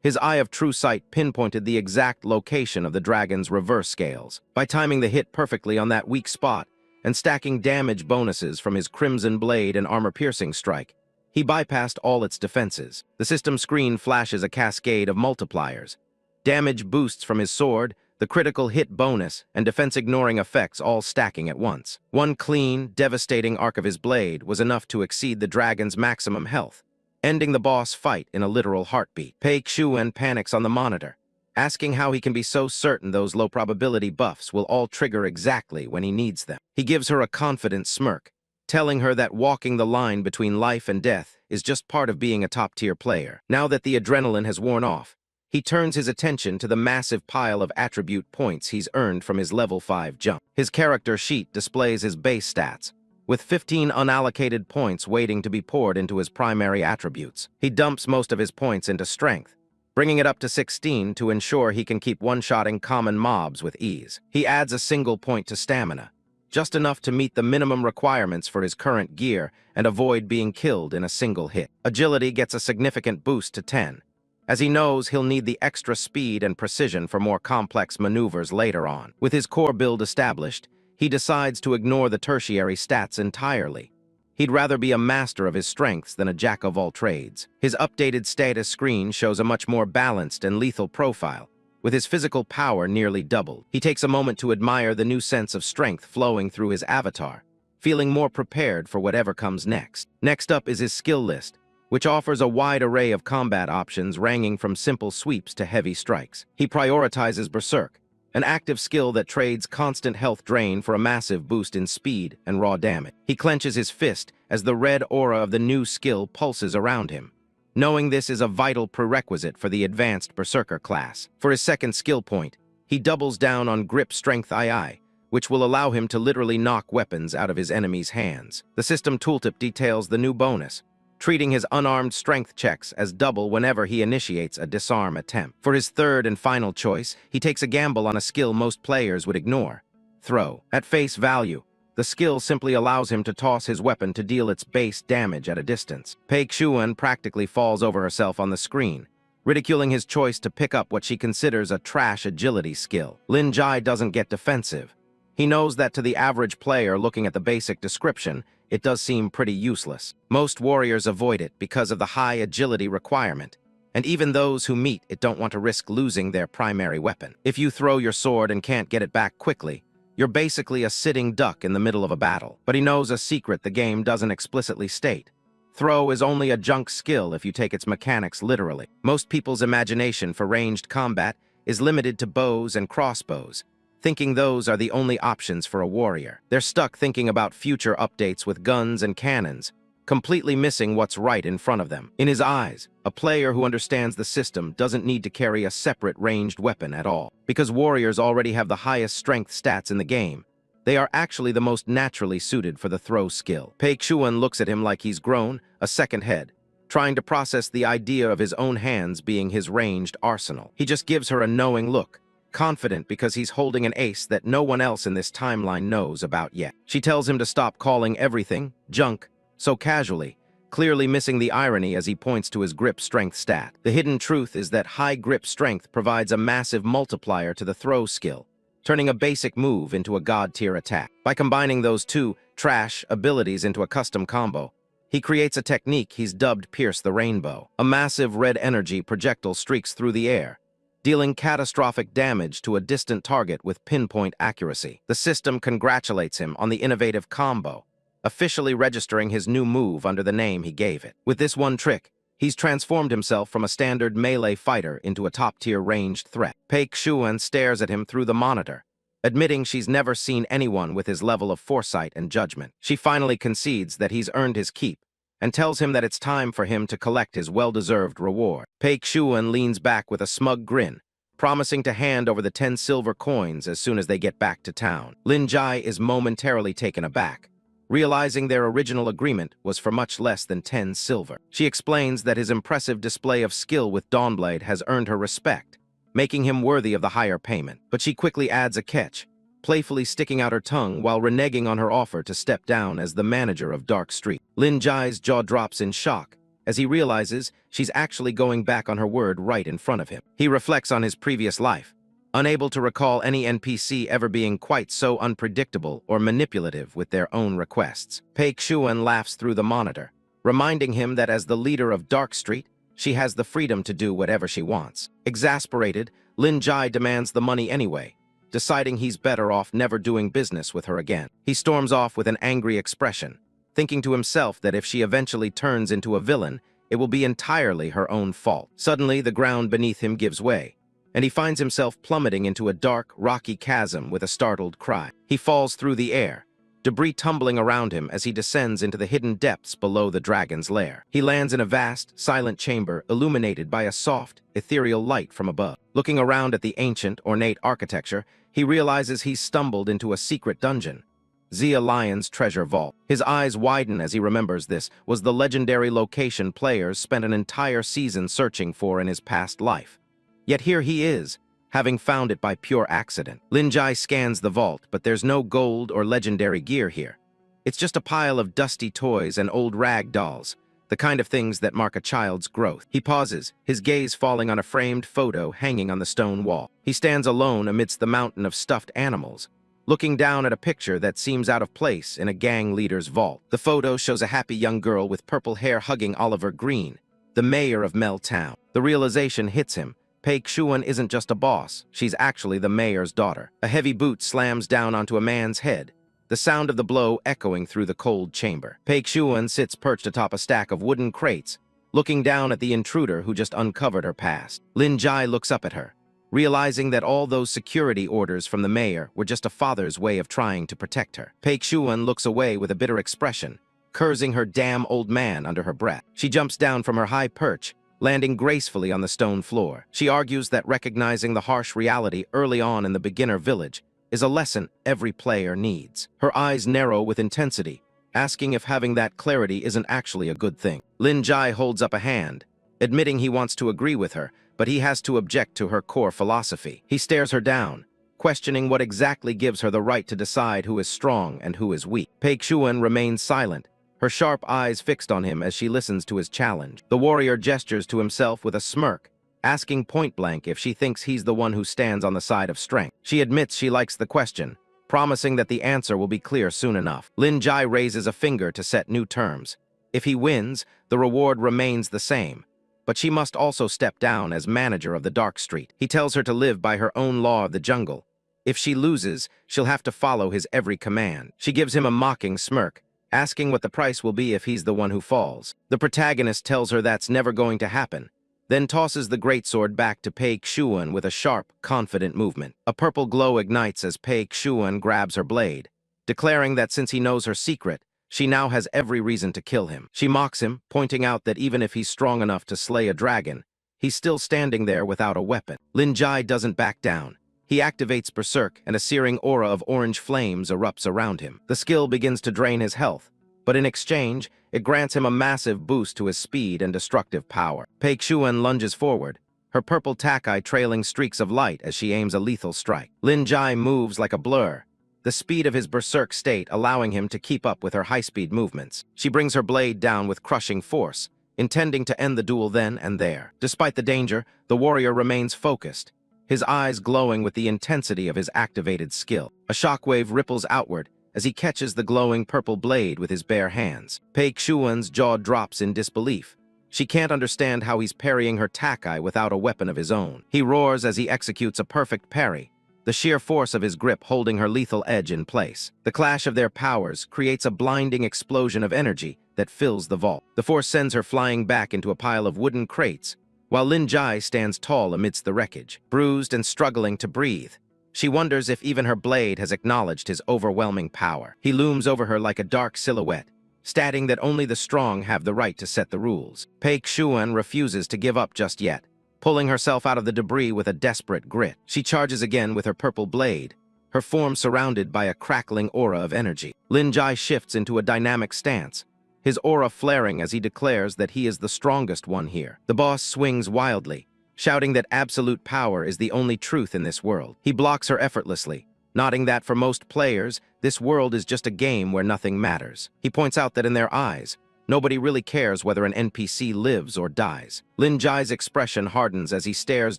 S1: His eye of true sight pinpointed the exact location of the dragon's reverse scales. By timing the hit perfectly on that weak spot and stacking damage bonuses from his crimson blade and armor-piercing strike, He bypassed all its defenses. The system screen flashes a cascade of multipliers. Damage boosts from his sword, the critical hit bonus, and defense-ignoring effects all stacking at once. One clean, devastating arc of his blade was enough to exceed the dragon's maximum health, ending the boss fight in a literal heartbeat. Pei Xuan panics on the monitor, asking how he can be so certain those low-probability buffs will all trigger exactly when he needs them. He gives her a confident smirk, telling her that walking the line between life and death is just part of being a top-tier player. Now that the adrenaline has worn off, he turns his attention to the massive pile of attribute points he's earned from his level 5 jump. His character sheet displays his base stats, with 15 unallocated points waiting to be poured into his primary attributes. He dumps most of his points into strength, bringing it up to 16 to ensure he can keep one-shotting common mobs with ease. He adds a single point to stamina, just enough to meet the minimum requirements for his current gear and avoid being killed in a single hit. Agility gets a significant boost to 10, as he knows he'll need the extra speed and precision for more complex maneuvers later on. With his core build established, he decides to ignore the tertiary stats entirely. He'd rather be a master of his strengths than a jack of all trades. His updated status screen shows a much more balanced and lethal profile, with his physical power nearly doubled. He takes a moment to admire the new sense of strength flowing through his avatar, feeling more prepared for whatever comes next. Next up is his skill list, which offers a wide array of combat options ranging from simple sweeps to heavy strikes. He prioritizes Berserk, an active skill that trades constant health drain for a massive boost in speed and raw damage. He clenches his fist as the red aura of the new skill pulses around him, knowing this is a vital prerequisite for the advanced Berserker class. For his second skill point, he doubles down on Grip Strength II, which will allow him to literally knock weapons out of his enemy's hands. The system tooltip details the new bonus, treating his unarmed strength checks as double whenever he initiates a disarm attempt. For his third and final choice, he takes a gamble on a skill most players would ignore: throw. At face value, the skill simply allows him to toss his weapon to deal its base damage at a distance. Pei Xuan practically falls over herself on the screen, ridiculing his choice to pick up what she considers a trash agility skill. Lin Jai doesn't get defensive. He knows that to the average player looking at the basic description, it does seem pretty useless. Most warriors avoid it because of the high agility requirement, and even those who meet it don't want to risk losing their primary weapon. If you throw your sword and can't get it back quickly, you're basically a sitting duck in the middle of a battle. But he knows a secret the game doesn't explicitly state. Throw is only a junk skill if you take its mechanics literally. Most people's imagination for ranged combat is limited to bows and crossbows, thinking those are the only options for a warrior. They're stuck thinking about future updates with guns and cannons, completely missing what's right in front of them. In his eyes, a player who understands the system doesn't need to carry a separate ranged weapon at all. Because warriors already have the highest strength stats in the game, they are actually the most naturally suited for the throw skill. Pei Xuan looks at him like he's grown a second head, trying to process the idea of his own hands being his ranged arsenal. He just gives her a knowing look, confident because he's holding an ace that no one else in this timeline knows about yet. She tells him to stop calling everything junk so casually, clearly missing the irony as he points to his grip strength stat. The hidden truth is that high grip strength provides a massive multiplier to the throw skill, turning a basic move into a god-tier attack. By combining those two trash abilities into a custom combo, he creates a technique he's dubbed Pierce the Rainbow. A massive red energy projectile streaks through the air, dealing catastrophic damage to a distant target with pinpoint accuracy. The system congratulates him on the innovative combo, officially registering his new move under the name he gave it. With this one trick, he's transformed himself from a standard melee fighter into a top-tier ranged threat. Pei Xuan stares at him through the monitor, admitting she's never seen anyone with his level of foresight and judgment. She finally concedes that he's earned his keep, and tells him that it's time for him to collect his well-deserved reward. Pei Xuan leans back with a smug grin, promising to hand over the 10 silver coins as soon as they get back to town. Lin Jai is momentarily taken aback, realizing their original agreement was for much less than 10 silver. She explains that his impressive display of skill with Dawnblade has earned her respect, making him worthy of the higher payment. But she quickly adds a catch, playfully sticking out her tongue while reneging on her offer to step down as the manager of Dark Street. Lin Jai's jaw drops in shock as he realizes she's actually going back on her word right in front of him. He reflects on his previous life, unable to recall any NPC ever being quite so unpredictable or manipulative with their own requests. Pei Xuan laughs through the monitor, reminding him that as the leader of Dark Street, she has the freedom to do whatever she wants. Exasperated, Lin Jai demands the money anyway, deciding he's better off never doing business with her again. He storms off with an angry expression, thinking to himself that if she eventually turns into a villain, it will be entirely her own fault. Suddenly, the ground beneath him gives way, and he finds himself plummeting into a dark, rocky chasm with a startled cry. He falls through the air, debris tumbling around him as he descends into the hidden depths below the dragon's lair. He lands in a vast, silent chamber illuminated by a soft, ethereal light from above. Looking around at the ancient, ornate architecture, he realizes he's stumbled into a secret dungeon, Zia Lion's treasure vault. His eyes widen as he remembers this was the legendary location players spent an entire season searching for in his past life. Yet here he is, having found it by pure accident. Lin Jai scans the vault, but there's no gold or legendary gear here. It's just a pile of dusty toys and old rag dolls, the kind of things that mark a child's growth. He pauses, his gaze falling on a framed photo hanging on the stone wall. He stands alone amidst the mountain of stuffed animals, looking down at a picture that seems out of place in a gang leader's vault. The photo shows a happy young girl with purple hair hugging Oliver Green, the mayor of Mel Town. The realization hits him. Pei Xuan isn't just a boss, she's actually the mayor's daughter. A heavy boot slams down onto a man's head, the sound of the blow echoing through the cold chamber. Pei Xuan sits perched atop a stack of wooden crates, looking down at the intruder who just uncovered her past. Lin Jai looks up at her, realizing that all those security orders from the mayor were just a father's way of trying to protect her. Pei Xuan looks away with a bitter expression, cursing her damn old man under her breath. She jumps down from her high perch, landing gracefully on the stone floor. She argues that recognizing the harsh reality early on in the beginner village is a lesson every player needs. Her eyes narrow with intensity, asking if having that clarity isn't actually a good thing. Lin Jai holds up a hand, admitting he wants to agree with her, but he has to object to her core philosophy. He stares her down, questioning what exactly gives her the right to decide who is strong and who is weak. Pei Xuan remains silent, her sharp eyes fixed on him as she listens to his challenge. The warrior gestures to himself with a smirk, asking point-blank if she thinks he's the one who stands on the side of strength. She admits she likes the question, promising that the answer will be clear soon enough. Lin Jai raises a finger to set new terms. If he wins, the reward remains the same, but she must also step down as manager of the Dark Street. He tells her to live by her own law of the jungle. If she loses, she'll have to follow his every command. She gives him a mocking smirk, asking what the price will be if he's the one who falls. The protagonist tells her that's never going to happen, then tosses the greatsword back to Pei Xuan with a sharp, confident movement. A purple glow ignites as Pei Xuan grabs her blade, declaring that since he knows her secret, she now has every reason to kill him. She mocks him, pointing out that even if he's strong enough to slay a dragon, he's still standing there without a weapon. Lin Jai doesn't back down. He activates Berserk, and a searing aura of orange flames erupts around him. The skill begins to drain his health, but in exchange, it grants him a massive boost to his speed and destructive power. Pei Xuan lunges forward, her purple takai trailing streaks of light as she aims a lethal strike. Lin Jai moves like a blur, the speed of his berserk state allowing him to keep up with her high-speed movements. She brings her blade down with crushing force, intending to end the duel then and there. Despite the danger, the warrior remains focused, his eyes glowing with the intensity of his activated skill. A shockwave ripples outward as he catches the glowing purple blade with his bare hands. Pei Xuan's jaw drops in disbelief. She can't understand how he's parrying her takai without a weapon of his own. He roars as he executes a perfect parry, the sheer force of his grip holding her lethal edge in place. The clash of their powers creates a blinding explosion of energy that fills the vault. The force sends her flying back into a pile of wooden crates, while Lin Jai stands tall amidst the wreckage, bruised and struggling to breathe. She wonders if even her blade has acknowledged his overwhelming power. He looms over her like a dark silhouette, stating that only the strong have the right to set the rules. Pei Xuan refuses to give up just yet, pulling herself out of the debris with a desperate grit. She charges again with her purple blade, her form surrounded by a crackling aura of energy. Lin Jai shifts into a dynamic stance, his aura flaring as he declares that he is the strongest one here. The boss swings wildly, shouting that absolute power is the only truth in this world. He blocks her effortlessly, nodding that for most players, this world is just a game where nothing matters. He points out that in their eyes, nobody really cares whether an NPC lives or dies. Lin Jai's expression hardens as he stares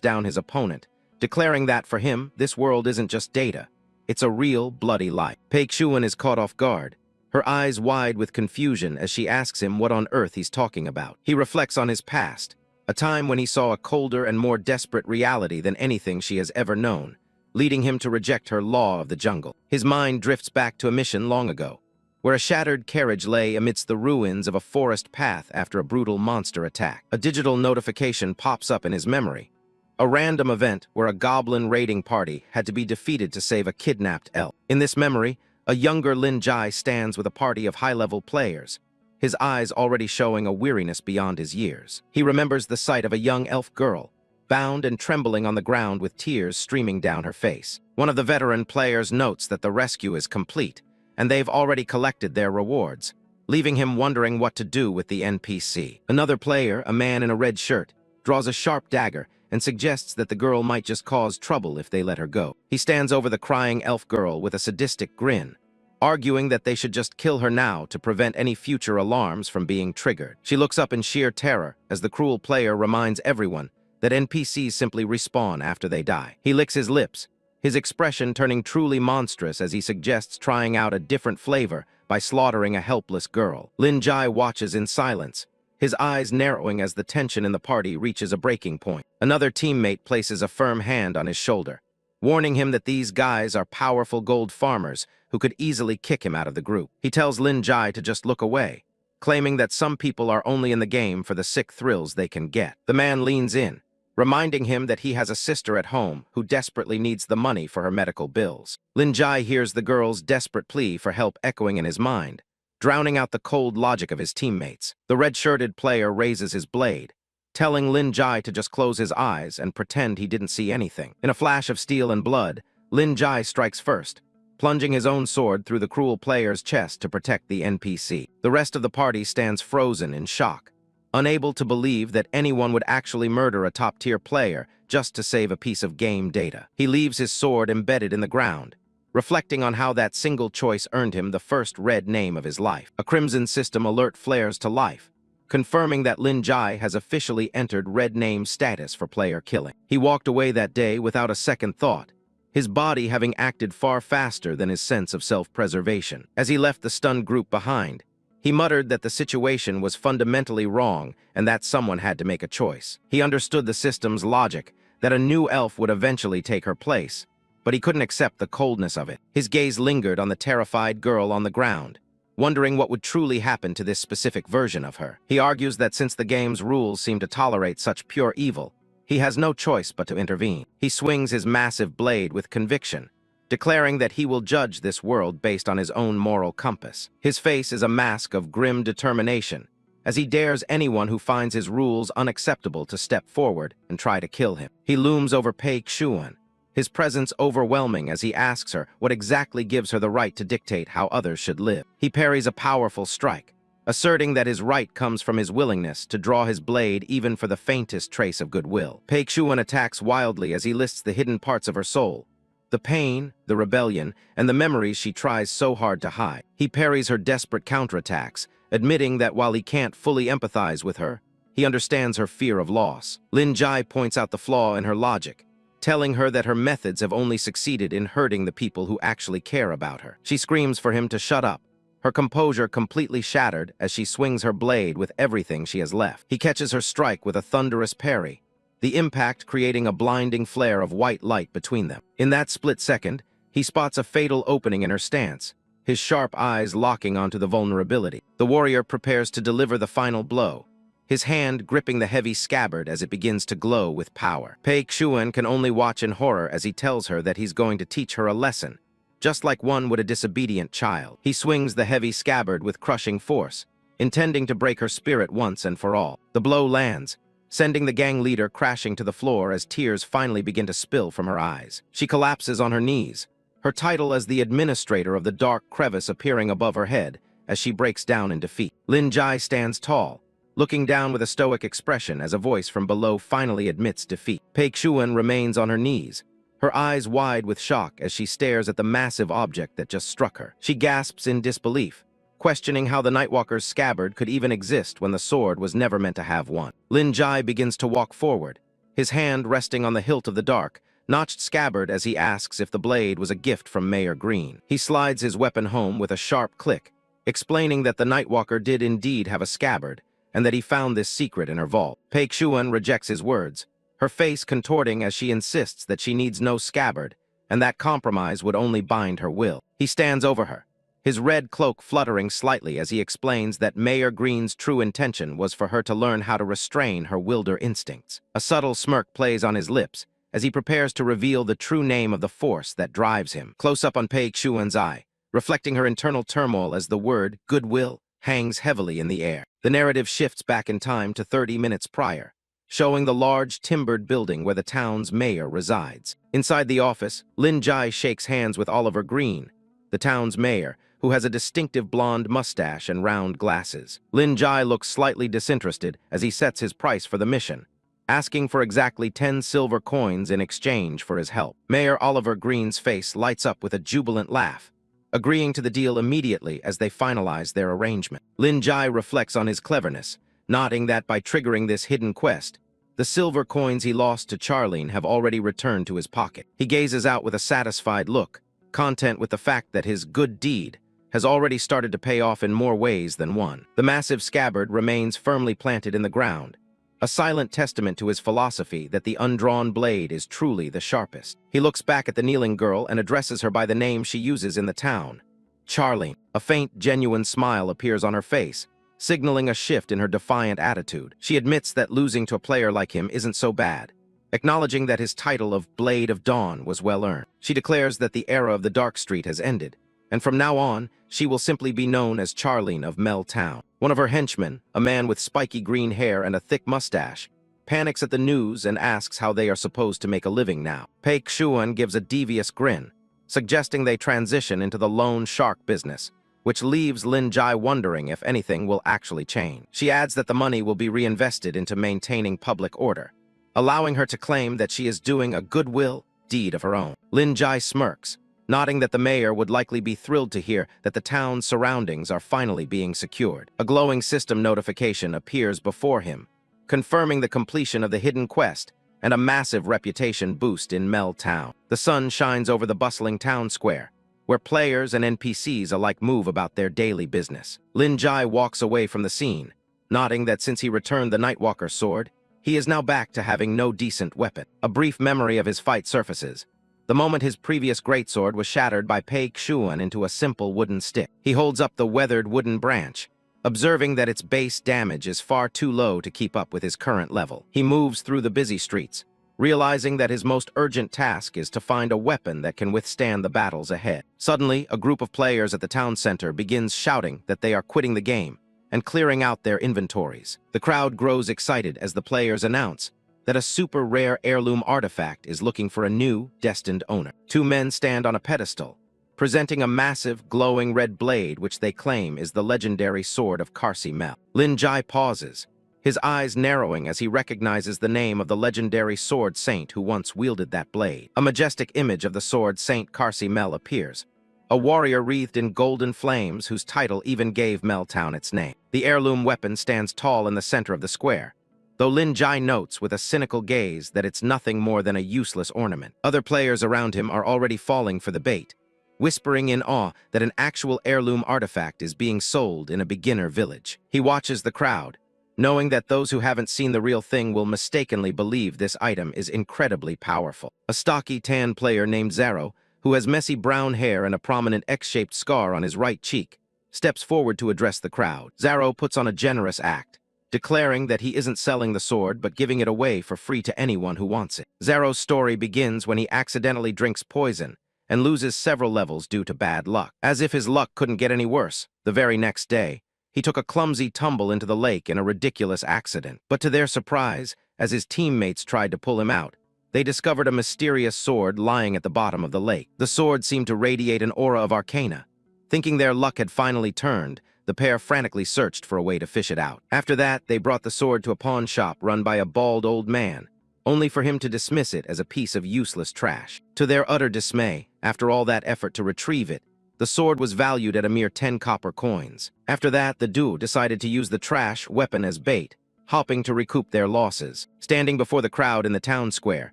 S1: down his opponent, declaring that for him, this world isn't just data. It's a real, bloody life. Pei Xuan is caught off guard, her eyes wide with confusion as she asks him what on earth he's talking about. He reflects on his past, a time when he saw a colder and more desperate reality than anything she has ever known, leading him to reject her law of the jungle. His mind drifts back to a mission long ago, where a shattered carriage lay amidst the ruins of a forest path after a brutal monster attack. A digital notification pops up in his memory, a random event where a goblin raiding party had to be defeated to save a kidnapped elf. In this memory, a younger Lin Jai stands with a party of high-level players, his eyes already showing a weariness beyond his years. He remembers the sight of a young elf girl, bound and trembling on the ground with tears streaming down her face. One of the veteran players notes that the rescue is complete, and they've already collected their rewards, leaving him wondering what to do with the NPC. Another player, a man in a red shirt, draws a sharp dagger and suggests that the girl might just cause trouble if they let her go. He stands over the crying elf girl with a sadistic grin, arguing that they should just kill her now to prevent any future alarms from being triggered. She looks up in sheer terror as the cruel player reminds everyone that NPCs simply respawn after they die. He licks his lips, his expression turning truly monstrous as he suggests trying out a different flavor by slaughtering a helpless girl. Lin Jai watches in silence, his eyes narrowing as the tension in the party reaches a breaking point. Another teammate places a firm hand on his shoulder, warning him that these guys are powerful gold farmers who could easily kick him out of the group. He tells Lin Jai to just look away, claiming that some people are only in the game for the sick thrills they can get. The man leans in, reminding him that he has a sister at home who desperately needs the money for her medical bills. Lin Jai hears the girl's desperate plea for help echoing in his mind, drowning out the cold logic of his teammates. The red-shirted player raises his blade, telling Lin Jai to just close his eyes and pretend he didn't see anything. In a flash of steel and blood, Lin Jai strikes first, plunging his own sword through the cruel player's chest to protect the NPC. The rest of the party stands frozen in shock, unable to believe that anyone would actually murder a top-tier player just to save a piece of game data. He leaves his sword embedded in the ground, reflecting on how that single choice earned him the first red name of his life. A crimson system alert flares to life, confirming that Lin Jai has officially entered red name status for player killing. He walked away that day without a second thought, his body having acted far faster than his sense of self-preservation. As he left the stunned group behind, he muttered that the situation was fundamentally wrong and that someone had to make a choice. He understood the system's logic, that a new elf would eventually take her place, but he couldn't accept the coldness of it. His gaze lingered on the terrified girl on the ground, wondering what would truly happen to this specific version of her. He argues that since the game's rules seem to tolerate such pure evil, he has no choice but to intervene. He swings his massive blade with conviction, declaring that he will judge this world based on his own moral compass. His face is a mask of grim determination, as he dares anyone who finds his rules unacceptable to step forward and try to kill him. He looms over Pei Xuan, his presence overwhelming as he asks her what exactly gives her the right to dictate how others should live. He parries a powerful strike, asserting that his right comes from his willingness to draw his blade even for the faintest trace of goodwill. Pei Xuan attacks wildly as he lists the hidden parts of her soul, the pain, the rebellion, and the memories she tries so hard to hide. He parries her desperate counterattacks, admitting that while he can't fully empathize with her, he understands her fear of loss. Lin Jai points out the flaw in her logic, telling her that her methods have only succeeded in hurting the people who actually care about her. She screams for him to shut up, her composure completely shattered as she swings her blade with everything she has left. He catches her strike with a thunderous parry, the impact creating a blinding flare of white light between them. In that split second, he spots a fatal opening in her stance, his sharp eyes locking onto the vulnerability. The warrior prepares to deliver the final blow, his hand gripping the heavy scabbard as it begins to glow with power. Pei Xuan can only watch in horror as he tells her that he's going to teach her a lesson, just like one would a disobedient child. He swings the heavy scabbard with crushing force, intending to break her spirit once and for all. The blow lands, sending the gang leader crashing to the floor as tears finally begin to spill from her eyes. She collapses on her knees, her title as the administrator of the dark crevice appearing above her head as she breaks down in defeat. Lin Jai stands tall, looking down with a stoic expression as a voice from below finally admits defeat. Pei Xuan remains on her knees, her eyes wide with shock as she stares at the massive object that just struck her. She gasps in disbelief, questioning how the Nightwalker's scabbard could even exist when the sword was never meant to have one. Lin Jai begins to walk forward, his hand resting on the hilt of the dark, notched scabbard as he asks if the blade was a gift from Mayor Green. He slides his weapon home with a sharp click, explaining that the Nightwalker did indeed have a scabbard, and that he found this secret in her vault. Paik Shuan rejects his words, her face contorting as she insists that she needs no scabbard, and that compromise would only bind her will. He stands over her, his red cloak fluttering slightly as he explains that Mayor Green's true intention was for her to learn how to restrain her wilder instincts. A subtle smirk plays on his lips as he prepares to reveal the true name of the force that drives him. Close up on Paik Shuan's eye, reflecting her internal turmoil as the word goodwill hangs heavily in the air. The narrative shifts back in time to 30 minutes prior, showing the large timbered building where the town's mayor resides. Inside the office, Lin Jai shakes hands with Oliver Green, the town's mayor, who has a distinctive blonde mustache and round glasses. Lin Jai looks slightly disinterested as he sets his price for the mission, asking for exactly 10 silver coins in exchange for his help. Mayor Oliver Green's face lights up with a jubilant laugh, agreeing to the deal immediately as they finalize their arrangement. Lin Jai reflects on his cleverness, nodding that by triggering this hidden quest, the silver coins he lost to Charlene have already returned to his pocket. He gazes out with a satisfied look, content with the fact that his good deed has already started to pay off in more ways than one. The massive scabbard remains firmly planted in the ground, a silent testament to his philosophy that the undrawn blade is truly the sharpest. He looks back at the kneeling girl and addresses her by the name she uses in the town, Charlene. A faint, genuine smile appears on her face, signaling a shift in her defiant attitude. She admits that losing to a player like him isn't so bad, acknowledging that his title of Blade of Dawn was well earned. She declares that the era of the Dark Street has ended, and from now on, she will simply be known as Charlene of Mel Town. One of her henchmen, a man with spiky green hair and a thick mustache, panics at the news and asks how they are supposed to make a living now. Paik Shuan gives a devious grin, suggesting they transition into the loan shark business, which leaves Lin Jai wondering if anything will actually change. She adds that the money will be reinvested into maintaining public order, allowing her to claim that she is doing a goodwill deed of her own. Lin Jai smirks, nodding that the mayor would likely be thrilled to hear that the town's surroundings are finally being secured. A glowing system notification appears before him, confirming the completion of the hidden quest and a massive reputation boost in Mel Town. The sun shines over the bustling town square, where players and NPCs alike move about their daily business. Lin Jai walks away from the scene, nodding that since he returned the Nightwalker's sword, he is now back to having no decent weapon. A brief memory of his fight surfaces, the moment his previous greatsword was shattered by Paik Shuan into a simple wooden stick. He holds up the weathered wooden branch, observing that its base damage is far too low to keep up with his current level. He moves through the busy streets, realizing that his most urgent task is to find a weapon that can withstand the battles ahead. Suddenly, a group of players at the town center begins shouting that they are quitting the game and clearing out their inventories. The crowd grows excited as the players announce that a super rare heirloom artifact is looking for a new, destined owner. Two men stand on a pedestal, presenting a massive, glowing red blade which they claim is the legendary sword of Karsi Mel. Lin Jai pauses, his eyes narrowing as he recognizes the name of the legendary sword saint who once wielded that blade. A majestic image of the sword saint Karsi Mel appears, a warrior wreathed in golden flames whose title even gave Meltown its name. The heirloom weapon stands tall in the center of the square, though Lin Jai notes with a cynical gaze that it's nothing more than a useless ornament. Other players around him are already falling for the bait, whispering in awe that an actual heirloom artifact is being sold in a beginner village. He watches the crowd, knowing that those who haven't seen the real thing will mistakenly believe this item is incredibly powerful. A stocky tan player named Zaro, who has messy brown hair and a prominent X-shaped scar on his right cheek, steps forward to address the crowd. Zaro puts on a generous act, declaring that he isn't selling the sword but giving it away for free to anyone who wants it. Zaro's story begins when he accidentally drinks poison and loses several levels due to bad luck. As if his luck couldn't get any worse, the very next day, he took a clumsy tumble into the lake in a ridiculous accident. But to their surprise, as his teammates tried to pull him out, they discovered a mysterious sword lying at the bottom of the lake. The sword seemed to radiate an aura of arcana. Thinking their luck had finally turned, the pair frantically searched for a way to fish it out. After that, they brought the sword to a pawn shop run by a bald old man, only for him to dismiss it as a piece of useless trash. To their utter dismay, after all that effort to retrieve it, the sword was valued at a mere 10 copper coins. After that, the duo decided to use the trash weapon as bait, hoping to recoup their losses. Standing before the crowd in the town square,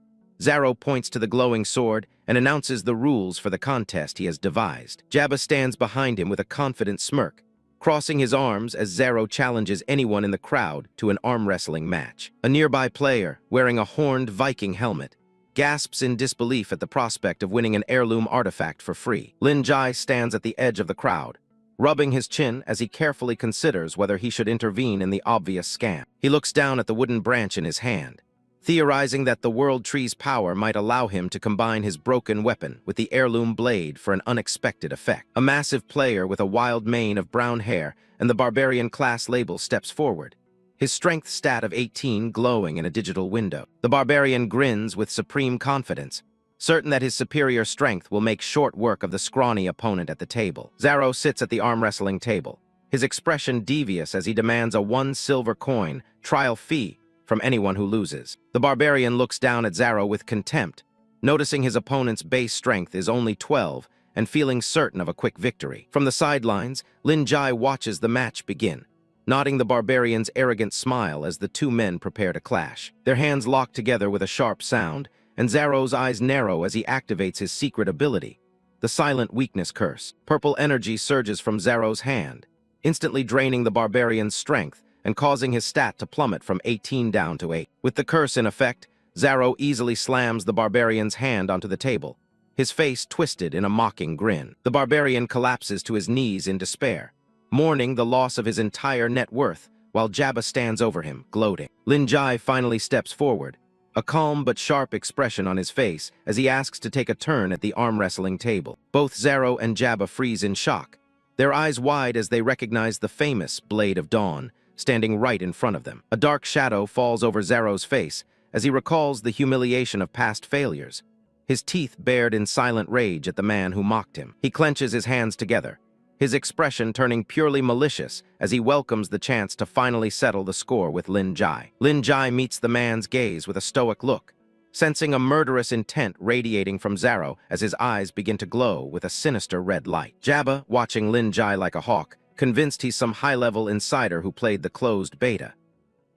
S1: Zaro points to the glowing sword and announces the rules for the contest he has devised. Jabba stands behind him with a confident smirk, crossing his arms as Zero challenges anyone in the crowd to an arm wrestling match. A nearby player, wearing a horned Viking helmet, gasps in disbelief at the prospect of winning an heirloom artifact for free. Lin Jai stands at the edge of the crowd, rubbing his chin as he carefully considers whether he should intervene in the obvious scam. He looks down at the wooden branch in his hand, theorizing that the World Tree's power might allow him to combine his broken weapon with the heirloom blade for an unexpected effect. A massive player with a wild mane of brown hair and the barbarian class label steps forward, his strength stat of 18 glowing in a digital window. The barbarian grins with supreme confidence, certain that his superior strength will make short work of the scrawny opponent at the table. Zero sits at the arm wrestling table, his expression devious as he demands a 1 silver coin trial fee from anyone who loses. The barbarian looks down at Zero with contempt, noticing his opponent's base strength is only 12 and feeling certain of a quick victory. From the sidelines, Lin Jai watches the match begin, nodding the barbarian's arrogant smile as the two men prepare to clash. Their hands lock together with a sharp sound, and Zero's eyes narrow as he activates his secret ability, the Silent Weakness Curse. Purple energy surges from Zero's hand, instantly draining the barbarian's strength and causing his stat to plummet from 18 down to 8. With the curse in effect, Zero easily slams the barbarian's hand onto the table, his face twisted in a mocking grin. The barbarian collapses to his knees in despair, mourning the loss of his entire net worth, while Jabba stands over him, gloating. Lin Jai finally steps forward, a calm but sharp expression on his face as he asks to take a turn at the arm wrestling table. Both Zero and Jabba freeze in shock, their eyes wide as they recognize the famous Blade of Dawn standing right in front of them. A dark shadow falls over Zero's face as he recalls the humiliation of past failures, his teeth bared in silent rage at the man who mocked him. He clenches his hands together, his expression turning purely malicious as he welcomes the chance to finally settle the score with Lin Jai. Lin Jai meets the man's gaze with a stoic look, sensing a murderous intent radiating from Zero as his eyes begin to glow with a sinister red light. Jabba, watching Lin Jai like a hawk, convinced he's some high-level insider who played the closed beta.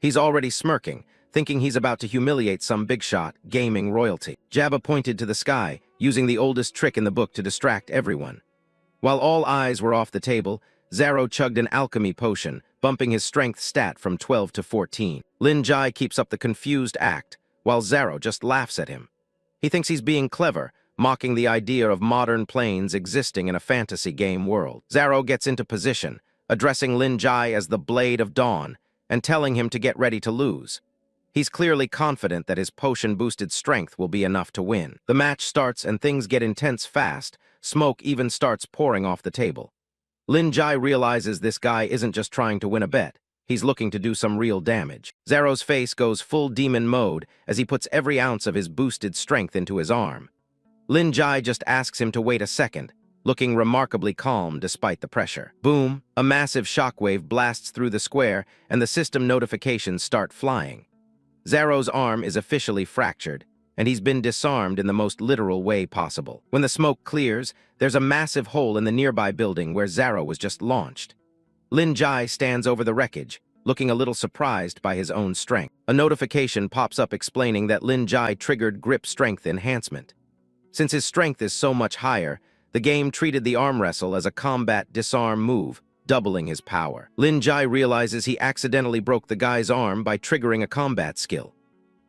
S1: He's already smirking, thinking he's about to humiliate some big-shot gaming royalty. Jabba pointed to the sky, using the oldest trick in the book to distract everyone. While all eyes were off the table, Zero chugged an alchemy potion, bumping his strength stat from 12 to 14. Lin Jai keeps up the confused act, while Zero just laughs at him. He thinks he's being clever, mocking the idea of modern planes existing in a fantasy game world. Zero gets into position, addressing Lin Jai as the Blade of Dawn, and telling him to get ready to lose. He's clearly confident that his potion-boosted strength will be enough to win. The match starts and things get intense fast. Smoke even starts pouring off the table. Lin Jai realizes this guy isn't just trying to win a bet. He's looking to do some real damage. Zero's face goes full demon mode as he puts every ounce of his boosted strength into his arm. Lin Jai just asks him to wait a second, looking remarkably calm despite the pressure. Boom! A massive shockwave blasts through the square and the system notifications start flying. Zero's arm is officially fractured, and he's been disarmed in the most literal way possible. When the smoke clears, there's a massive hole in the nearby building where Zero was just launched. Lin Jai stands over the wreckage, looking a little surprised by his own strength. A notification pops up explaining that Lin Jai triggered grip strength enhancement. Since his strength is so much higher, the game treated the arm wrestle as a combat disarm move, doubling his power. Lin Jai realizes he accidentally broke the guy's arm by triggering a combat skill.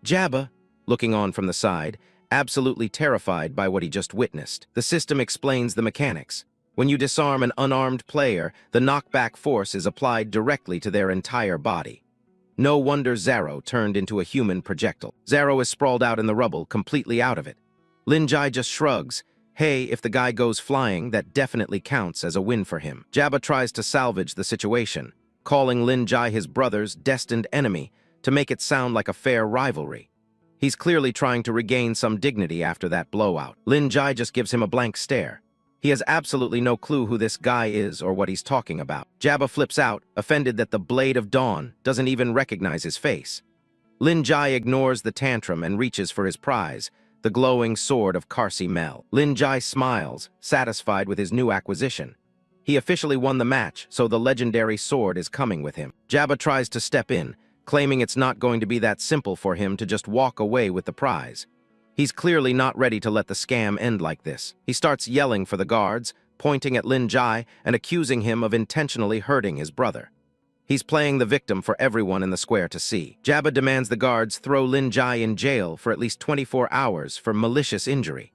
S1: Jabba, looking on from the side, absolutely terrified by what he just witnessed. The system explains the mechanics. When you disarm an unarmed player, the knockback force is applied directly to their entire body. No wonder Zero turned into a human projectile. Zero is sprawled out in the rubble, completely out of it. Lin Jai just shrugs. Hey, if the guy goes flying, that definitely counts as a win for him. Jabba tries to salvage the situation, calling Lin Jai his brother's destined enemy to make it sound like a fair rivalry. He's clearly trying to regain some dignity after that blowout. Lin Jai just gives him a blank stare. He has absolutely no clue who this guy is or what he's talking about. Jabba flips out, offended that the Blade of Dawn doesn't even recognize his face. Lin Jai ignores the tantrum and reaches for his prize, the glowing sword of Karsi Mel. Lin Jai smiles, satisfied with his new acquisition. He officially won the match, so the legendary sword is coming with him. Jabba tries to step in, claiming it's not going to be that simple for him to just walk away with the prize. He's clearly not ready to let the scam end like this. He starts yelling for the guards, pointing at Lin Jai and accusing him of intentionally hurting his brother. He's playing the victim for everyone in the square to see. Jabba demands the guards throw Lin Jai in jail for at least 24 hours for malicious injury.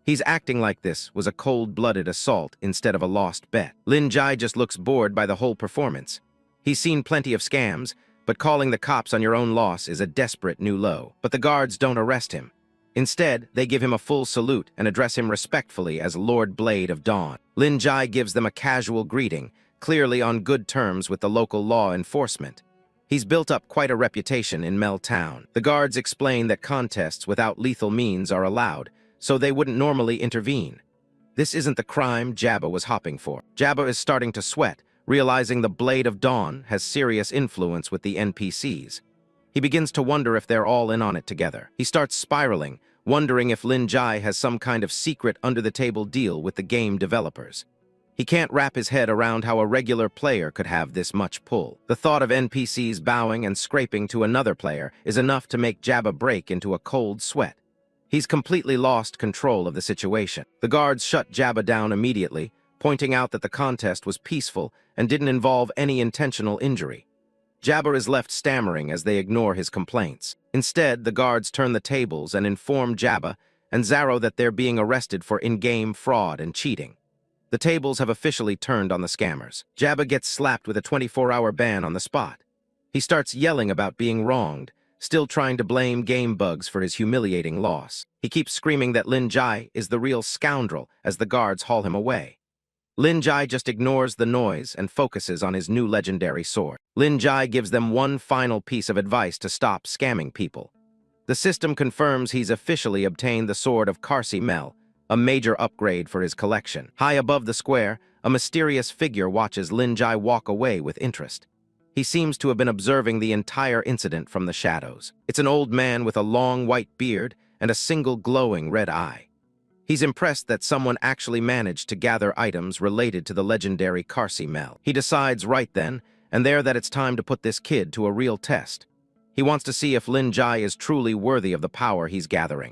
S1: He's acting like this was a cold-blooded assault instead of a lost bet. Lin Jai just looks bored by the whole performance. He's seen plenty of scams, but calling the cops on your own loss is a desperate new low. But the guards don't arrest him. Instead, they give him a full salute and address him respectfully as Lord Blade of Dawn. Lin Jai gives them a casual greeting, clearly on good terms with the local law enforcement. He's built up quite a reputation in Mel Town. The guards explain that contests without lethal means are allowed, so they wouldn't normally intervene. This isn't the crime Jabba was hopping for. Jabba is starting to sweat, realizing the Blade of Dawn has serious influence with the NPCs. He begins to wonder if they're all in on it together. He starts spiraling, wondering if Lin Jai has some kind of secret under-the-table deal with the game developers. He can't wrap his head around how a regular player could have this much pull. The thought of NPCs bowing and scraping to another player is enough to make Jabba break into a cold sweat. He's completely lost control of the situation. The guards shut Jabba down immediately, pointing out that the contest was peaceful and didn't involve any intentional injury. Jabba is left stammering as they ignore his complaints. Instead, the guards turn the tables and inform Jabba and Zaro that they're being arrested for in-game fraud and cheating. The tables have officially turned on the scammers. Jabba gets slapped with a 24-hour ban on the spot. He starts yelling about being wronged, still trying to blame game bugs for his humiliating loss. He keeps screaming that Lin Jai is the real scoundrel as the guards haul him away. Lin Jai just ignores the noise and focuses on his new legendary sword. Lin Jai gives them one final piece of advice to stop scamming people. The system confirms he's officially obtained the sword of Karsi Mel, a major upgrade for his collection. High above the square, a mysterious figure watches Lin Jai walk away with interest. He seems to have been observing the entire incident from the shadows. It's an old man with a long white beard and a single glowing red eye. He's impressed that someone actually managed to gather items related to the legendary Karsi Mel. He decides right then and there that it's time to put this kid to a real test. He wants to see if Lin Jai is truly worthy of the power he's gathering.